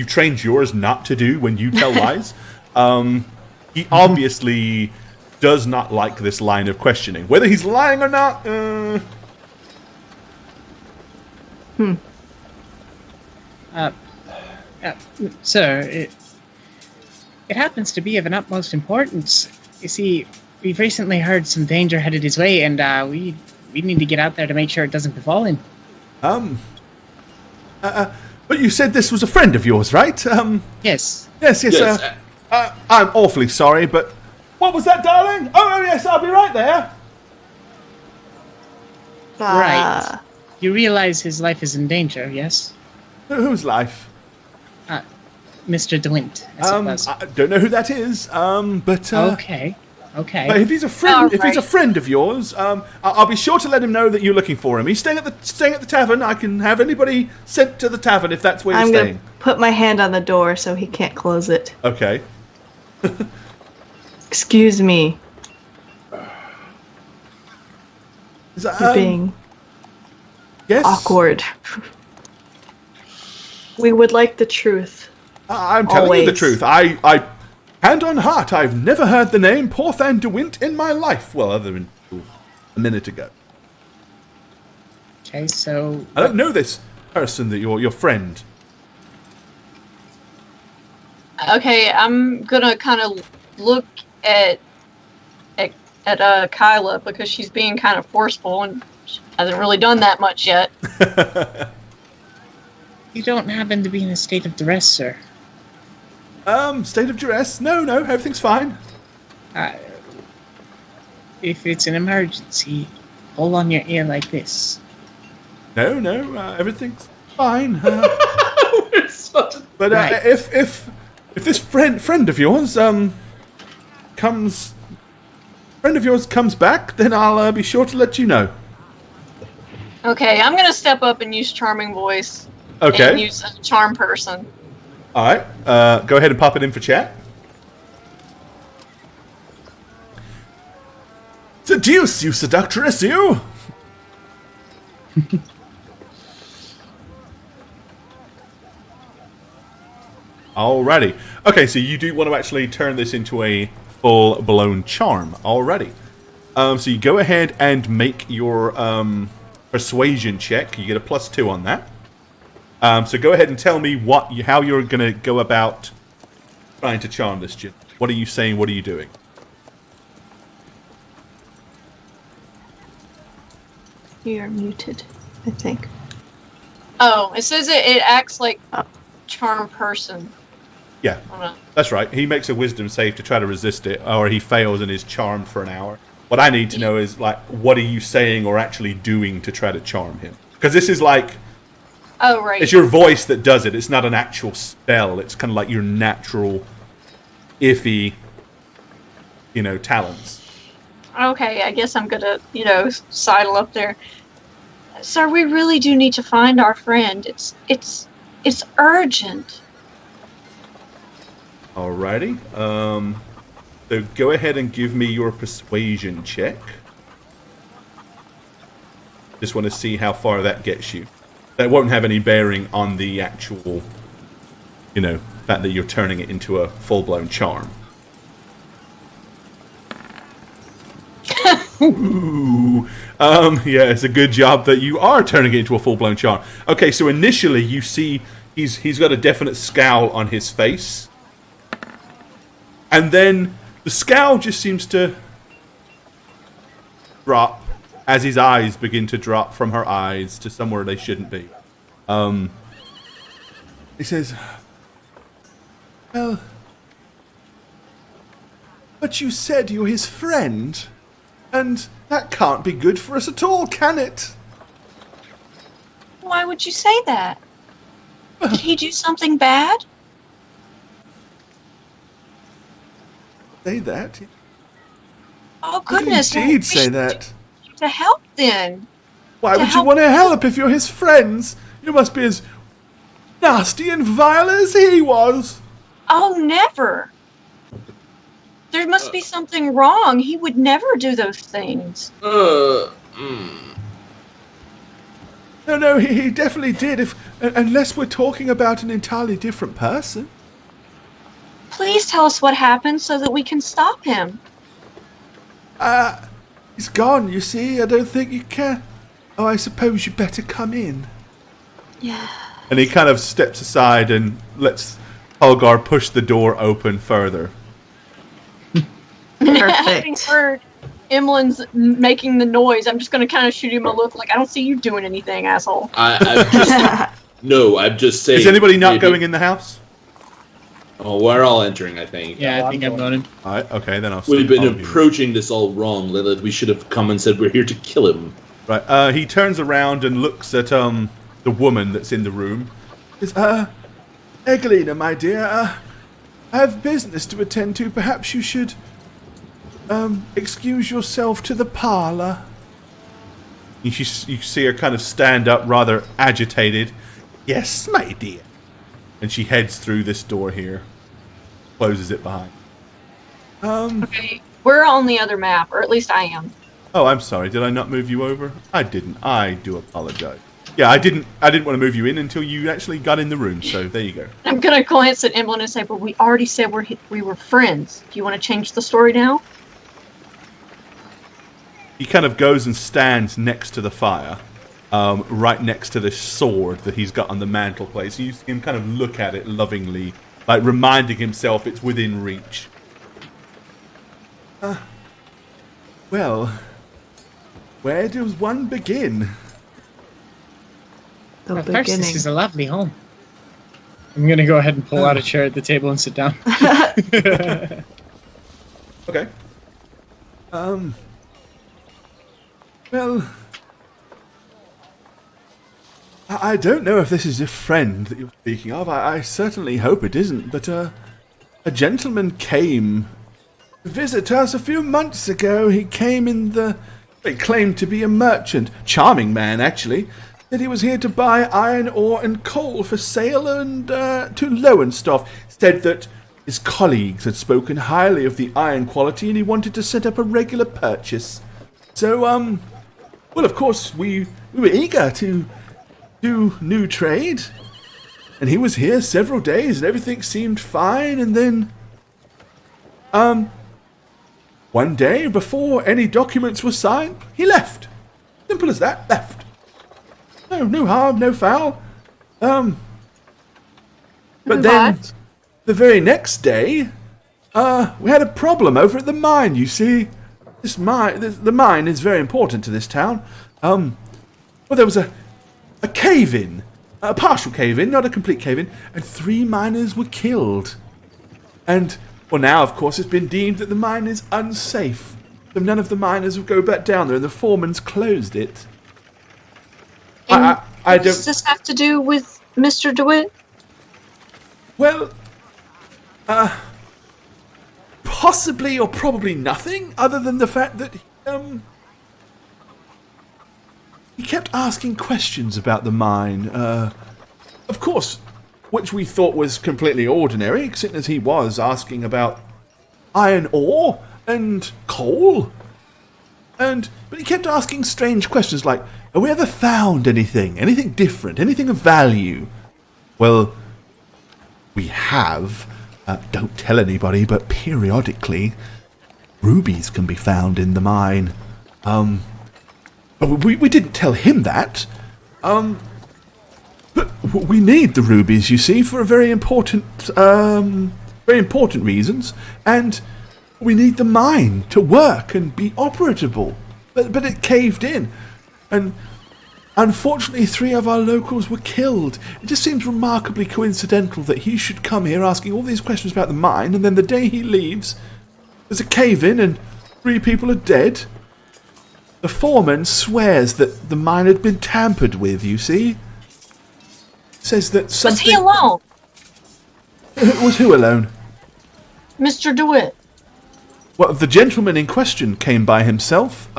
trained yours not to do when you tell lies. He obviously does not like this line of questioning. Whether he's lying or not, Sir, it happens to be of an utmost importance. You see, we've recently heard some danger headed his way, and we need to get out there to make sure it doesn't befall him. But you said this was a friend of yours, right? Yes. Yes. I'm awfully sorry, but what was that, darling? Oh, yes, I'll be right there. Right. You realize his life is in danger, yes? Whose life? Mr. DeWint, I suppose. I don't know who that is, but... Okay. But if he's a friend, he's a friend of yours, I'll be sure to let him know that you're looking for him. He's staying at the tavern. I can have anybody sent to the tavern if that's where you're staying. I'm gonna put my hand on the door so he can't close it. Okay. Excuse me. You're being awkward. We would like the truth. I'm telling you the truth. I hand on heart, I've never heard the name Porthan DeWint in my life. Well, other than a minute ago. Okay, so... I don't know this person that your friend. Okay, I'm gonna kind of look at Kyla because she's being kind of forceful and she hasn't really done that much yet. You don't happen to be in a state of duress, sir? State of duress? No, everything's fine. If it's an emergency, hold on your ear like this. No, everything's fine. But right. If this friend of yours comes back, then I'll be sure to let you know. Okay, I'm gonna step up and use charming voice. Okay. And use a charm person. All right. Go ahead and pop it in for chat. Seduce, you seductress, you! Alrighty. Okay, so you do want to actually turn this into a full-blown charm. Alrighty. So you go ahead and make your persuasion check. You get a +2 on that. So go ahead and tell me how you're going to go about trying to charm this Jin. What are you saying? What are you doing? You're muted, I think. Oh, it says it acts like a charm person. Yeah, that's right. He makes a wisdom save to try to resist it, or he fails and is charmed for an hour. What I need to know is, what are you saying or actually doing to try to charm him? Because this is like... Oh, right. It's your voice that does it. It's not an actual spell. It's kind of like your natural, iffy, talents. Okay, I guess I'm gonna, sidle up there. Sir, we really do need to find our friend. It's urgent. Alrighty. So go ahead and give me your persuasion check. Just want to see how far that gets you. That won't have any bearing on the actual, fact that you're turning it into a full-blown charm. Ooh. Yeah, it's a good job that you are turning it into a full-blown charm. Okay, so initially you see he's got a definite scowl on his face. And then the scowl just seems to drop as his eyes begin to drop from her eyes to somewhere they shouldn't be. He says, well, but you said you're his friend, and that can't be good for us at all, can it? Why would you say that? Did he do something bad? Say that? Oh, goodness. I did indeed say that. To help, then. Why would you want to help if you're his friends? You must be as nasty and vile as he was. Oh, never. There must be something wrong. He would never do those things. No, he definitely did. Unless we're talking about an entirely different person. Please tell us what happened so that we can stop him. He's gone, you see. I don't think you can. Oh, I suppose you better come in. Yeah. And he kind of steps aside and lets Holgar push the door open further. Having heard Emlyn's making the noise, I'm just going to kind of shoot him a look like, I don't see you doing anything, asshole. I'm just saying. Is anybody not going in the house? Oh, we're all entering, I think. Yeah, I think I'm going in. Alright, okay, then I'll We've been approaching this all wrong, Lilith. We should have come and said we're here to kill him. Right, he turns around and looks at the woman that's in the room. Says, Egelina, my dear, I have business to attend to. Perhaps you should excuse yourself to the parlor. You see her kind of stand up, rather agitated. Yes, my dear. And she heads through this door here. Closes it behind. Okay, we're on the other map, or at least I am. Oh, I'm sorry. Did I not move you over? I didn't. I do apologize. Yeah, I didn't want to move you in until you actually got in the room, so there you go. I'm going to glance at Emlyn and say, but we already said we were friends. Do you want to change the story now? He kind of goes and stands next to the fire, right next to this sword that he's got on the mantelpiece. You see him kind of look at it lovingly, like reminding himself it's within reach. Well, where does one begin? Well, first, this is a lovely home. I'm going to go ahead and pull out a chair at the table and sit down. Okay. Well, I don't know if this is a friend that you're speaking of. I certainly hope it isn't, but a gentleman came to visit us a few months ago. He came he claimed to be a merchant. Charming man, actually. Said he was here to buy iron ore and coal for sale and to Lowenstoff. Said that his colleagues had spoken highly of the iron quality and he wanted to set up a regular purchase. So, well, of course, we were eager to do new trade. And he was here several days and everything seemed fine. And then, one day before any documents were signed, he left. Simple as that, left. No harm, no foul. But then, the very next day, we had a problem over at the mine, you see. The mine is very important to this town. Well, there was a cave-in. A partial cave-in, not a complete cave-in. And 3 miners were killed. And, well, now, of course, it's been deemed that the mine is unsafe. So none of the miners will go back down there, and the foreman's closed it. What does this have to do with Mr. DeWitt? Well, possibly or probably nothing, other than the fact that he kept asking questions about the mine. Of course, which we thought was completely ordinary, seeing as he was asking about iron ore and coal. But he kept asking strange questions like, have we ever found anything different, anything of value? Well, we have. Don't tell anybody, but periodically, rubies can be found in the mine. We didn't tell him that. But we need the rubies, you see, for very important reasons, and we need the mine to work and be operable. But it caved in, and unfortunately 3 of our locals were killed. It just seems remarkably coincidental that he should come here asking all these questions about the mine, and then the day he leaves, there's a cave-in and 3 people are dead. The foreman swears that the mine had been tampered with, you see. Says that something... Was he alone? Was who alone? Mr. DeWitt. Well, the gentleman in question came by himself.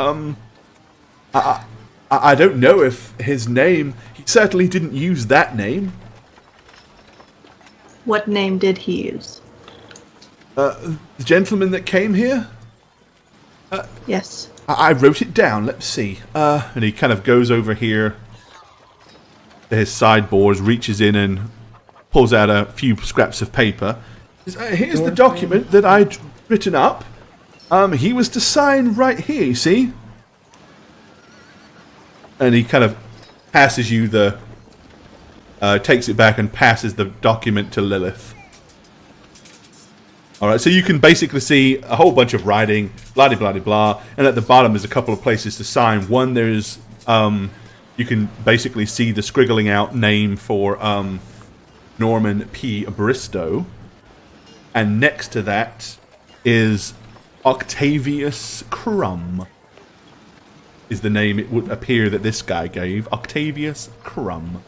I don't know if his name... He certainly didn't use that name. What name did he use? The gentleman that came here? Yes. I wrote it down, let's see. And he kind of goes over here to his sideboards, reaches in and pulls out a few scraps of paper. Here's the document that I'd written up. He was to sign right here, you see? And he kind of passes you the... takes it back and passes the document to Lilith. Alright, so you can basically see a whole bunch of writing, blah-de-blah-de-blah, and at the bottom there's a couple of places to sign. One, there's... you can basically see the scriggling out name for Norman P. Bristow. And next to that is Octavius Crumb. Is the name it would appear that this guy gave. Octavius Crumb.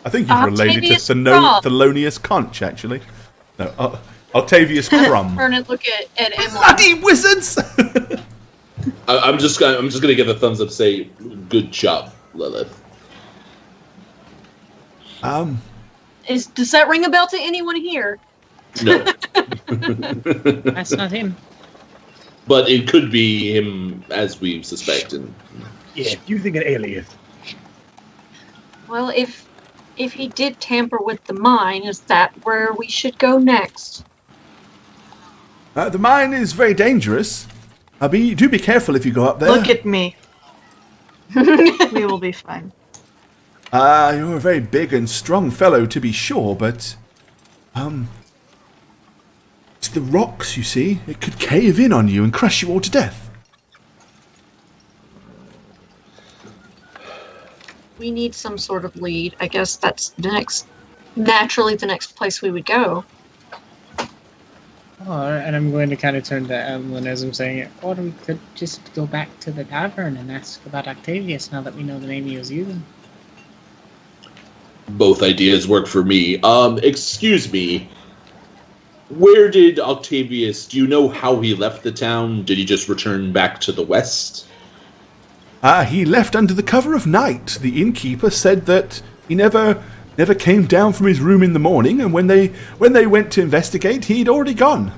I think he's related to Thelonious Conch, actually. No, Octavius Crumb. Turn and look at Emily. Bloody wizards! I'm just gonna give a thumbs up. Say, good job, Lilith. Does that ring a bell to anyone here? No. That's not him. But it could be him, as we suspect. And Yeah, using an alias. Well, if he did tamper with the mine, is that where we should go next? The mine is very dangerous. Do be careful if you go up there. Look at me. We will be fine. You're a very big and strong fellow, to be sure, but... it's the rocks, you see. It could cave in on you and crush you all to death. We need some sort of lead. I guess that's naturally the next place we would go. And I'm going to kind of turn to Evelyn as I'm saying it. Or we could just go back to the tavern and ask about Octavius now that we know the name he was using. both ideas work for me. Excuse me. Where did Octavius... Do you know how he left the town? Did he just return back to the west? He left under the cover of night. The innkeeper said that he never came down from his room in the morning, and when they went to investigate, he'd already gone.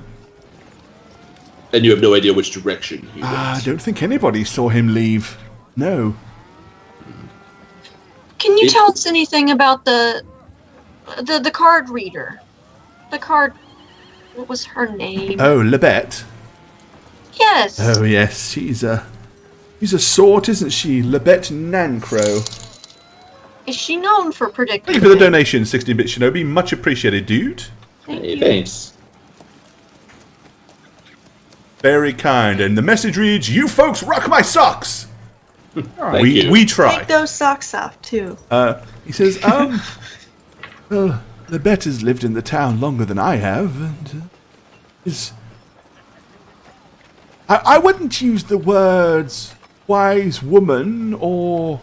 And you have no idea which direction he went? I don't think anybody saw him leave. No. Can you tell us anything about the card reader? The card... What was her name? Oh, Libet. Yes. Oh, yes. She's a sort, isn't she? Libet Nancro. Is she known for predicting? Thank you for the donation, 16-bit Shinobi. Much appreciated, dude. Hey, thanks. Very kind. And the message reads, "You folks rock my socks." Thank you. We try. Take those socks off too. He says, well, Libet has lived in the town longer than I have, and I wouldn't use the words wise woman or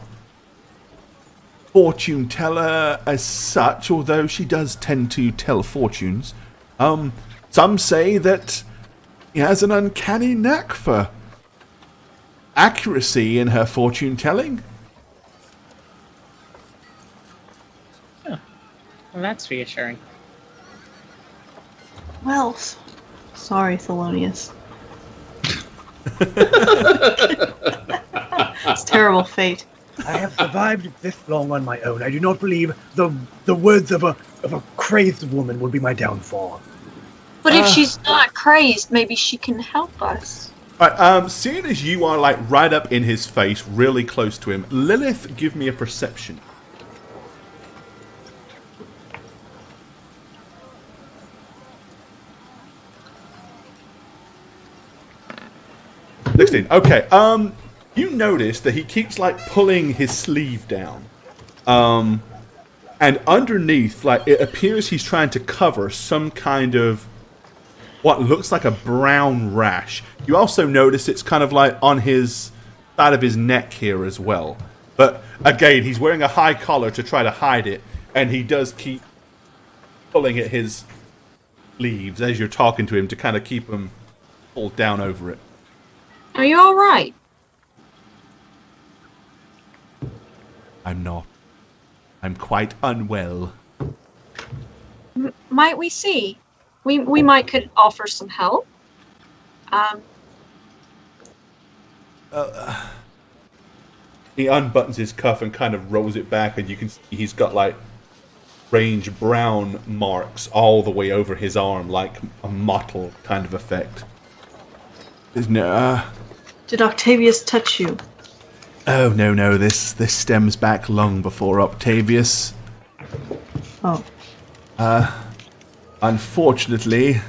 fortune teller as such, although she does tend to tell fortunes. Some say that He has an uncanny knack for accuracy in her fortune telling. Well, that's reassuring. Well, sorry, Thelonious. It's terrible fate. I have survived this long on my own. I do not believe the words of a crazed woman will be my downfall. But if she's not crazed, maybe she can help us. Alright, seeing as you are like right up in his face, really close to him, Lilith, give me a perception. Okay, you notice that he keeps like pulling his sleeve down. And underneath, like, it appears he's trying to cover some kind of what looks like a brown rash. You also notice it's kind of like on his side of his neck here as well. But again, he's wearing a high collar to try to hide it, and he does keep pulling at his sleeves as you're talking to him to kind of keep him pulled down over it. Are you all right? I'm not. I'm quite unwell. Might we see? We might could offer some help. He unbuttons his cuff and kind of rolls it back, and you can see he's got like strange brown marks all the way over his arm, like a mottle kind of effect. Isn't it? Did Octavius touch you? Oh no! This stems back long before Octavius. Oh. Unfortunately,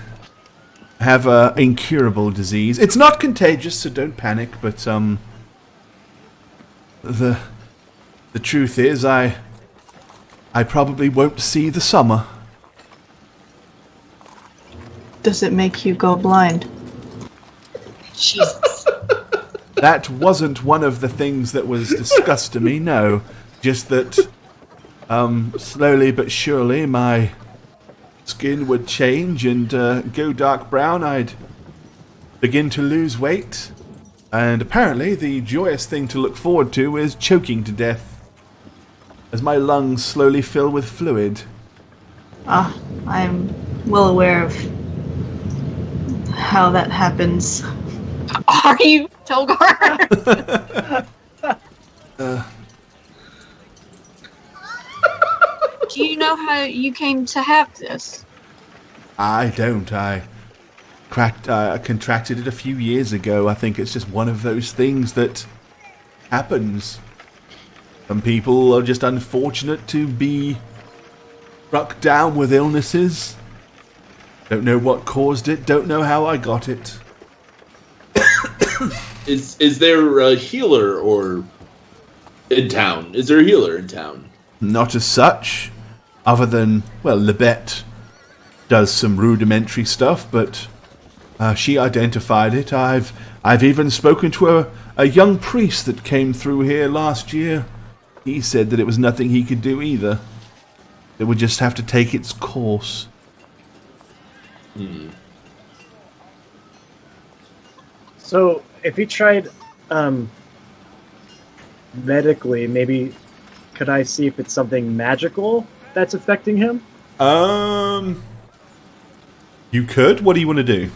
I have a incurable disease. It's not contagious, so don't panic. But the truth is, I probably won't see the summer. Does it make you go blind? Jesus. That wasn't one of the things that was discussed to me. No, just that slowly but surely my skin would change and go dark brown. I'd begin to lose weight, and apparently the joyous thing to look forward to is choking to death as my lungs slowly fill with fluid. I'm well aware of how that happens. Are you, Tolgar? Do you know how you came to have this? I don't. I contracted it a few years ago. I think it's just one of those things that happens. Some people are just unfortunate to be struck down with illnesses. Don't know what caused it. Don't know how I got it. Is there a healer or in town? Is there a healer in town? Not as such, other than, well, Libet does some rudimentary stuff, but she identified it. I've even spoken to a young priest that came through here last year. He said that it was nothing he could do either. It would just have to take its course. So, if he tried medically, maybe could I see if it's something magical that's affecting him? You could? What do you want to do?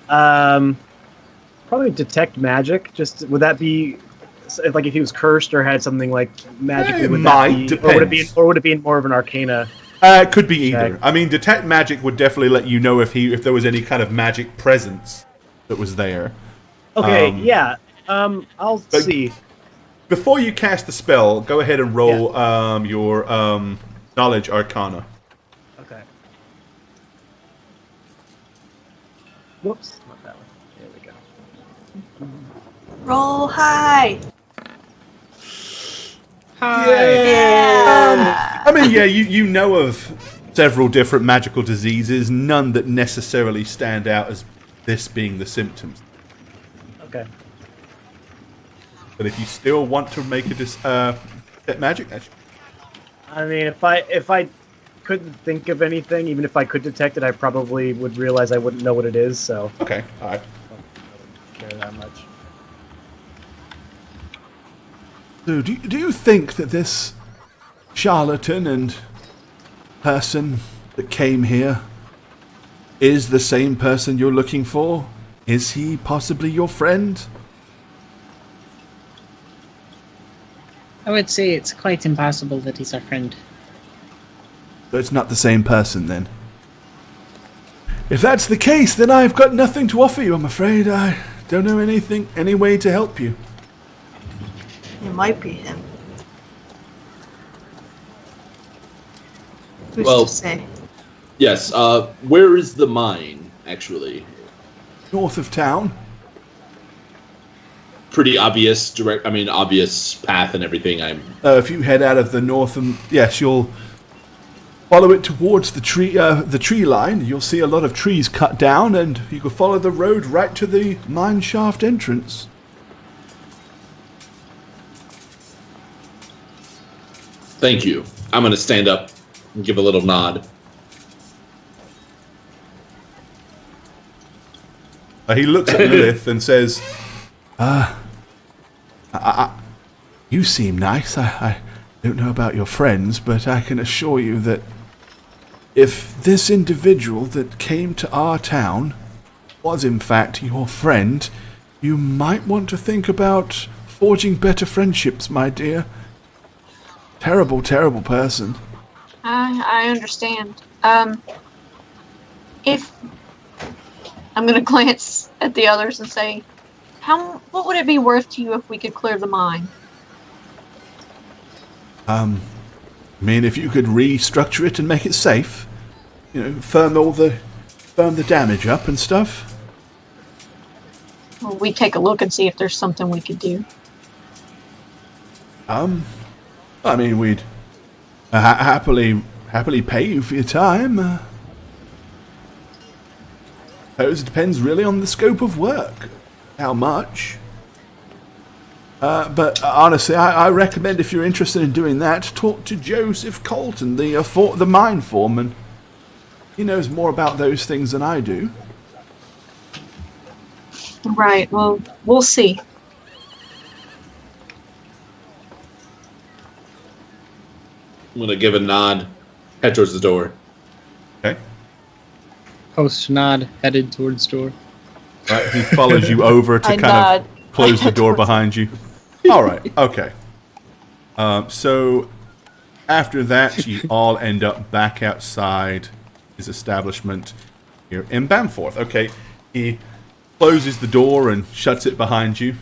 Probably detect magic. Just would that be like if he was cursed or had something like magically? Would that be, depends. Or would it be more of an arcana? It could be either. I mean, detect magic would definitely let you know if there was any kind of magic presence that was there. Okay, yeah. I'll see. Before you cast the spell, go ahead and roll your knowledge arcana. Okay. Whoops, not that one. There we go. Roll high. I mean, yeah, you know of several different magical diseases, none that necessarily stand out as this being the symptoms. Okay. But if you still want to make a detect magic, I mean, if I couldn't think of anything. Even if I could detect it, I probably would realize I wouldn't know what it is. So Okay, all right. I don't care that much. So, do you think that this charlatan and person that came here is the same person you're looking for? Is he possibly your friend? I would say it's quite impossible that he's our friend. So it's not the same person then. If that's the case, then I've got nothing to offer you, I'm afraid. I don't know any way to help you. It might be him. Who's Well- to say? Yes. Where is the mine, actually? North of town. Pretty obvious obvious path and everything. If you head out of the north, and yes, you'll follow it towards the tree line. You'll see a lot of trees cut down, and you can follow the road right to the mine shaft entrance. Thank you. I'm going to stand up and give a little nod. He looks at Lilith and says, you seem nice. I don't know about your friends, but I can assure you that if this individual that came to our town was in fact your friend, you might want to think about forging better friendships, my dear. Terrible, terrible person. I understand. If I'm gonna glance at the others and say, what would it be worth to you if we could clear the mine? I mean, if you could restructure it and make it safe, firm the damage up and stuff. Well, we take a look and see if there's something we could do. I mean, we'd happily pay you for your time. Suppose it depends really on the scope of work, how much. But honestly, I recommend if you're interested in doing that, talk to Joseph Colton, the mine foreman. He knows more about those things than I do. Right. Well, we'll see. I'm going to give a nod, head towards the door. Okay. Post nod, headed towards door. Right, he follows you over to kind of close the door behind you. All right, okay. So after that, you all end up back outside his establishment here in Bamforth. Okay, he closes the door and shuts it behind you.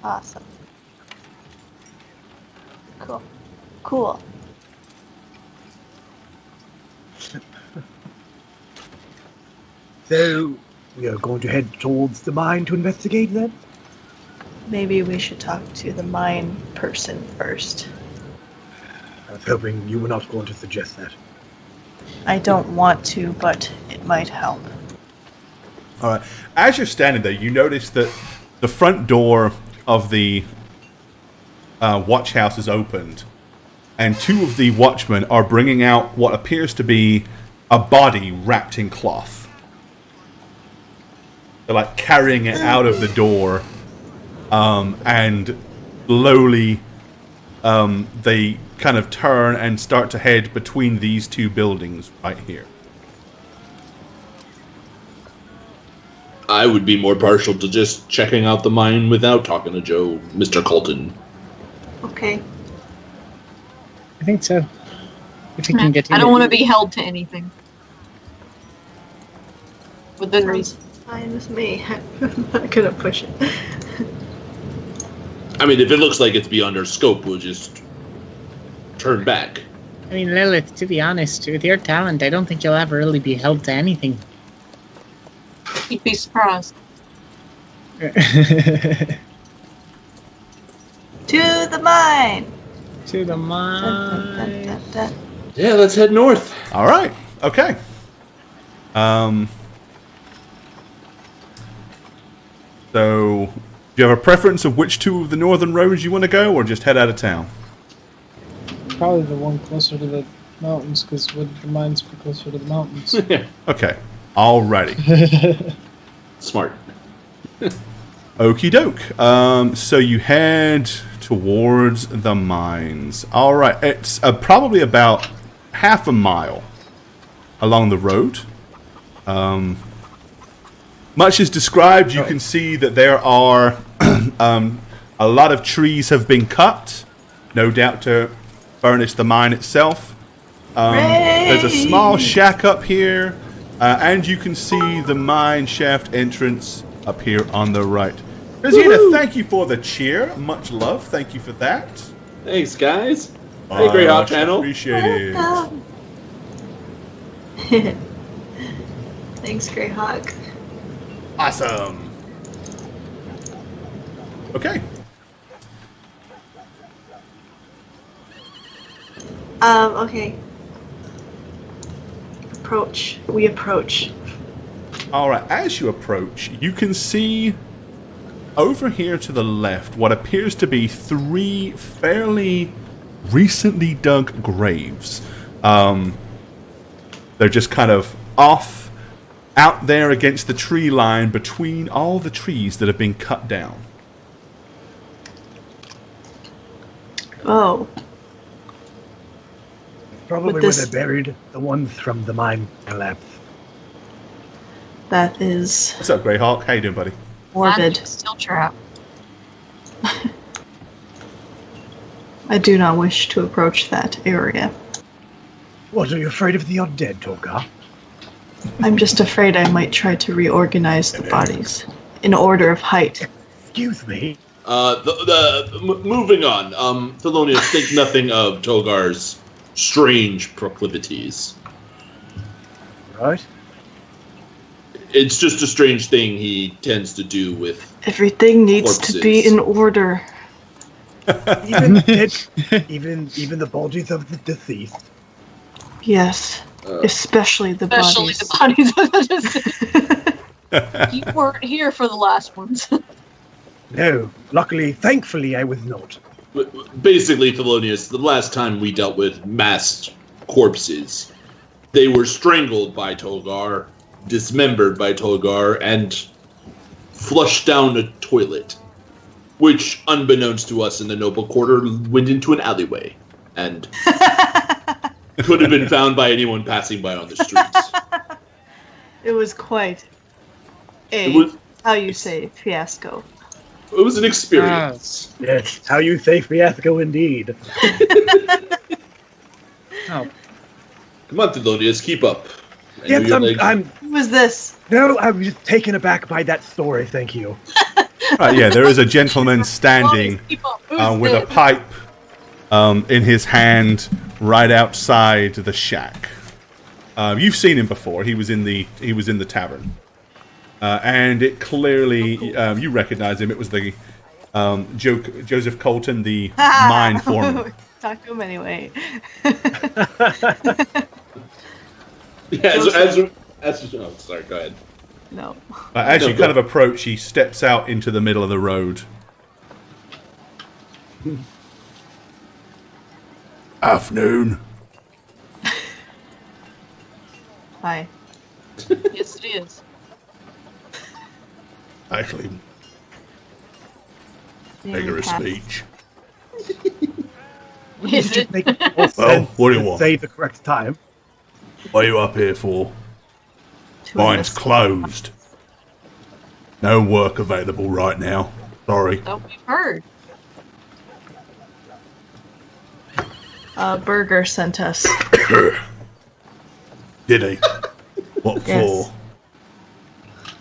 Awesome. Cool. So, we are going to head towards the mine to investigate then? Maybe we should talk to the mine person first. I was hoping you were not going to suggest that. I don't want to, but it might help. All right. As you're standing there, you notice that the front door of the watch house is opened, and two of the watchmen are bringing out what appears to be a body wrapped in cloth. They're like carrying it out of the door, and slowly they kind of turn and start to head between these two buildings right here. I would be more partial to just checking out the mine without talking to Joe, Mr. Colton. Okay. I think so. If we can get I don't want to be held to anything. Within reason. Fine with me. I'm not gonna push it. I mean, if it looks like it's beyond our scope, we'll just turn back. I mean, Lilith, to be honest, with your talent, I don't think you'll ever really be held to anything. You'd be surprised. To the mine! To the Dun, mine. dun, dun, dun, dun. Yeah, let's head north. All right. Okay. So, do you have a preference of which two of the northern roads you want to go, or just head out of town? probably the one closer to the mountains, because would the mines be closer to the mountains? Okay. Alrighty. Smart. Okie doke. So you head towards the mines. Alright. It's probably about half a mile along the road. Much as described, you can see that there are a lot of trees have been cut, no doubt to furnish the mine itself. There's a small shack up here, and you can see the mine shaft entrance up here on the right. Rosina, thank you for the cheer. Much love. Thank you for that. Thanks, guys. Hey, Greyhawk channel. Appreciate it. Thanks, Greyhawk. Awesome. Okay. Okay. Approach. We approach. Alright, as you approach, you can see over here to the left what appears to be 3 fairly recently dug graves. They're just kind of off out there against the tree line between all the trees that have been cut down. Oh. Probably With where this- they buried the ones from the mine left. That is What's up, Greyhawk? How you doing, buddy? morbid. Still trap. I do not wish to approach that area. What, are you afraid of the undead, Tolga? I'm just afraid I might try to reorganize the bodies in order of height. Excuse me? Moving on. Thelonious, think nothing of Togar's strange proclivities. Right? It's just a strange thing he tends to do with. Everything needs to be corpses. in order. Even even the bodies of the deceased. Yes. Especially the Especially bodies. the bodies. You weren't here for the last ones. No, luckily, thankfully, I was not. Basically, Thelonious, the last time we dealt with masked corpses, they were strangled by Tolgar, dismembered by Tolgar, and flushed down a toilet, which, unbeknownst to us in the noble quarter, went into an alleyway, and could have been found by anyone passing by on the streets. It was quite a, It was- how you say, fiasco. It was an experience. Yes, how you say fiasco indeed. Oh, Come on, Thelonious, keep up. I know Yes, you're like- I'm. Who was this? No, I'm just taken aback by that story. Thank you. Right, yeah, there is a gentleman standing Keep up. Who's with a this? pipe in his hand right outside the shack. You've seen him before. He was in the tavern, and it clearly you recognize him. It was the Joseph Colton, the mine foreman. Talk to him anyway. Yeah, oh, sorry, go ahead. No. As No, you go. kind of approach, he steps out into the middle of the road. Afternoon. Hi. Yes, it is. Actually, Name figure and of pass. speech. Is it? Make more Well, sense what do you to want? Say the correct time. What are you up here for? To Mine's investigate. closed. No work available right now. Sorry. So we've heard. Burger sent us. Did he? What Yes. for?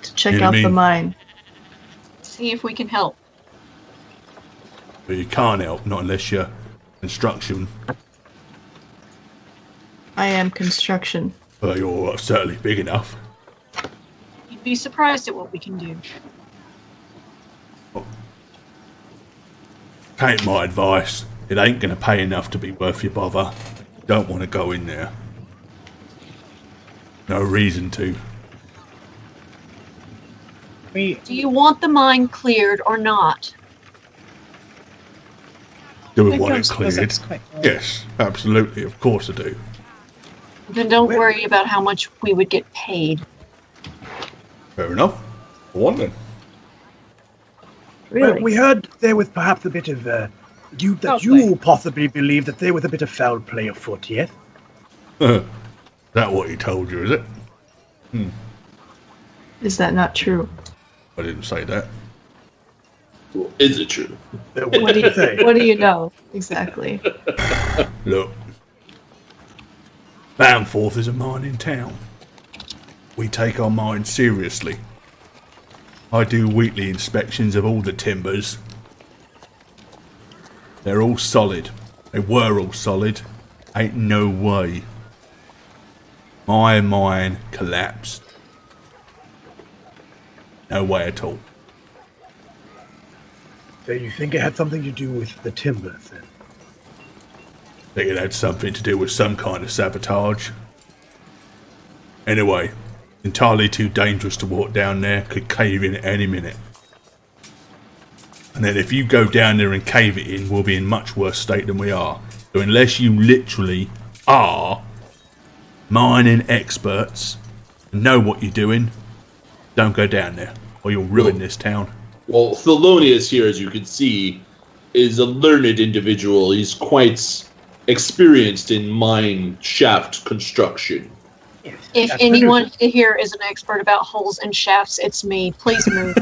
To check You know out what I the mean? mine. See if we can help. But you can't help, not unless you're construction. I am construction. But you're certainly big enough. You'd be surprised at what we can do. Take my advice. It ain't gonna pay enough to be worth your bother. Don't want to go in there. No reason to. Do you want the mine cleared or not? Do we I want don't it suppose cleared? that's quite right. Yes, absolutely. Of course I do. Then don't worry about how much we would get paid. Fair enough. Go on then. Really? Well, we heard there was perhaps a bit of you Foul possibly believe that there was a bit of foul play afoot, yes? Is that what he told you, is it? Is that not true? I didn't say that. Well, is it true? What do you say? What do you know exactly? Look, Bamforth is a mining town. We take our mines seriously. I do weekly inspections of all the timbers. They're all solid. They were all solid. Ain't no way. My mine collapsed. No way at all. So you think it had something to do with the timbers, then? I think it had something to do with some kind of sabotage. Anyway, entirely too dangerous to walk down there, could cave in at any minute. And then if you go down there and cave it in, we'll be in much worse state than we are. So unless you literally are mining experts and know what you're doing, don't go down there, or you'll ruin this town. Well, Thelonious here, as you can see, is a learned individual. He's quite experienced in mine shaft construction. If anyone here is an expert about holes and shafts, it's me. Please move.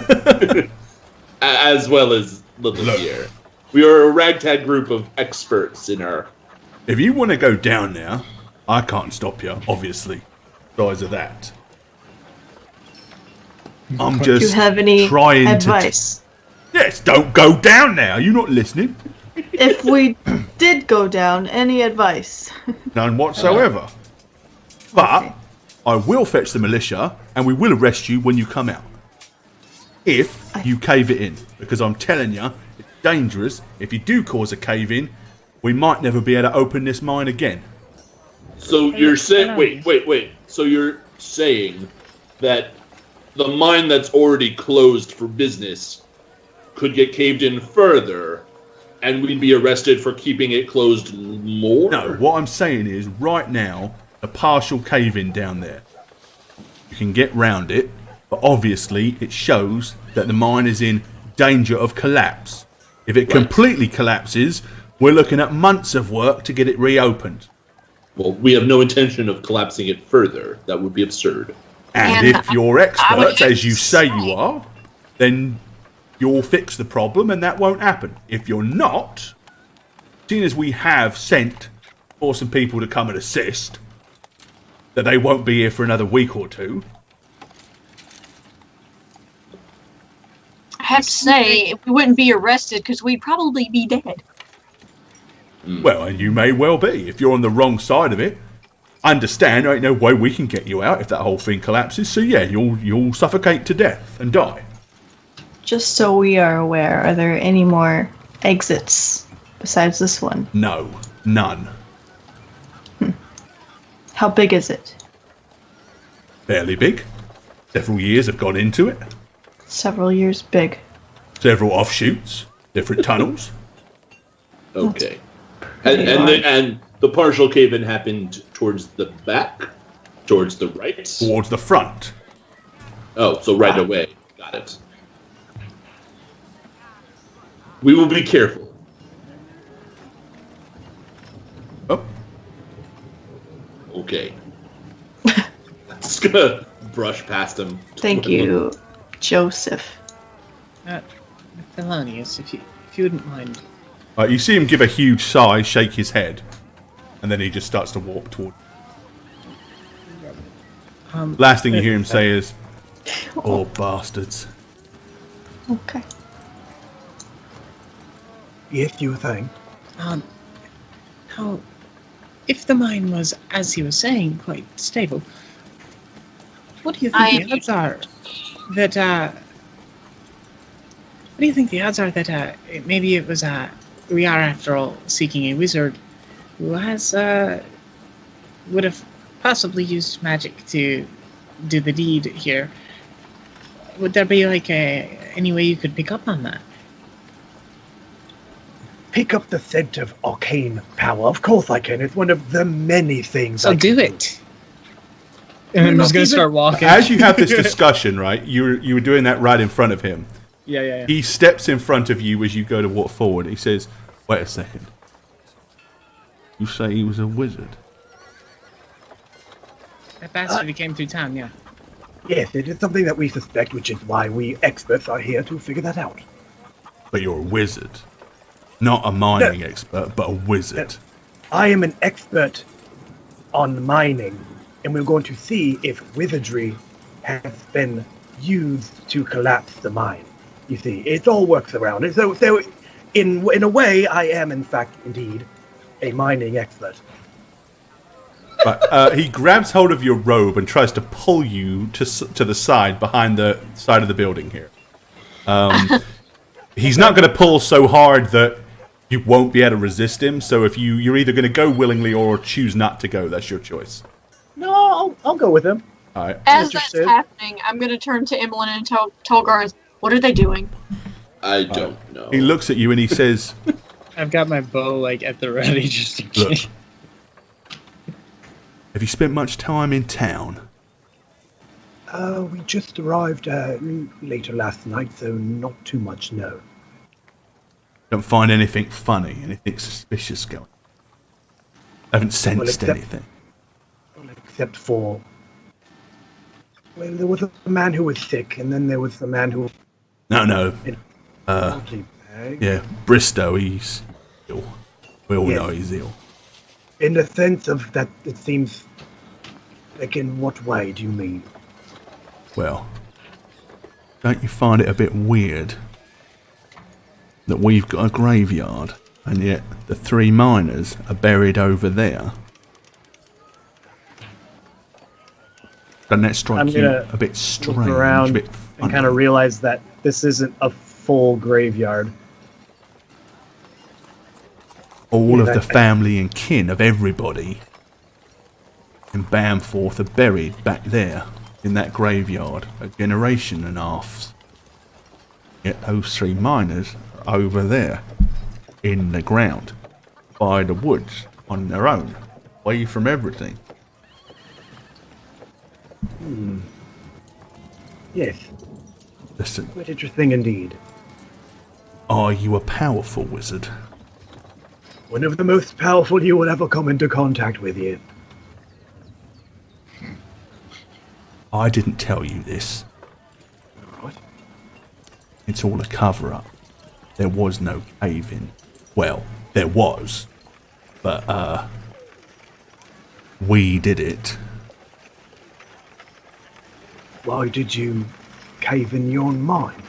As well as Lilith here. We are a ragtag group of experts in our... If you want to go down there, I can't stop you, obviously. Besides of that. I'm Do you just have any trying advice? Yes, don't go down there. Are you not listening? If we did go down, any advice? None whatsoever. But I will fetch the militia, and we will arrest you when you come out. If you cave it in. Because I'm telling you, it's dangerous. If you do cause a cave-in, we might never be able to open this mine again. So you're saying... Wait. So you're saying that the mine that's already closed for business could get caved in further, and we'd be arrested for keeping it closed more? No, what I'm saying is, right now, a partial cave-in down there. You can get round it, but obviously it shows that the mine is in danger of collapse. If it completely collapses, we're looking at months of work to get it reopened. Well, we have no intention of collapsing it further. That would be absurd. And if you're experts, as you say you are, then you'll fix the problem and that won't happen. If you're not, seeing as we have sent for some people to come and assist, that they won't be here for another week or two. I have to say, we wouldn't be arrested because we'd probably be dead. Well, and you may well be. If you're on the wrong side of it, understand there ain't no way we can get you out if that whole thing collapses. So yeah, you'll suffocate to death and die. Just so we are aware, are there any more exits besides this one? No, none. How big is it? Fairly big. Several years have gone into it. Several years big. Several offshoots, different tunnels. Okay. And the partial cave-in happened towards the back? Towards the right? Towards the front. Oh, so right away. Got it. We will be careful. Oh. Okay. Just gonna brush past him. Thank you, Joseph. Thelonious, if you wouldn't mind. You see him give a huge sigh, shake his head, and then he just starts to walk toward. Last thing you hear him say is, "Oh, bastards." Okay. Yes, you were saying? How, if the mine was, as he was saying, quite stable, what do you think the odds are that, what do you think the odds are that, maybe it was, we are, after all, seeking a wizard who has, would have possibly used magic to do the deed here. Would there be, like, any way you could pick up on that? pick up the scent of arcane power? Of course I can. It's one of the many things. So do it. And I'm just gonna start walking. As you have this discussion, right? You were doing that right in front of him. Yeah. He steps in front of you as you go to walk forward. He says, "Wait a second. You say he was a wizard?" That bastard who came through town, yeah. Yes, it is something that we suspect, which is why we experts are here to figure that out. But you're a wizard. Not a mining expert, but a wizard. I am an expert on mining, and we're going to see if wizardry has been used to collapse the mine. You see, it all works around it. So in a way, I am, in fact, indeed, a mining expert. But he grabs hold of your robe and tries to pull you to the side, behind the side of the building here. He's not going to pull so hard that you won't be able to resist him. So if you're either going to go willingly or choose not to go, that's your choice. No, I'll go with him. All right. As that's happening, I'm going to turn to Emlyn and Tolgar. What are they doing? I don't know. He looks at you and he says, I've got my bow like at the ready just in case. Have you spent much time in town? We just arrived later last night, so not too much, no. Don't find anything funny, anything suspicious going? Haven't sensed anything? Except for... Well, there was a man who was sick, and then there was a man who... No. Yeah, Bristow, he's ill. We all know he's ill. In the sense of that, it seems... Like, in what way do you mean? Well, don't you find it a bit weird that we've got a graveyard, and yet the 3 miners are buried over there? Doesn't that strike you a bit strange? Look around a bit and kind of realize that this isn't a full graveyard. All of the family and kin of everybody in Bamforth are buried back there in that graveyard, a generation and a half. Yet those 3 miners are over there in the ground, by the woods, on their own, away from everything. Yes. Listen. Quite interesting indeed. Are you a powerful wizard? One of the most powerful you will ever come into contact with, you. I didn't tell you this. What? It's all a cover-up. There was no cave-in. Well, there was. But, we did it. Why did you cave in your own mine?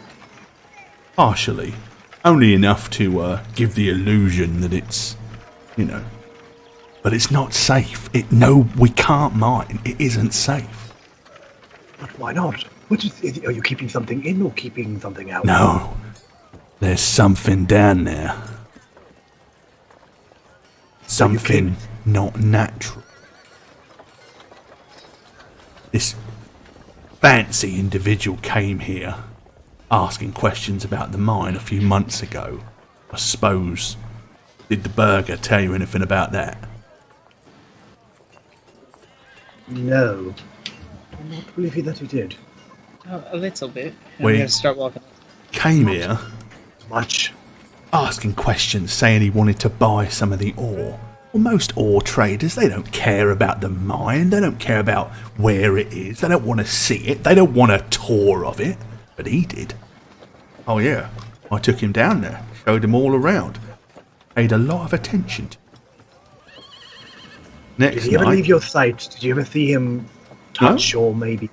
Partially. Only enough to give the illusion that it's, but it's not safe. No, we can't mine. It isn't safe. But why not? Are you keeping something in or keeping something out? No. There's something down there. Something not natural. This fancy individual came here asking questions about the mine a few months ago. I suppose. Did the burger tell you anything about that? No. I don't believe that he did. A little bit. I'm We gonna start walking. came here Much. asking questions, saying he wanted to buy some of the ore. Well, most ore traders, they don't care about the mine. They don't care about where it is. They don't want to see it. They don't want a tour of it. But he did. Oh yeah, I took him down there, showed him all around, paid a lot of attention to him. Next Did he ever night, leave your sight? Did you ever see him touch or maybe...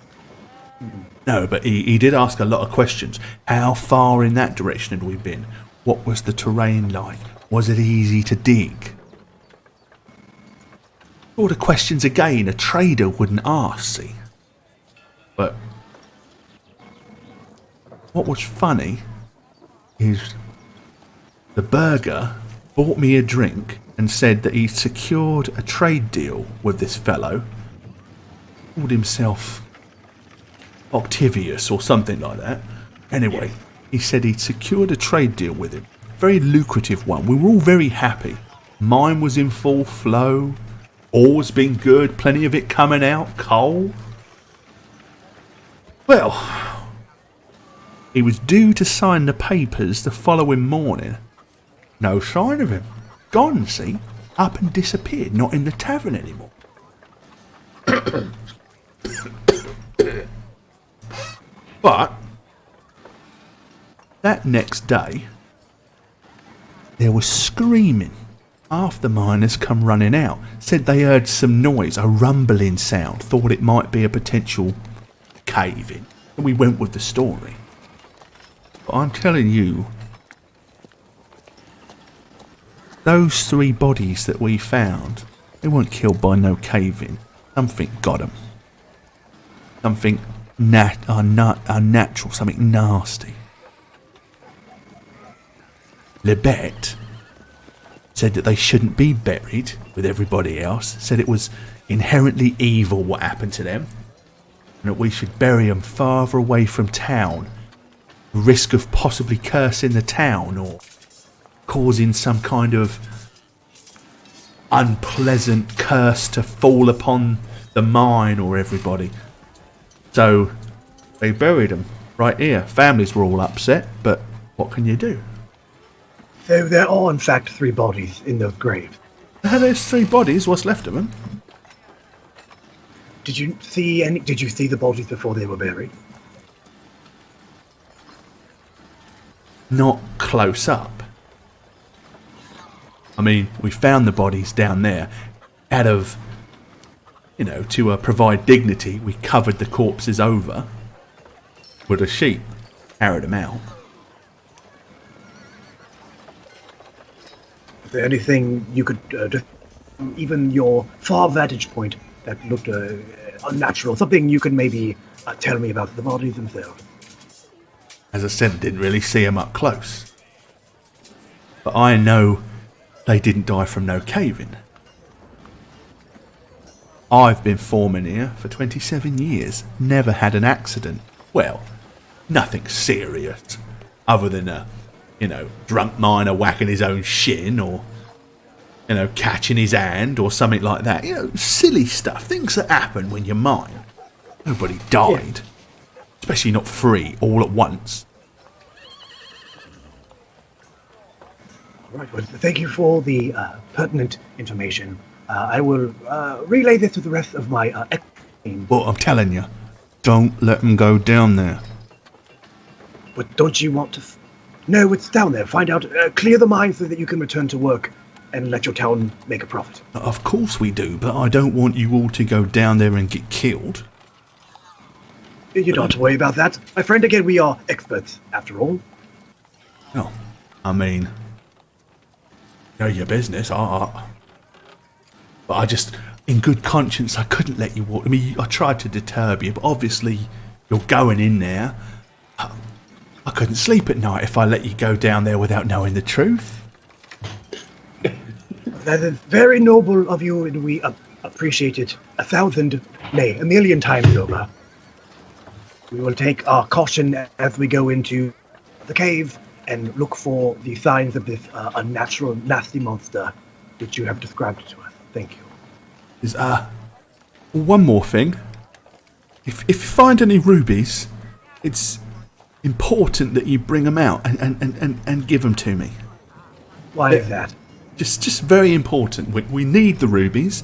no, but he did ask a lot of questions. How far in that direction had we been? What was the terrain like? Was it easy to dig? All the questions again a trader wouldn't ask, see? But what was funny is the burger bought me a drink and said that he secured a trade deal with this fellow, called himself Octavius or something like that. Anyway, he said he'd secured a trade deal with him very lucrative one. We were all very happy. Mine was in full flow. Ore's been good. Plenty of it coming out. Coal. Well, he was due to sign the papers the following morning. No sign of him. Gone, see? Up and disappeared. Not in the tavern anymore. But that next day, there was screaming. Half the miners come running out. Said they heard some noise, a rumbling sound. Thought it might be a potential cave-in. And we went with the story. But I'm telling you, those 3 bodies that we found, they weren't killed by no cave-in. Something got them. Something unnatural, something nasty. Libet said that they shouldn't be buried with everybody else. Said it was inherently evil what happened to them. And that we should bury them farther away from town. Risk of possibly cursing the town or causing some kind of unpleasant curse to fall upon the mine or everybody. So they buried them right here. Families were all upset, but what can you do? So there are in fact 3 bodies in those graves. There's 3 bodies. What's left of them? Did you see the bodies before they were buried? Not close up. I mean, we found the bodies down there. Out of, to provide dignity, we covered the corpses over with a sheet, carried them out. Is there anything you could, even your far vantage point, that looked unnatural? Something you could maybe tell me about the bodies themselves? As I said, I didn't really see them up close. But I know they didn't die from no cave-in. I've been foreman here for 27 years. Never had an accident. Well, nothing serious. Other than a, drunk miner whacking his own shin or, catching his hand or something like that. Silly stuff. Things that happen when you mine. Nobody died. Yeah. Especially not 3 all at once. Right, well, thank you for the pertinent information. I will relay this to the rest of my team. Well, I'm telling you, don't let them go down there. But don't you want to... No, it's down there. Find out. Clear the mine so that you can return to work and let your town make a profit. Of course we do, but I don't want you all to go down there and get killed. You don't have to worry about that. My friend, again, we are experts, after all. No, I mean... know your business. But I just, in good conscience, I couldn't let you walk. I mean, I tried to disturb you, but obviously you're going in there. I couldn't sleep at night if I let you go down there without knowing the truth. That is very noble of you, and we appreciate it 1,000, nay, 1,000,000 times over. We will take our caution as we go into the cave and look for the signs of this unnatural, nasty monster which you have described to us. Thank you. There's one more thing. If you find any rubies, it's important that you bring them out and give them to me. Why is that? Just very important. We need the rubies.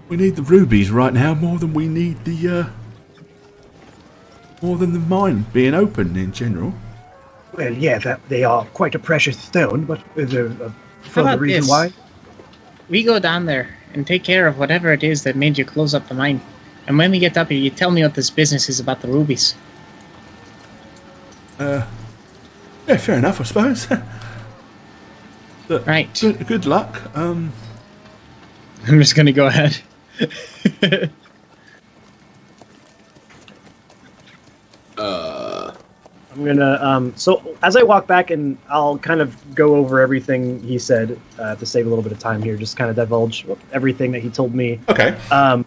We need the rubies right now more than we need the mine being open in general. Well, yeah, that they are quite a precious stone, but is there a further reason why? We go down there and take care of whatever it is that made you close up the mine. And when we get up here, you tell me what this business is about the rubies. Yeah, fair enough, I suppose. Look, right. Good luck. I'm just going to go ahead. I'm gonna so as I walk back, and I'll kind of go over everything he said to save a little bit of time here, just kind of divulge everything that he told me. Okay. And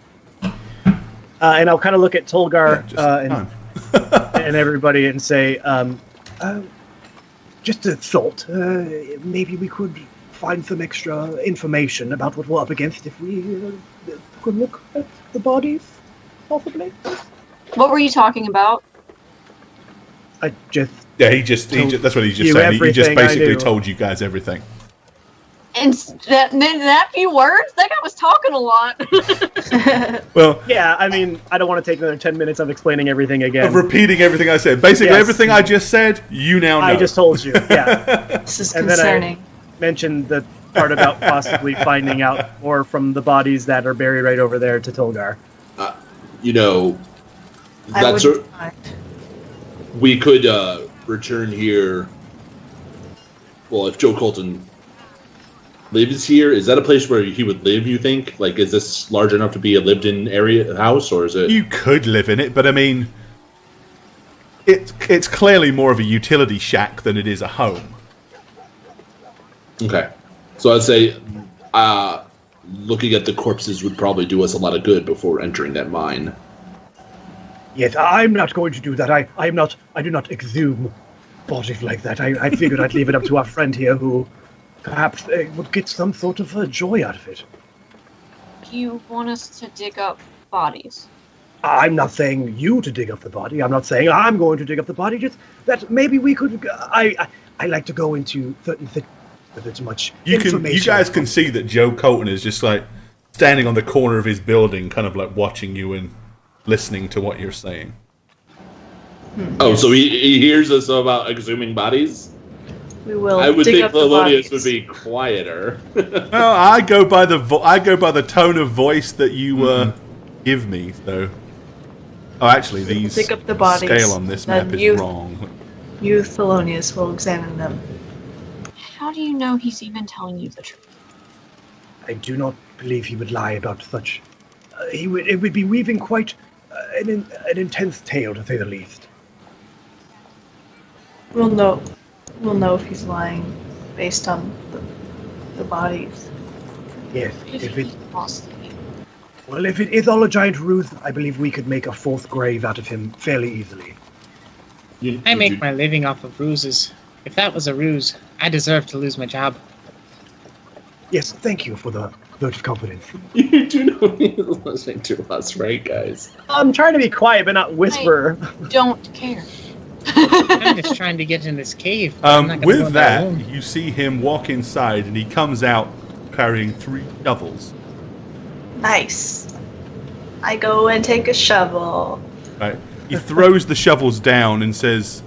I'll kind of look at Tolgar and everybody and say, just a thought. Maybe we could find some extra information about what we're up against if we could look at the bodies, possibly. What were you talking about? I just... Yeah, he just that's what he's just saying. He just basically told you guys everything. And that few words? That guy was talking a lot. Well, yeah, I mean, I don't want to take another 10 minutes of explaining everything again. Of repeating everything I said. Basically, everything I just said, you now know. I just told you, yeah. This is and concerning. Then I mentioned the part about possibly finding out more from the bodies that are buried right over there to Tolgar. That's we could return here. Well, if Joe Colton lives here, is that a place where he would live, you think? Like, is this large enough to be a lived-in area house, or is it... You could live in it, but I mean, it's clearly more of a utility shack than it is a home. Okay. So I'd say looking at the corpses would probably do us a lot of good before entering that mine. Yes, I'm not going to do that. I do not exhume bodies like that. I figured I'd leave it up to our friend here who perhaps would get some sort of joy out of it. You want us to dig up bodies? I'm not saying you to dig up the body. I'm not saying I'm going to dig up the body. Just that maybe we could... I like to go into certain things with as much information. You guys can see that Joe Colton is just like standing on the corner of his building, kind of like watching you and listening to what you're saying. Oh, so he hears us about exhuming bodies? We will. I would dig think up the Thelonious bodies. would be quieter. Well, I go by the tone of voice that you give me. So, actually, these dig up the bodies. Scale on this map is wrong. You, Thelonious, will examine them. How do you know he's even telling you the truth? I do not believe he would lie about such. It would be weaving quite an intense tale, to say the least. We'll know if he's lying based on the bodies. Yes, if it Well, if it is all a giant ruse, I believe we could make a fourth grave out of him fairly easily. I make my living off of ruses. If that was a ruse, I deserve to lose my job. Yes, thank you for the vote of confidence. You do know he's listening to us, right, guys? I'm trying to be quiet, but not whisper. I don't care. I'm just trying to get in this cave. I'm not gonna go in With there that, alone. you see him walk inside, and he comes out carrying 3 shovels. Nice. I go and take a shovel. Right. He throws the shovels down and says,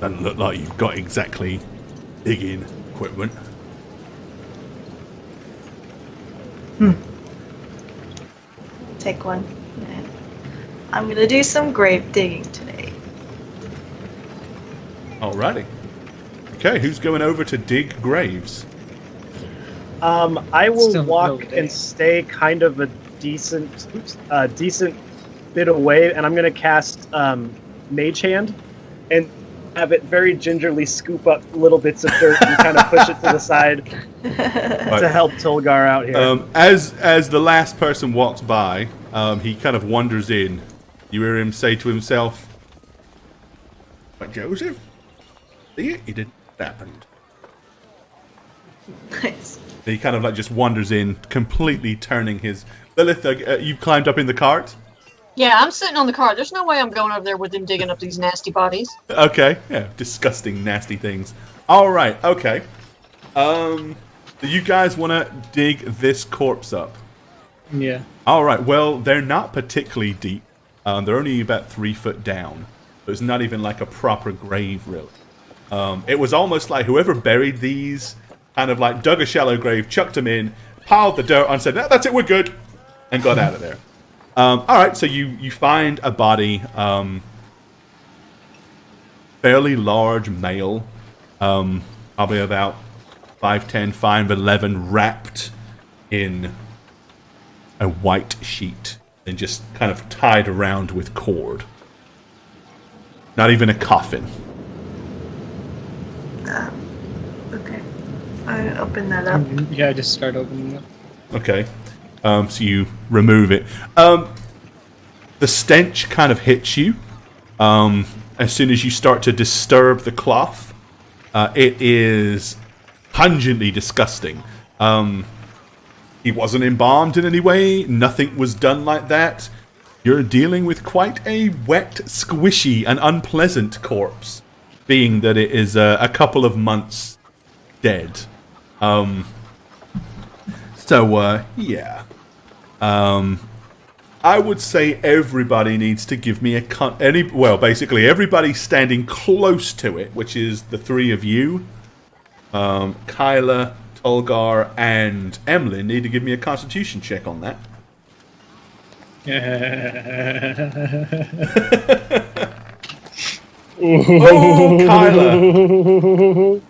"Doesn't look like you've got exactly digging equipment." Take one. Yeah. I'm gonna do some grave digging today. Alrighty. Okay, who's going over to dig graves? I will Still walk no day. and stay kind of a decent bit away, and I'm gonna cast Mage Hand and have it very gingerly scoop up little bits of dirt and kind of push it to the side to help Tolgar out here. As the last person walks by, he kind of wanders in. You hear him say to himself, "But Joseph, see it? It didn't happen." Nice. He kind of like just wanders in, completely turning his... Lilith, you've climbed up in the cart? Yeah, I'm sitting on the car. There's no way I'm going over there with him digging up these nasty bodies. Okay, yeah, disgusting, nasty things. Alright, okay. Do you guys want to dig this corpse up? Yeah. Alright, well, they're not particularly deep. They're only about 3 foot down. So it's not even like a proper grave, really. It was almost like whoever buried these kind of like dug a shallow grave, chucked them in, piled the dirt on, said, "No, that's it, we're good," and got out of there. Alright, so you find a body, fairly large male, probably about 5'10", 5'11", wrapped in a white sheet and just kind of tied around with cord. Not even a coffin. Okay. I open that up. Yeah, I just start opening it. Okay. So you remove it. The stench kind of hits you. as soon as you start to disturb the cloth. It is pungently disgusting. He wasn't embalmed in any way. Nothing was done like that. You're dealing with quite a wet, squishy, and unpleasant corpse, being that it is a couple of months dead. Yeah. I would say everybody needs to give me basically everybody standing close to it, which is the three of you. Kyla, Tolgar, and Emlyn need to give me a constitution check on that. Oh, Kyla!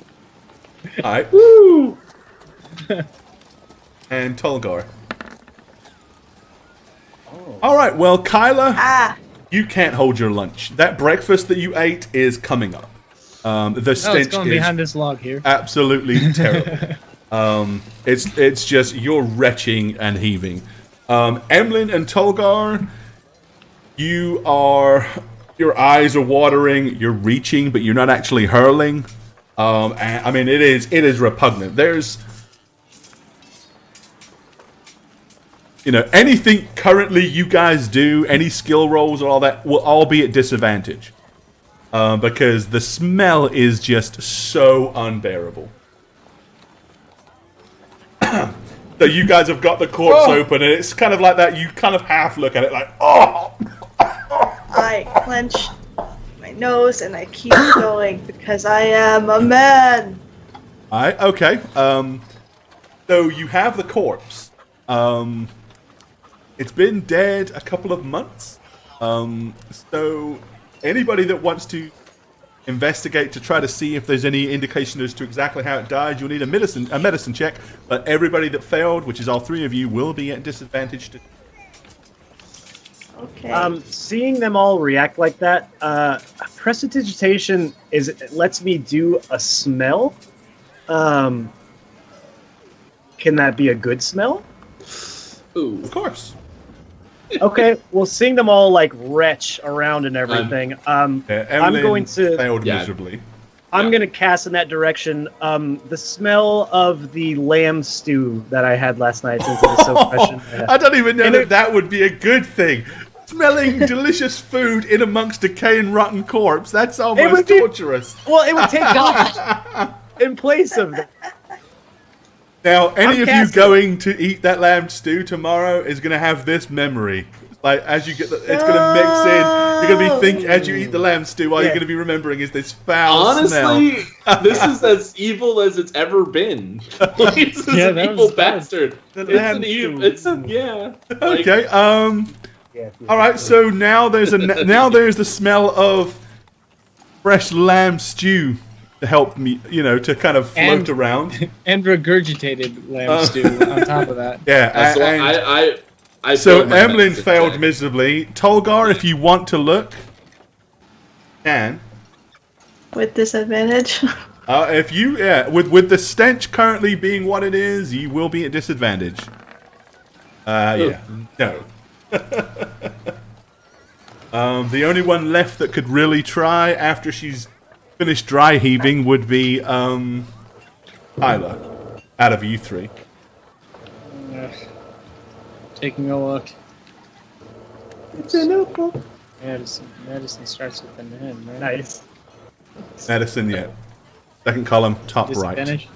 Alright. Woo! And Tolgar. Alright, well, Kyla, you can't hold your lunch. That breakfast that you ate is coming up. The stench it's going behind this log here. Absolutely terrible. It's just, you're retching and heaving. Emlyn and Tolgar, your eyes are watering, you're reaching, but you're not actually hurling. And, it is repugnant. There's, anything currently you guys do, any skill rolls or all that, will all be at disadvantage. Because the smell is just so unbearable. So you guys have got the corpse open, and it's kind of like that. You kind of half look at it like, oh! I clench my nose and I keep going because I am a man. Alright, okay. So you have the corpse. It's been dead a couple of months. So anybody that wants to investigate to try to see if there's any indication as to exactly how it died, you'll need a medicine check. But everybody that failed, which is all three of you, will be at disadvantage. Okay. Seeing them all react like that, prestidigitation lets me do a smell. Can that be a good smell? Ooh, of course. Okay, well, seeing them all like retch around and everything, I'm going to failed miserably. I'm going to cast in that direction. The smell of the lamb stew that I had last night, since it was so fresh. I don't even know that would be a good thing. Smelling delicious food in amongst decaying rotten corpse. That's almost torturous. Well, it would take in place of that. Now, any of you going to eat that lamb stew tomorrow is going to have this memory. Like, as you get it's going to mix in. You're going to be thinking, as you eat the lamb stew, all you're going to be remembering is this foul smell. Honestly, this is as evil as it's ever been. This is an evil bastard. It's Okay, all right, so now there's the smell of fresh lamb stew to help me, to kind of float around. And regurgitated lamb stew on top of that. Yeah, so Emlyn failed miserably. Tolgar, if you want to look, can. With disadvantage? With the stench currently being what it is, you will be at disadvantage. No. The only one left that could really try after she's finished dry heaving would be Kyla, out of you three. Taking a look. It's an opal. Medicine starts with an N, right? Nice. Medicine, yeah. Second column, top right.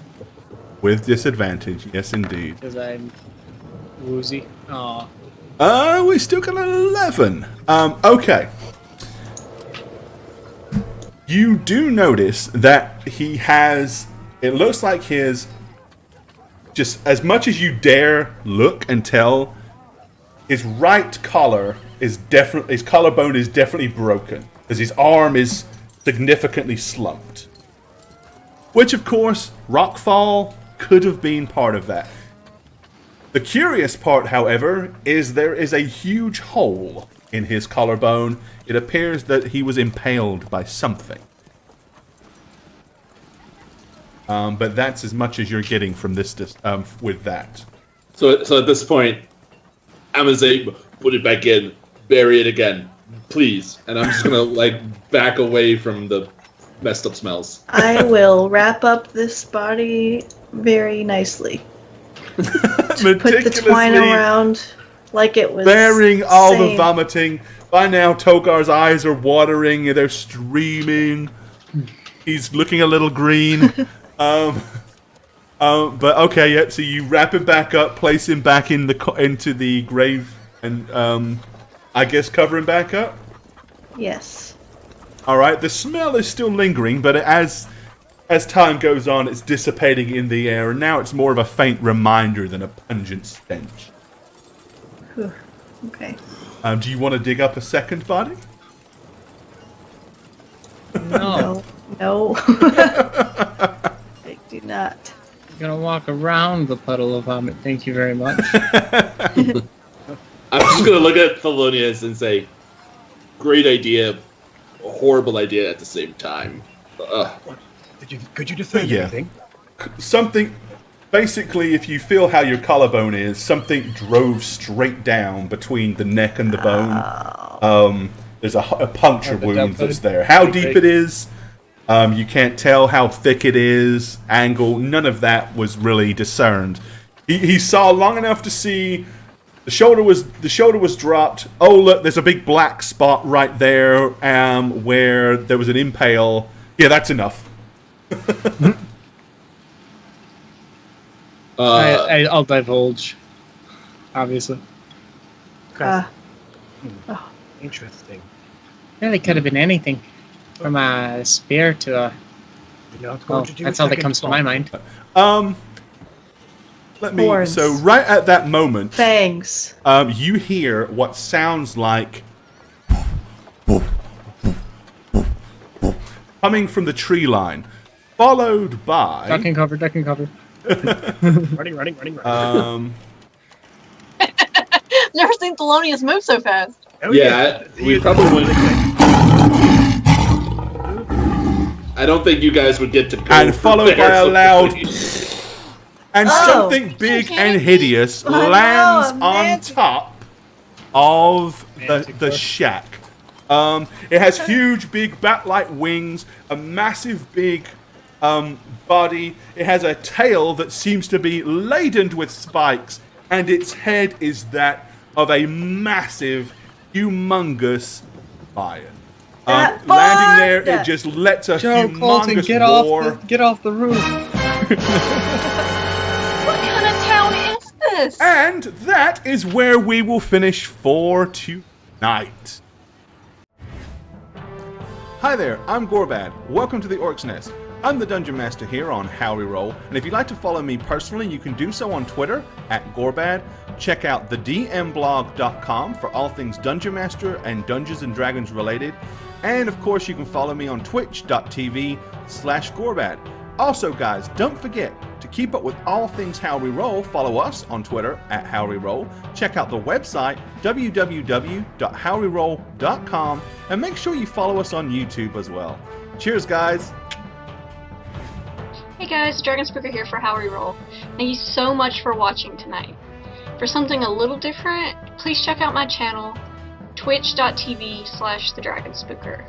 With disadvantage, yes indeed. Because I'm woozy. Aw. We still got an 11. Okay. You do notice that he has... It looks like his... Just as much as you dare look and tell, his right collar is definitely... His collarbone is definitely broken. Because his arm is significantly slumped. Which, of course, rockfall could have been part of that. The curious part, however, is there is a huge hole in his collarbone. It appears that he was impaled by something. But that's as much as you're getting from this with that. So at this point, I'm gonna say, put it back in, bury it again. please. And I'm just gonna like back away from the messed up smells. I will wrap up this body very nicely. Put the twine around like it was bearing all the same. vomiting. By now, Togar's eyes are watering. They're streaming. He's looking a little green. But okay, yeah. So you wrap him back up, place him back in into the grave, and I guess cover him back up. Yes. All right. The smell is still lingering, but as time goes on, it's dissipating in the air, and now it's more of a faint reminder than a pungent stench. Whew. Okay. Do you want to dig up a second body? No. No. I do not. I'm gonna walk around the puddle of vomit. Thank you very much. I'm just gonna look at Thelonious and say, "Great idea, horrible idea at the same time." Could you defend anything? Something. Basically, if you feel how your collarbone is, something drove straight down between the neck and the bone. There's a puncture wound that's there. How deep it is, you can't tell. How thick it is, angle, none of that was really discerned. He saw long enough to see the shoulder was dropped. Oh look, there's a big black spot right there, where there was an impale. Yeah, that's enough. I'll divulge, obviously. Interesting. Really could have been anything, from a spear to a. That's all that comes to my mind. Let me. Horns. So right at that moment, Fangs. you hear what sounds like coming from the tree line, followed by Duck and cover. Running. Never seen Thelonious move so fast. Oh, Yeah, we probably wouldn't. I don't think you guys would get to go. and followed by a so loud quickly. and Oh. something big and hideous Oh, no, lands on Manticore. top of the shack. It has huge, big bat-like wings, a massive, big body. It has a tail that seems to be laden with spikes, and its head is that of a massive, humongous lion. That Landing there, bird! it just lets a Joe Colton, humongous get roar. off the roof. What kind of town is this? And that is where we will finish for tonight. Hi there, I'm Gorbad. Welcome to the Orc's Nest. I'm the Dungeon Master here on How We Roll, and if you'd like to follow me personally, you can do so on Twitter @Gorbad. Check out thedmblog.com for all things Dungeon Master and Dungeons & Dragons related. And of course, you can follow me on twitch.tv/Gorbad. Also, guys, don't forget to keep up with all things How We Roll. Follow us on Twitter @HowWeRoll. Check out the website www.howweroll.com, and make sure you follow us on YouTube as well. Cheers, guys. Hey guys, Dragon Spooker here for How We Roll. Thank you so much for watching tonight. For something a little different, please check out my channel, twitch.tv/thedragonspooker.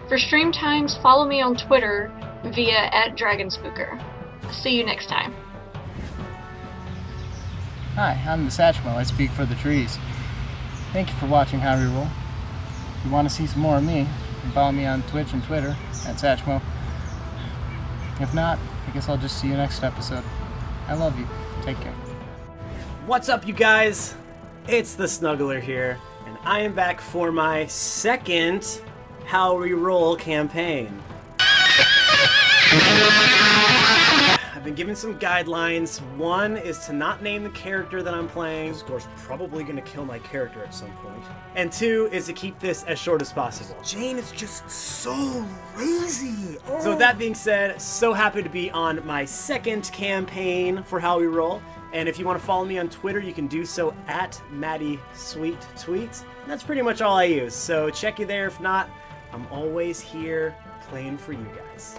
For stream times, follow me on Twitter via @dragonspooker. See you next time. Hi, I'm the Satchmo. I speak for the trees. Thank you for watching How We Roll. If you want to see some more of me, you can follow me on Twitch and Twitter @Satchmo. If not, I guess I'll just see you next episode. I love you. Take care. What's up, you guys? It's the Snuggler here, and I am back for my second How We Roll campaign. I've been given some guidelines. One is to not name the character that I'm playing. Score's probably gonna kill my character at some point. And two is to keep this as short as possible. Jane is just so lazy. So with that being said, so happy to be on my second campaign for How We Roll. And if you want to follow me on Twitter, you can do so @MaddieSweetTweets. That's pretty much all I use. So check you there. If not, I'm always here playing for you guys.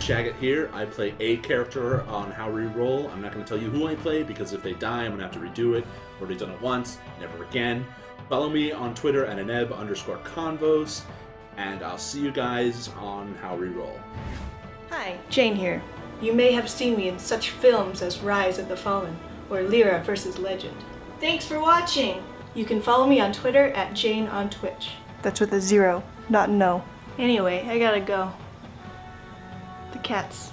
Shagget here. I play a character on How Reroll. I'm not going to tell you who I play because if they die, I'm going to have to redo it. Already done it once, never again. Follow me on Twitter at aneb_convos, and I'll see you guys on How Reroll. Hi, Jane here. You may have seen me in such films as Rise of the Fallen or Lyra vs. Legend. Thanks for watching! You can follow me on Twitter at Jane on Twitch. That's with a 0, not an O. Anyway, I gotta go. The cats.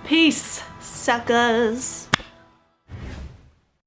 Peace, suckers!